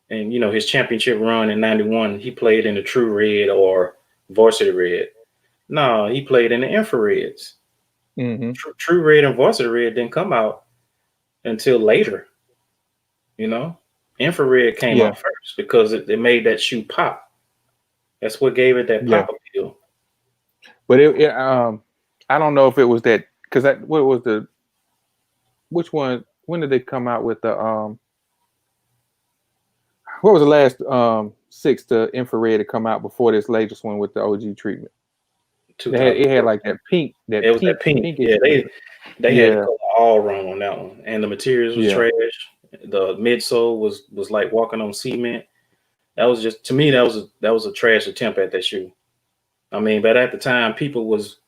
his championship run in '91. He played in the true red or varsity red. No, he played in the infrareds. Mm-hmm. True red and varsity red didn't come out until later. Infrared came out first because it made that shoe pop. That's what gave it that pop appeal. But I don't know if it was that because which one? When did they come out with the what was the last 6 to infrared to come out before this latest one with the OG treatment? It had like that pink. That pink. Yeah, they had to go all wrong on that one, and the materials was trash. The midsole was like walking on cement. That was just, to me, that was a trash attempt at that shoe. I mean, but at the time, people was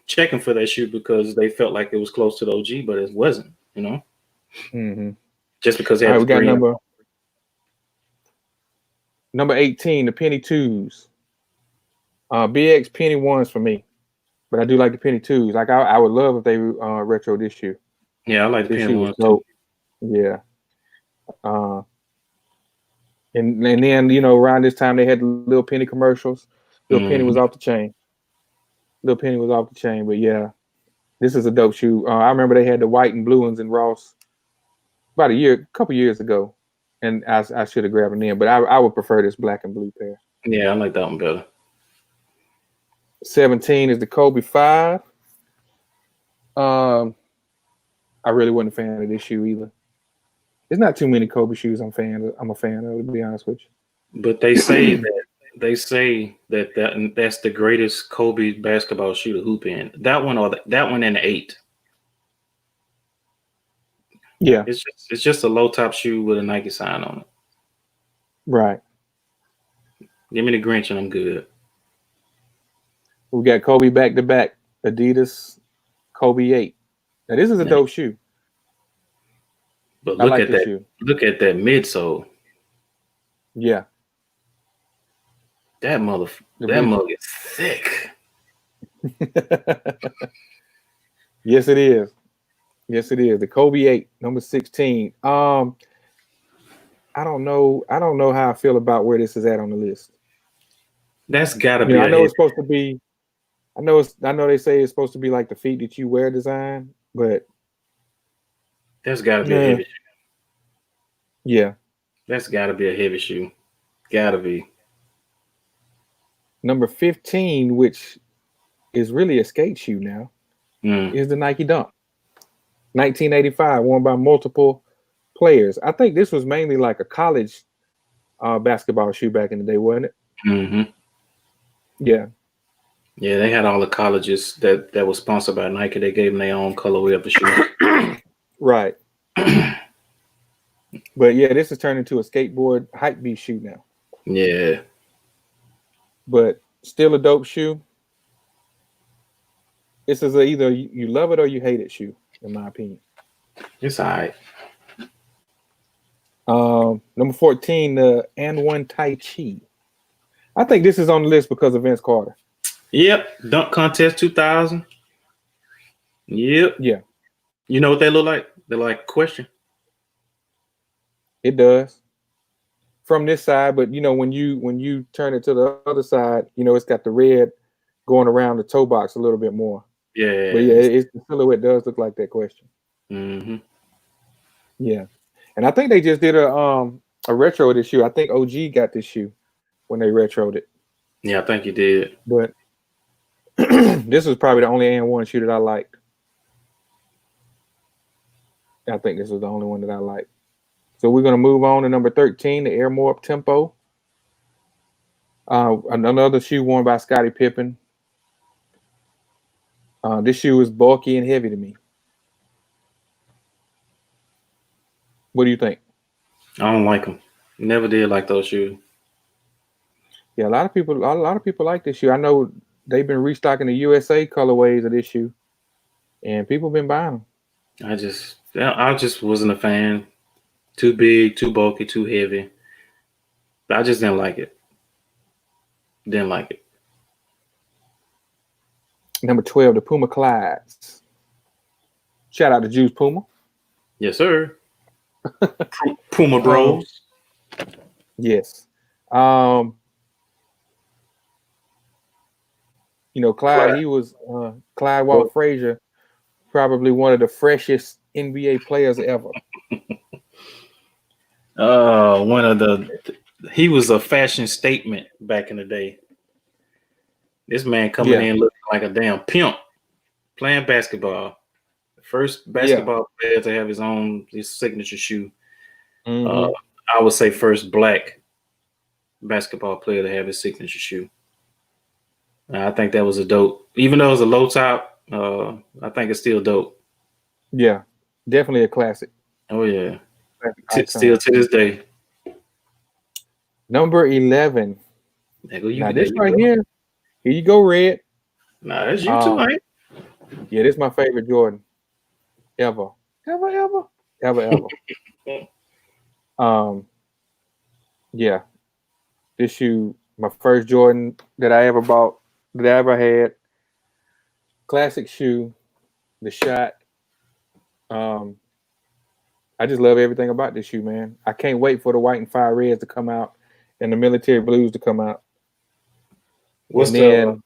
checking for that shoe because they felt like it was close to the OG, but it wasn't. Mm-hmm. Just because they had we got number 18, the Penny 2s. BX Penny 1s for me, but I do like the Penny 2s. Like I would love if they retro this shoe. Yeah, I like the Penny 1s too. Yeah. And then around this time they had the Little Penny commercials. Little Penny was off the chain. Little Penny was off the chain, but yeah, this is a dope shoe. I remember they had the white and blue ones in Ross about a couple years ago, and I should have grabbed them then, but I would prefer this black and blue pair. Yeah, I like that one better. 17 is the Kobe 5. I really wasn't a fan of this shoe either. There's not too many Kobe shoes I'm a fan of, to be honest with you. But they say that's the greatest Kobe basketball shoe to hoop in. That one or that one and the 8. Yeah, it's just a low top shoe with a Nike sign on it. Right. Give me the Grinch and I'm good. We got Kobe back to back, Adidas Kobe 8. Now this is a dope shoe. But look at that shoe. Look at that midsole. Yeah. That mug is thick. Yes, it is. Yes, it is. The Kobe 8, number 16. I don't know how I feel about where this is at on the list. That's gotta be. I know it's supposed to be. I know they say it's supposed to be like the feet that you wear design, but that's gotta be a heavy shoe. Yeah. That's gotta be a heavy shoe. Gotta be. Number 15, which is really a skate shoe now, is the Nike Dunk. 1985, worn by multiple players. I think this was mainly like a college basketball shoe back in the day, wasn't it? Mm-hmm. Yeah. Yeah, they had all the colleges that were sponsored by Nike. They gave them their own colorway of the shoe. Right. But yeah, this is turned into a skateboard hype beast shoe now. Yeah. But still a dope shoe. This is either you love it or you hate it shoe, in my opinion. It's all right. Number 14, the AND1 Tai Chi. I think this is on the list because of Vince Carter. Yep. Dunk Contest 2000. Yep. Yeah. You know what they look like? They're like Question. It does. From this side, but when you turn it to the other side, it's got the red going around the toe box a little bit more. Yeah. But yeah, the silhouette does look like that Question. Mm-hmm. Yeah. And I think they just did a retro of this shoe. I think OG got this shoe when they retroed it. Yeah, I think you did. But this was probably the only AND1 shoe that I liked. I think this was the only one that I liked. So we're going to move on to number 13, the Air More Up Tempo. Another shoe worn by Scottie Pippen. This shoe is bulky and heavy to me. What do you think? I don't like them. Never did like those shoes. Yeah, a lot of people like this shoe. I know they've been restocking the USA colorways of this shoe, and people have been buying them. I just wasn't a fan. Too big, too bulky, too heavy. I just didn't like it. Didn't like it. Number 12, the Puma Clydes. Shout out to Juice Puma. Yes, sir. Puma Bros. Yes. Clyde, he was Clyde Walt Frazier, probably one of the freshest NBA players ever. He was a fashion statement back in the day. This man coming in looking like a damn pimp playing basketball. First basketball player to have his signature shoe. Mm-hmm. I would say first black basketball player to have his signature shoe. I think that was a dope. Even though it was a low top, I think it's still dope. Yeah, definitely a classic. Oh yeah, still to this day. Number 11. Now this right here you go, Red. Nah, that's you too, ain't? Yeah, this is my favorite Jordan ever. Yeah, this shoe, my first Jordan that I ever bought, that I ever had. Classic shoe, the shot. I just love everything about this shoe, man. I can't wait for the white and fire reds to come out and the military blues to come out. Oh,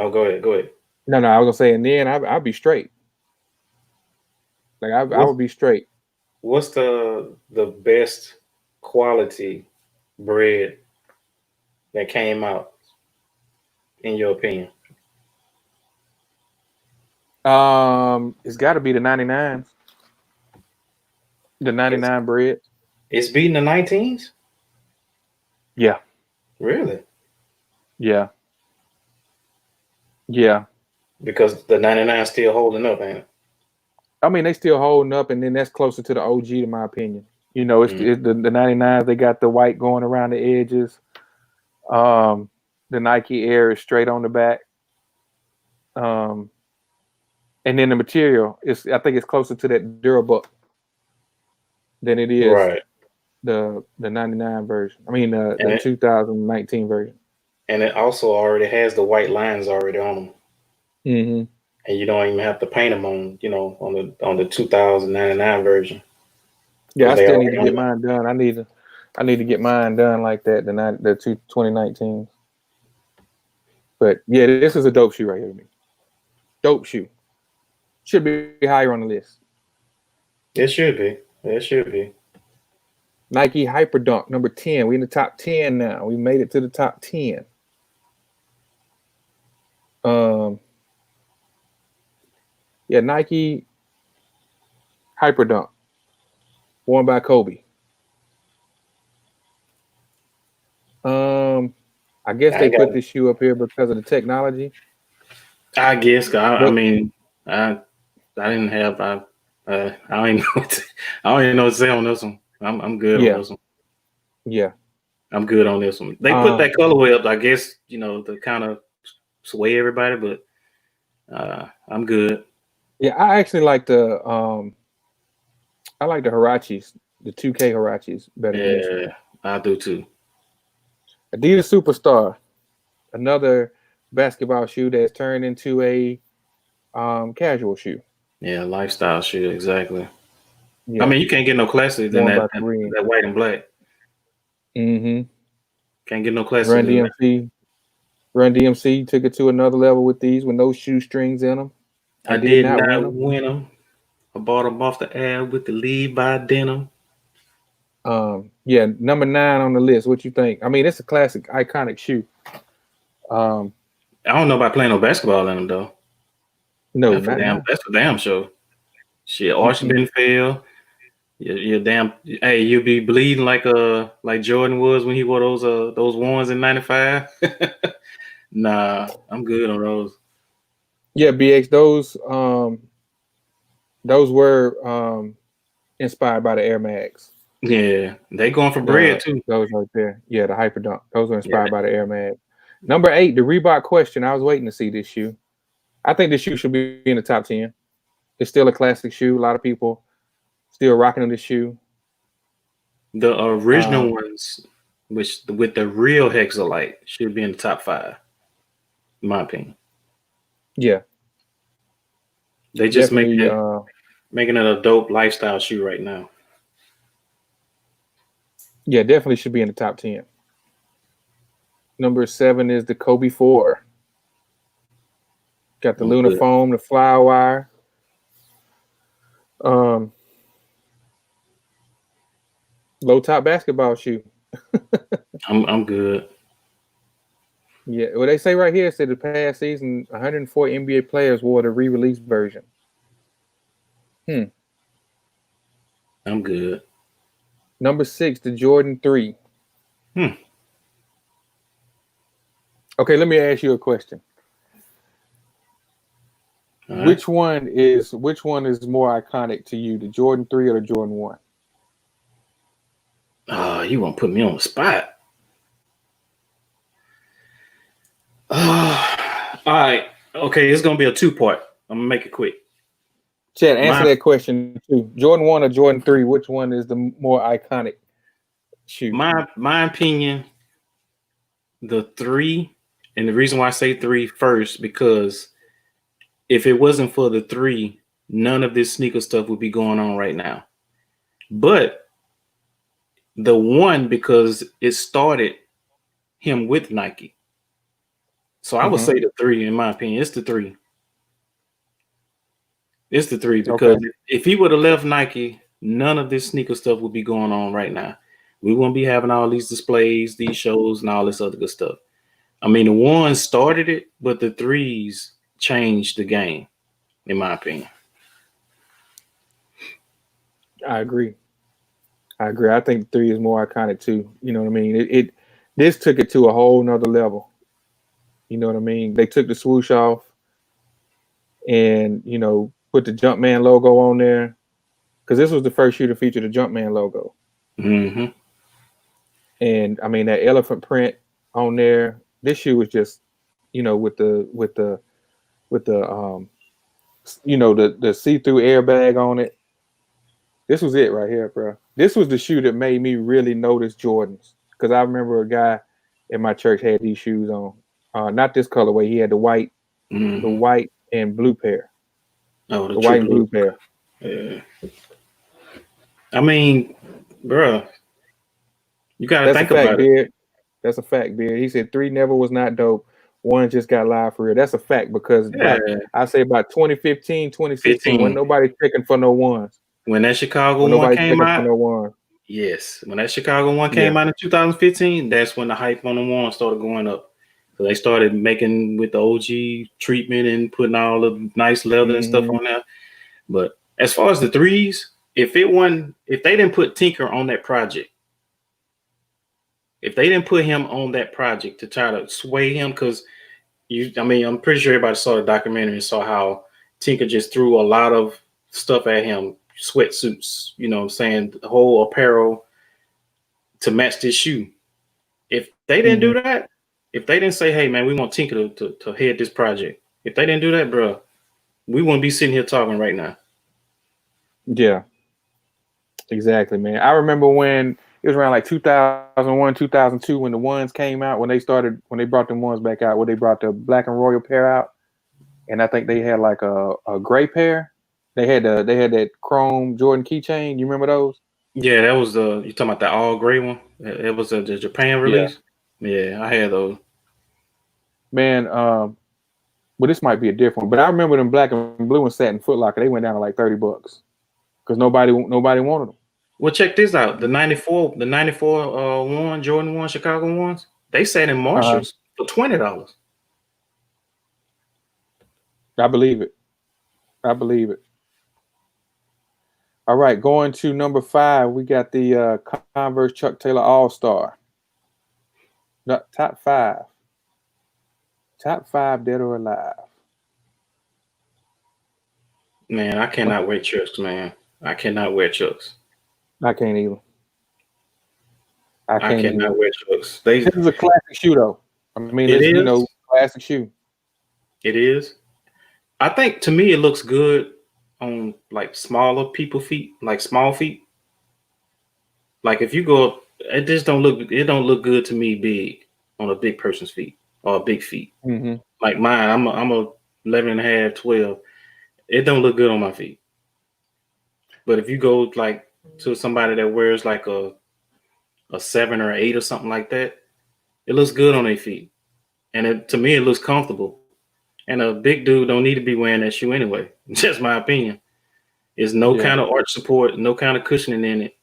go ahead. No, I was gonna say, and then I'll be straight. Like I would be straight. What's the best quality bread that came out, in your opinion? It's got to be the 99s. The 99 bread. It's beating the 19s? Yeah. Really? Yeah. Because the 99 still holding up, ain't it? I mean, they still holding up, and then that's closer to the OG, in my opinion. It's the 99s. They got the white going around the edges. The Nike Air is straight on the back. And then the material I think it's closer to that Durabuck than it is the 99 version. I mean the 2019 version. And it also already has the white lines already on them. Mm-hmm. And you don't even have to paint them on the 2099 version. Yeah, I still need to get mine done. I need to get mine done like that. The 2019. But yeah, this is a dope shoe right here to me. Dope shoe. Should be higher on the list. It should be. It should be. Nike Hyperdunk, number 10. We in the top 10 now. We made it to the top 10. Yeah, Nike Hyperdunk, worn by Kobe. I guess they put this shoe up here because of the technology. I guess. I mean, I didn't have. I don't even know. I don't even know what to say on this one. I'm good on this one. Yeah, I'm good on this one. They put that colorway up, I guess, to kind of sway everybody, but I'm good. Yeah, I actually like the Huaraches, the 2K Huaraches better than this one. Yeah, I do too. Adidas Superstar, another basketball shoe that's turned into a casual shoe. Yeah, lifestyle shoe, exactly. Yeah. I mean, you can't get no classier than that white and black. Mm-hmm. Can't get no classier. Run DMC took it to another level with these with no shoestrings in them. I did not win them. I bought them off the ad with the Levi denim. Yeah, number 9 on the list. What you think? I mean, it's a classic, iconic shoe. I don't know about playing no basketball in them though. No, that's for damn sure. Shit, arch didn't fail. You're damn. Hey, you be bleeding like Jordan was when he wore those ones in '95. Nah, I'm good on those. Yeah, BX, those were inspired by the Air Max. Yeah, they going for bread too. Those right there. Yeah, the Hyperdunk. Those were inspired by the Air Max. Number 8, the Reebok Question. I was waiting to see this shoe. I think this shoe should be in the top 10. It's still a classic shoe. A lot of people still rocking this shoe. The original ones, with the real Hexalite, should be in the top 5, in my opinion. Yeah. They just making it a dope lifestyle shoe right now. Yeah, definitely should be in the top 10. Number 7 is the Kobe 4. Got the Lunar foam, the Flywire. Low top basketball shoe. I'm good. Yeah, what they say right here said the past season, 104 NBA players wore the re-release version. I'm good. Number 6, the Jordan 3. Okay, let me ask you a question. Right. Which one is more iconic to you, the Jordan 3 or the Jordan 1? You won't put me on the spot. All right. Okay, it's gonna be a 2-part. I'm gonna make it quick. Chad, answer that question too. Jordan 1 or Jordan 3? Which one is the more iconic shoe? My opinion, the 3, and the reason why I say 3 first, because if it wasn't for the 3, none of this sneaker stuff would be going on right now. But the 1, because it started him with Nike. So I would say the 3, in my opinion. It's the 3. It's the 3 because if he would have left Nike, none of this sneaker stuff would be going on right now. We wouldn't be having all these displays, these shows, and all this other good stuff. I mean, the 1 started it, but the 3s changed the game, in my opinion. I agree. I think 3 is more iconic too. You know what I mean? This took it to a whole nother level. You know what I mean? They took the swoosh off and, put the Jumpman logo on there, because this was the first shoe to feature the Jumpman logo. Mm-hmm. And I mean, that elephant print on there. This shoe was just, with the the see-through airbag on it. This was it right here, bro. This was the shoe that made me really notice Jordans, because I remember a guy in my church had these shoes on. Not this colorway. He had the white, the white and blue pair. Oh, the white and blue pair. Yeah. I mean, bro, you gotta think about it. That's a fact, Beard. He said 3 never was not dope. One just got live for real. That's a fact because I say about 2015, 2016, when nobody checking for no ones. When that Chicago one came out, no one. Yes, when that Chicago one came out in 2015, that's when the hype on the one started going up. So they started making with the OG treatment and putting all the nice leather and stuff on there. But as far as the threes, if they didn't put Tinker on that project, if they didn't put him on that project to try to sway him, because I'm pretty sure everybody saw the documentary and saw how Tinker just threw a lot of stuff at him, sweatsuits, you know what I'm saying, the whole apparel to match this shoe. If they didn't do that, if they didn't say, hey, man, we want Tinker to head this project, if they didn't do that, bro, we wouldn't be sitting here talking right now. Yeah, exactly, man. I remember when it was around like 2001, 2002 when the ones came out, when they brought them ones back out, where they brought the black and royal pair out. And I think they had like a gray pair. They had that chrome Jordan keychain. You remember those? Yeah, that was you talking about the all gray one? It was the Japan release. Yeah, I had those. Man, well, this might be a different one, but I remember them black and blue and satin Foot Locker. They went down to like $30 because nobody wanted them. Well, check this out: the '94 one Jordan 1 Chicago ones. They sat in Marshalls for $20. I believe it. All right, going to number 5, we got the Converse Chuck Taylor All-Star. Top 5. Top 5 dead or alive. Man, I cannot wear Chucks, man. I cannot wear Chucks. I can't either. I cannot wear Chucks. This is a classic shoe, though. I mean, it is. Classic shoe. It is. I think to me it looks good on like smaller people feet, like small feet. Like if you go, it don't look good to me big on a big person's feet or big feet. Like mine, I'm a 11 and a half, 12. It don't look good on my feet. But if you go like to somebody that wears like a 7 or 8 or something like that, it looks good on their feet. And to me, it looks comfortable. And a big dude don't need to be wearing that shoe anyway. Just my opinion. There's no kind of arch support, no kind of cushioning in it.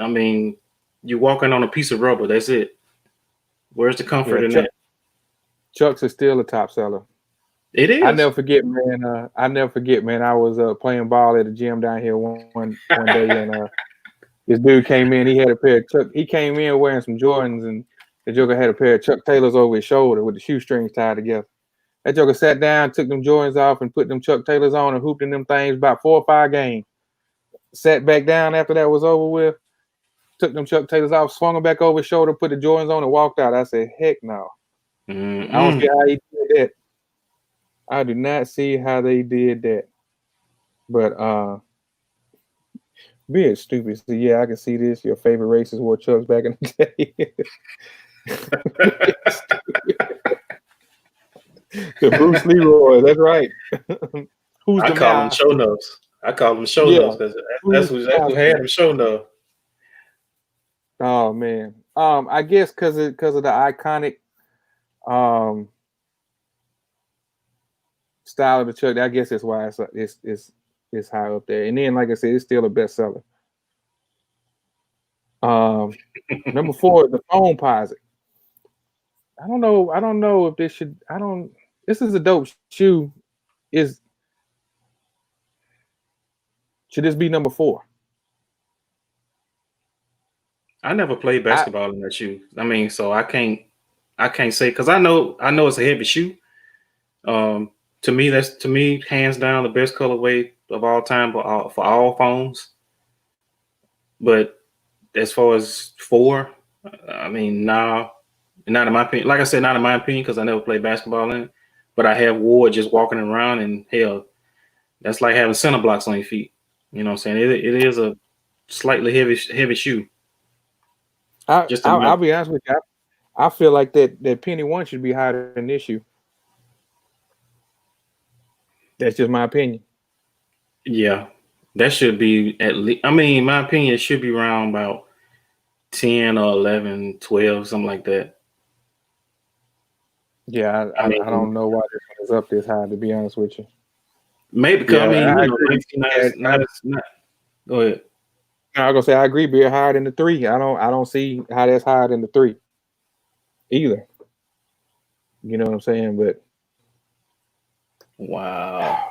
I mean, you're walking on a piece of rubber. That's it. Where's the comfort in that? Chucks is still a top seller. It is. I never forget, man. I was playing ball at the gym down here one day, and this dude came in. He had a pair of Chuck. He came in wearing some Jordans, and the Joker had a pair of Chuck Taylors over his shoulder with the shoestrings tied together. That Joker sat down, took them Jordans off, and put them Chuck Taylors on and hooped in them things about 4 or 5 games. Sat back down after that was over with, took them Chuck Taylors off, swung them back over his shoulder, put the Jordans on, and walked out. I said, heck no. I don't see how he did that. I do not see how they did that. But being stupid. So yeah, I can see this. Your favorite racist wore Chucks back in the day. The Bruce Leroy, that's right. I call them show notes. Because that's who had them show notes. Oh man. I guess because of the iconic style of the Chuck, I guess that's why it's high up there. And then, like I said, it's still a bestseller. Number 4, the Foamposite. I don't know if this should. This is a dope shoe. Should this be number 4? I never played basketball in that shoe. I mean, so I can't say, because I know it's a heavy shoe. To me, hands down the best colorway of all time for all foams. But as far as 4, I mean, no, not in my opinion. Like I said, not in my opinion, because I never played basketball in it. But I have wore it just walking around, and hell, that's like having center blocks on your feet. You know what I'm saying? It is a slightly heavy shoe. I'll be honest with you. I feel like that Penny One should be higher than this shoe. That's just my opinion. Yeah, that should be at least. I mean, in my opinion, it should be around about 10 or 11, 12, something like that. Yeah, I don't know why this one is up this high, to be honest with you. Maybe because I agree. Not, go ahead. I was gonna say I agree. Be higher than the 3. I don't see how that's higher than the 3 either. You know what I'm saying? But wow.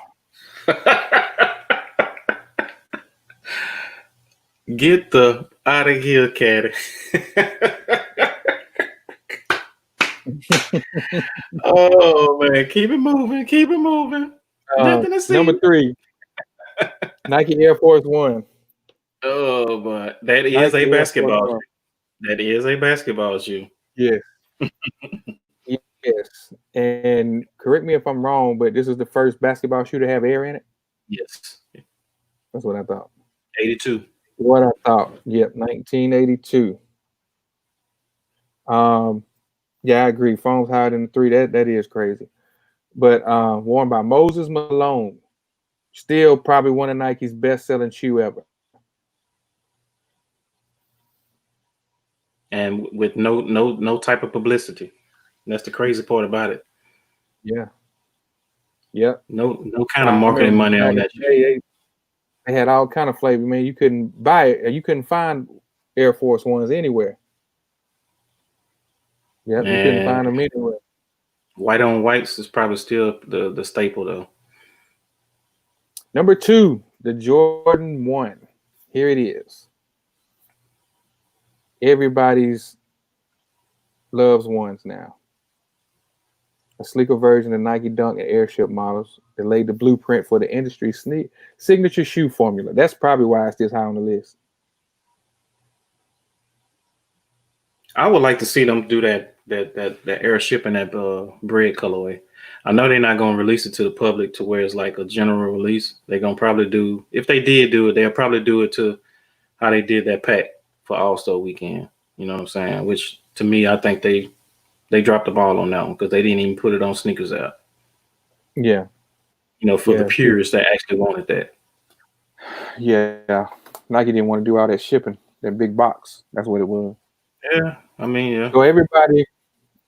Get the out of here, Caddy. Oh man, keep it moving. Nothing to see. Number 3, Nike Air Force One. Oh, but that is a basketball shoe. That is a basketball shoe. Yes. Yes. And correct me if I'm wrong, but this is the first basketball shoe to have air in it? Yes. That's what I thought. 82. What I thought. Yep, 1982. Yeah, I agree. Foam's higher than the 3. That is crazy. But worn by Moses Malone. Still probably one of Nike's best-selling shoe ever. And with no type of publicity. That's the crazy part about it. Yeah. Yep. No kind of marketing money on that. They had all kind of flavor. Man, you couldn't buy it. You couldn't find Air Force Ones anywhere. Yep, you couldn't find them anywhere. White on whites is probably still the staple though. Number 2, the Jordan 1. Here it is. Everybody's loves ones now. A sleeker version of Nike Dunk and Airship models that laid the blueprint for the industry's signature shoe formula. That's probably why it's this high on the list. I would like to see them do that Airship and that bread colorway. I know they're not going to release it to the public to where it's like a general release. They're going to probably do, if they did do it, they'll probably do it to how they did that pack for All-Star Weekend. You know what I'm saying? Which to me, I think they dropped the ball on that one because they didn't even put it on Sneakers App. Yeah. You know, for the purists that actually wanted that. Yeah. Nike didn't want to do all that shipping, that big box. That's what it was. Yeah. I mean, yeah. So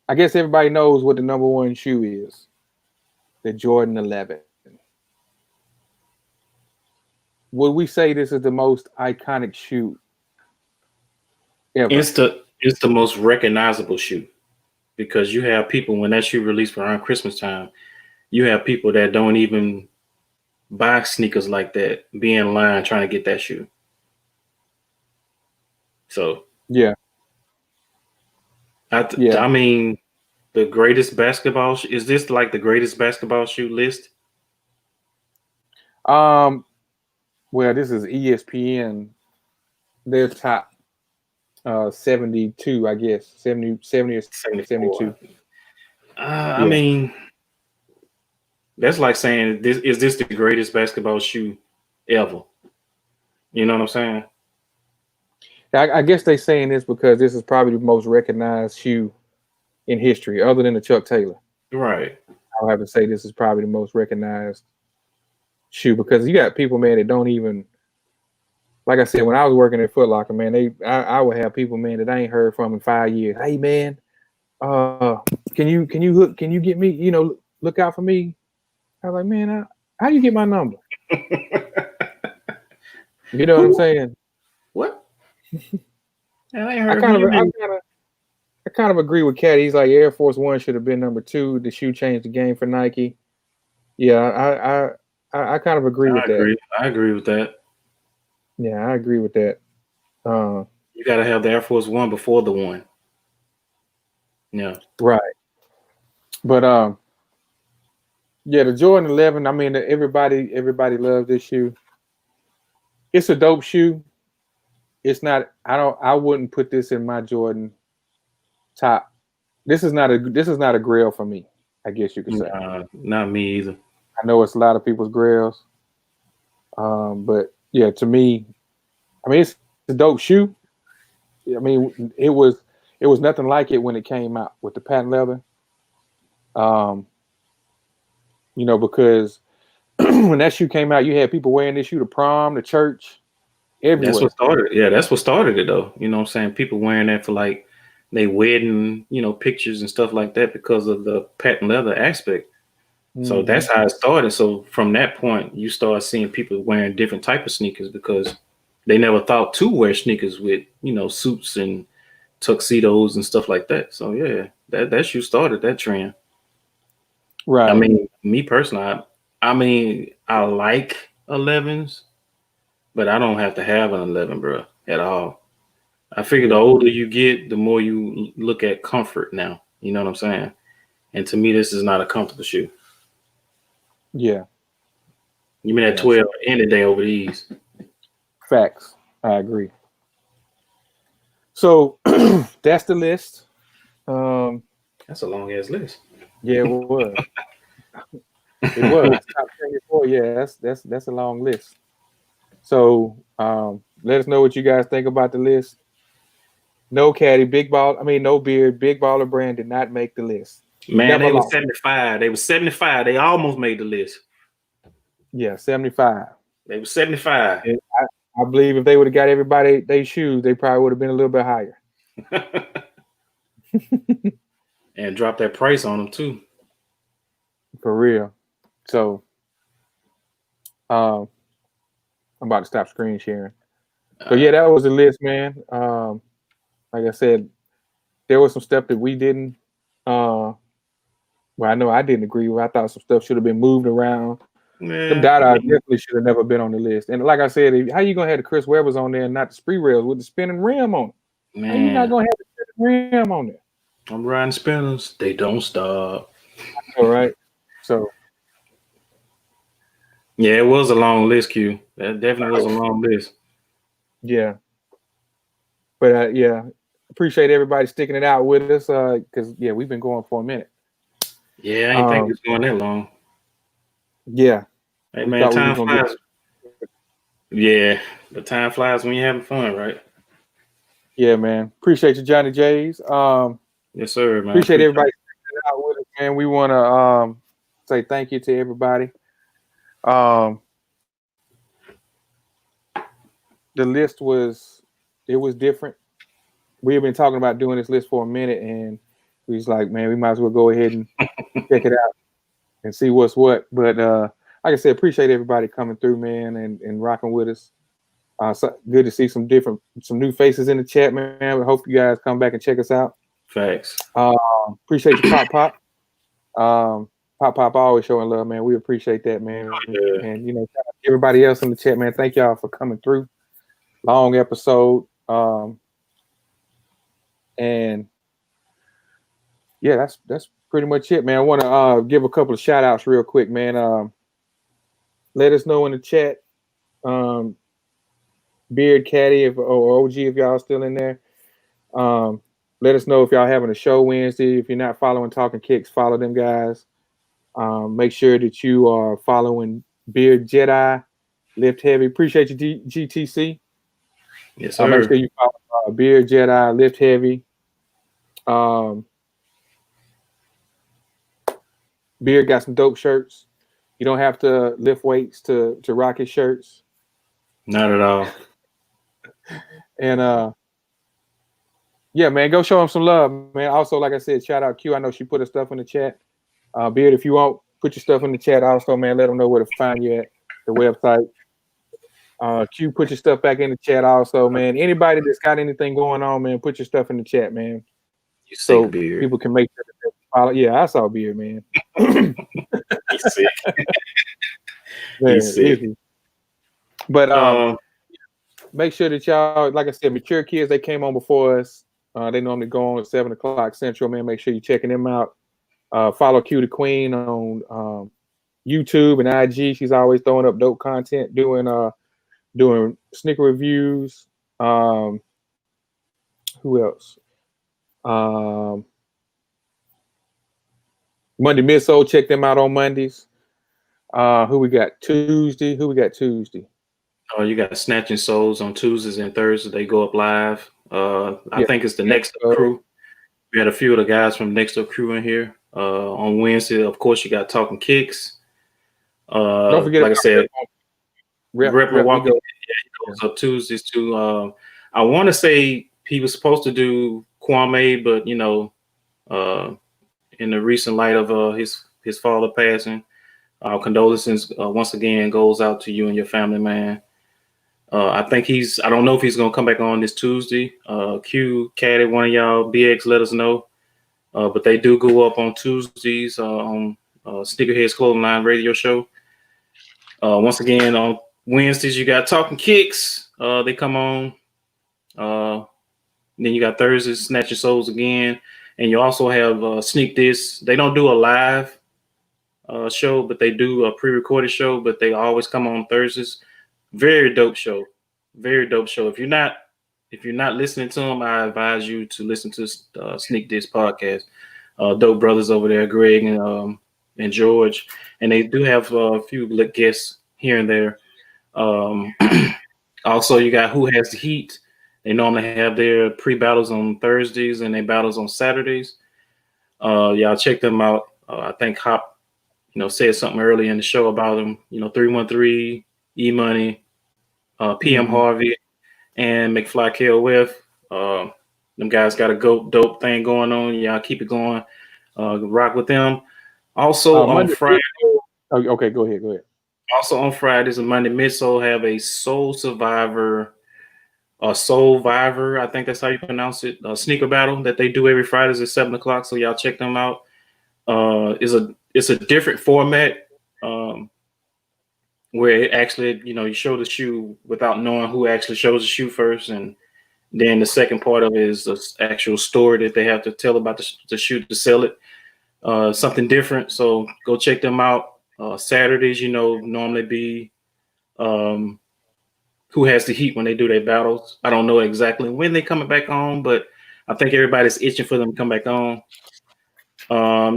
I guess everybody knows what the number 1 shoe is. The Jordan 11. Would we say this is the most iconic shoe ever? It's the most recognizable shoe because you have people when that shoe released around Christmas time, you have people that don't even buy sneakers like that be in line trying to get that shoe. So yeah. I mean, the greatest basketball is this like the greatest basketball shoe list? Well, this is ESPN. Their top 72, I guess. 70 or 72. I mean, that's like saying is this the greatest basketball shoe ever? You know what I'm saying? I guess they're saying this because this is probably the most recognized shoe in history, other than the Chuck Taylor. Right. I'll have to say this is probably the most recognized shoe because you got people, man, that don't even. Like I said, when I was working at Foot Locker, man, I would have people, man, that I ain't heard from in 5 years. Hey, man, can you get me, look out for me? I was like, man, how you get my number? You know what I'm saying? What? I kind of agree with Cat. He's like Air Force One should have been number 2. The shoe changed the game for Nike. Yeah, I kind of agree with that. I agree with that. Yeah, I agree with that. You got to have the Air Force One before the 1. Yeah. Right. But the Jordan 11. I mean, everybody loves this shoe. It's a dope shoe. It's not. I wouldn't put this in my Jordan top. This is not a grail for me. I guess you could say. Not me either. I know it's a lot of people's grails. But yeah, to me, I mean, it's a dope shoe. I mean, it was nothing like it when it came out with the patent leather. Because when that shoe came out, you had people wearing this shoe to prom, to church, everywhere. That's what started. Yeah, that's what started it though. You know what I'm saying? People wearing that for like they wedding, pictures and stuff like that because of the patent leather aspect. So that's how it started. So from that point, you start seeing people wearing different type of sneakers because they never thought to wear sneakers with, suits and tuxedos and stuff like that. So yeah, that's you started that trend. Right. I mean, me personally, I like 11s, but I don't have to have an 11, bro, at all. I figure the older you get, the more you look at comfort now. You know what I'm saying? And to me, this is not a comfortable shoe. Yeah. You mean at 12 any day over these? Facts. I agree. So that's the list. That's a long ass list. Yeah, it was. It was top 24. Yeah, that's a long list. So let us know what you guys think about the list. No Caddy, no Beard, Big Baller Brand did not make the list. Man, they were 75. They were 75. They almost made the list. Yeah, 75. They were 75. I believe if they would have got everybody their shoes, they probably would have been a little bit higher. And drop that price on them too. For real. So I'm about to stop screen sharing. So yeah, that was the list, man. Like I said, there was some stuff that we didn't I know I didn't agree with. I thought some stuff should have been moved around. The Dada definitely should have never been on the list. And like I said, how you gonna have the Chris Webbers on there and not the Spree Rails with the spinning rim on it? Man. How you not gonna have the spinning rim on there? I'm riding spinners. They don't stop. All right. So yeah, it was a long list, Q. That definitely was a long list. Yeah. But yeah, appreciate everybody sticking it out with us. Because we've been going for a minute. Yeah, I didn't think it was going that long. Yeah. Hey man, time flies. Yeah, the time flies when you're having fun, right? Yeah, man. Appreciate you, Johnny J's. Yes, sir, man. Appreciate everybody sticking it out with us, man. We want to say thank you to everybody. The list was different. We have been talking about doing this list for a minute, and we was like, man, we might as well go ahead and check it out and see what's what. But like I said, appreciate everybody coming through, man, and rocking with us. So good to see some new faces in the chat, man. We hope you guys come back and check us out. Facts. Appreciate you, Pop. Pop always showing love, man. We appreciate that, man. Yeah. And shout out to everybody else in the chat, man. Thank y'all for coming through. Long episode. And yeah, that's pretty much it, man. I want to give a couple of shout outs real quick, man. Let us know in the chat, Beard Caddy or OG if y'all still in there. Let us know if y'all having a show Wednesday. If you're not following Talking Kicks, follow them guys. Make sure that you are following Beard Jedi, Lift Heavy. Appreciate you, GTC. Yes, sir. Make sure you follow Beard Jedi, Lift Heavy. Beard got some dope shirts. You don't have to lift weights to rock his shirts. Not at all. And yeah, man, go show him some love, man. Also, like I said, shout out Q. I know she put her stuff in the chat. Beard, if you want, put your stuff in the chat. Also, man, let them know where to find you at the website. Q, put your stuff back in the chat. Also, man, anybody that's got anything going on, man, put your stuff in the chat, man. You so Beard. People can make sure that they follow. Yeah, I saw Beard, man. He's sick. Man, he's sick. But make sure that y'all, like I said, Mature Kids, they came on before us. They normally go on at 7 o'clock Central, man. Make sure you're checking them out. Follow Q the Queen on YouTube and IG. She's always throwing up dope content, doing sneaker reviews. Who else? Monday Midsole, check them out on Mondays. Who we got Tuesday? Oh, you got Snatching Souls on Tuesdays and Thursdays. They go up live. I think it's the Next Up Crew. We had a few of the guys from Next Up Crew in here. On Wednesday, of course, you got Talking Kicks. Don't forget, like I said, Rep Milwaukee. Yeah, he goes up Tuesdays too. I want to say he was supposed to do Kwame, but in the recent light of his father passing, our condolences once again goes out to you and your family, man. I don't know if he's gonna come back on this Tuesday. Q, Caddy, one of y'all, BX, let us know. But they do go up on Tuesdays on Sneakerheads Clothing Line radio show. Once again, on Wednesdays, you got Talking Kicks. They come on. Then you got Thursdays, Snatch Your Souls again. And you also have Sneak This. They don't do a live show, but they do a pre-recorded show, but they always come on Thursdays. Very dope show. Very dope show. If you're not listening to them, I advise you to listen to Sneak This podcast. Dope brothers over there, Greg and George, and they do have a few guests here and there. Also, you got Who Has the Heat. They normally have their pre-battles on Thursdays and their battles on Saturdays. Y'all check them out. I think Hop, said something early in the show about them. 313, E-Money, PM Harvey, and McFly KOF. Them guys got a dope thing going on. Y'all keep it going. Rock with them. Also on Friday. Okay, go ahead. Also on Fridays and Monday, Midsole have a Soul Survivor, I think that's how you pronounce it, sneaker battle that they do every Fridays at 7:00. So y'all check them out. It's a different format where it actually, you show the shoe without knowing who actually shows the shoe first, and then the second part of it is the actual story that they have to tell about the shoe to sell it. Something different. So go check them out. Saturdays, normally be Who Has the Heat when they do their battles. I don't know exactly when they're coming back on, but I think everybody's itching for them to come back on.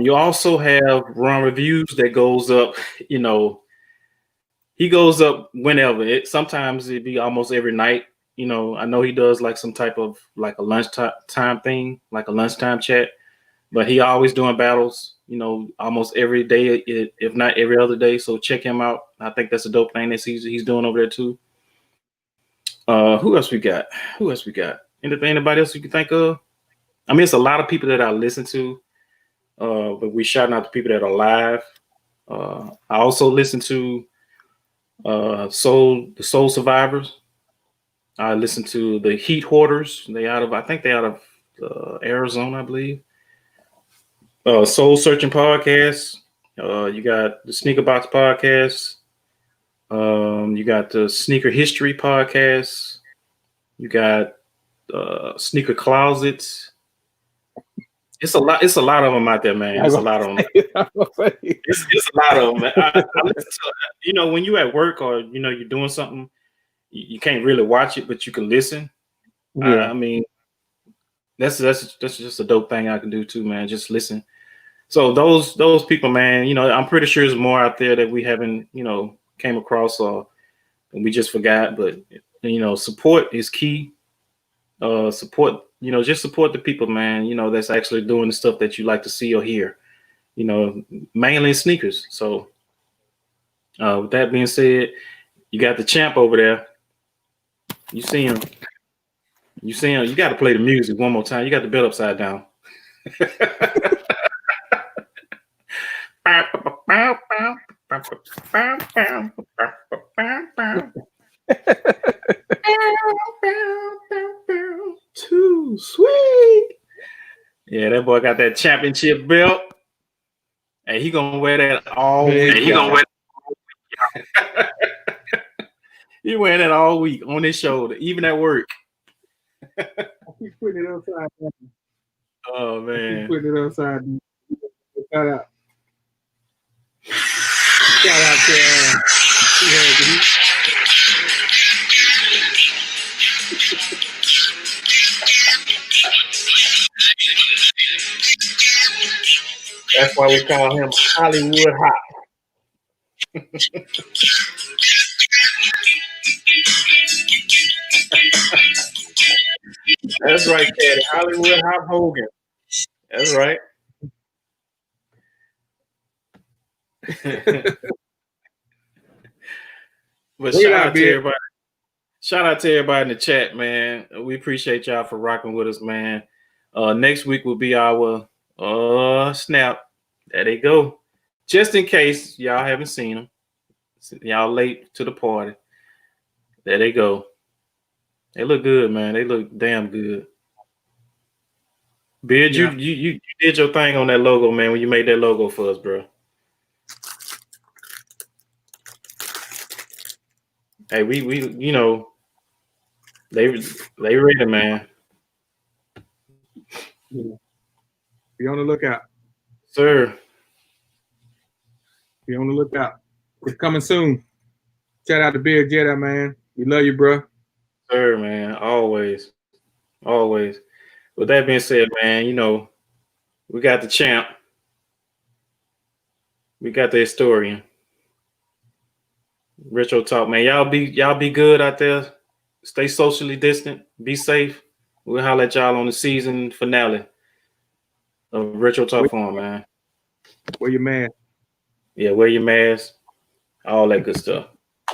You also have Run Reviews that goes up, he goes up whenever. Sometimes it'd be almost every night. I know he does like some type of like a lunchtime thing, like a lunchtime chat, but he always doing battles, almost every day, if not every other day. So check him out. I think that's a dope thing that he's doing over there too. Who else we got? Anybody else you can think of? I mean, it's a lot of people that I listen to, but we shouting out the people that are live. I also listen to the Soul Survivors. I listen to the Heat Hoarders. I think they out of Arizona, I believe. Soul Searching Podcast. You got the Sneaker Box Podcast. You got the Sneaker History Podcast. You got Sneaker Closets. It's a lot of them out there, man. It's a lot of them. It's a lot of them. I listen to, when you at work or you're doing something, you can't really watch it, but you can listen. Yeah. I mean, that's just a dope thing I can do too, man. Just listen. So those people, man, I'm pretty sure there's more out there that we haven't, came across or we just forgot. But support is key. Support, just support the people, man. That's actually doing the stuff that you like to see or hear. Mainly sneakers. So with that being said, you got the champ over there. You see him. You got to play the music one more time. You got the belt upside down. Too sweet. Yeah, that boy got that championship belt. And he gonna wear that all week. He wearing that all week on his shoulder, even at work. He's putting it upside down. Oh man. He's putting it upside down. Shout out to That's why we call him Hollywood Hop. That's right, Caddy. Hollywood Hop Hogan. That's right. But shout out to everybody. Shout out to everybody in the chat, man. We appreciate y'all for rocking with us, man. Next week will be our snap. There they go. Just in case y'all haven't seen them, y'all late to the party. There they go. They look good, man. They look damn good. Beard, Yeah. you did your thing on that logo, man. When you made that logo for us, bro. Hey, we you know they ready, man. Be on the lookout. Sir. Be on the lookout. It's coming soon. Shout out to Beard Jedi, man. We love you, bro. Sir, man. Always. Always. With that being said, man, you know, we got the champ. We got the historian. Retro Talk, man. Y'all be good out there. Stay socially distant. Be safe. We'll holler at y'all on the season finale of Retro Talk Farm, man. Wear your mask. Yeah, wear your mask. All that good stuff.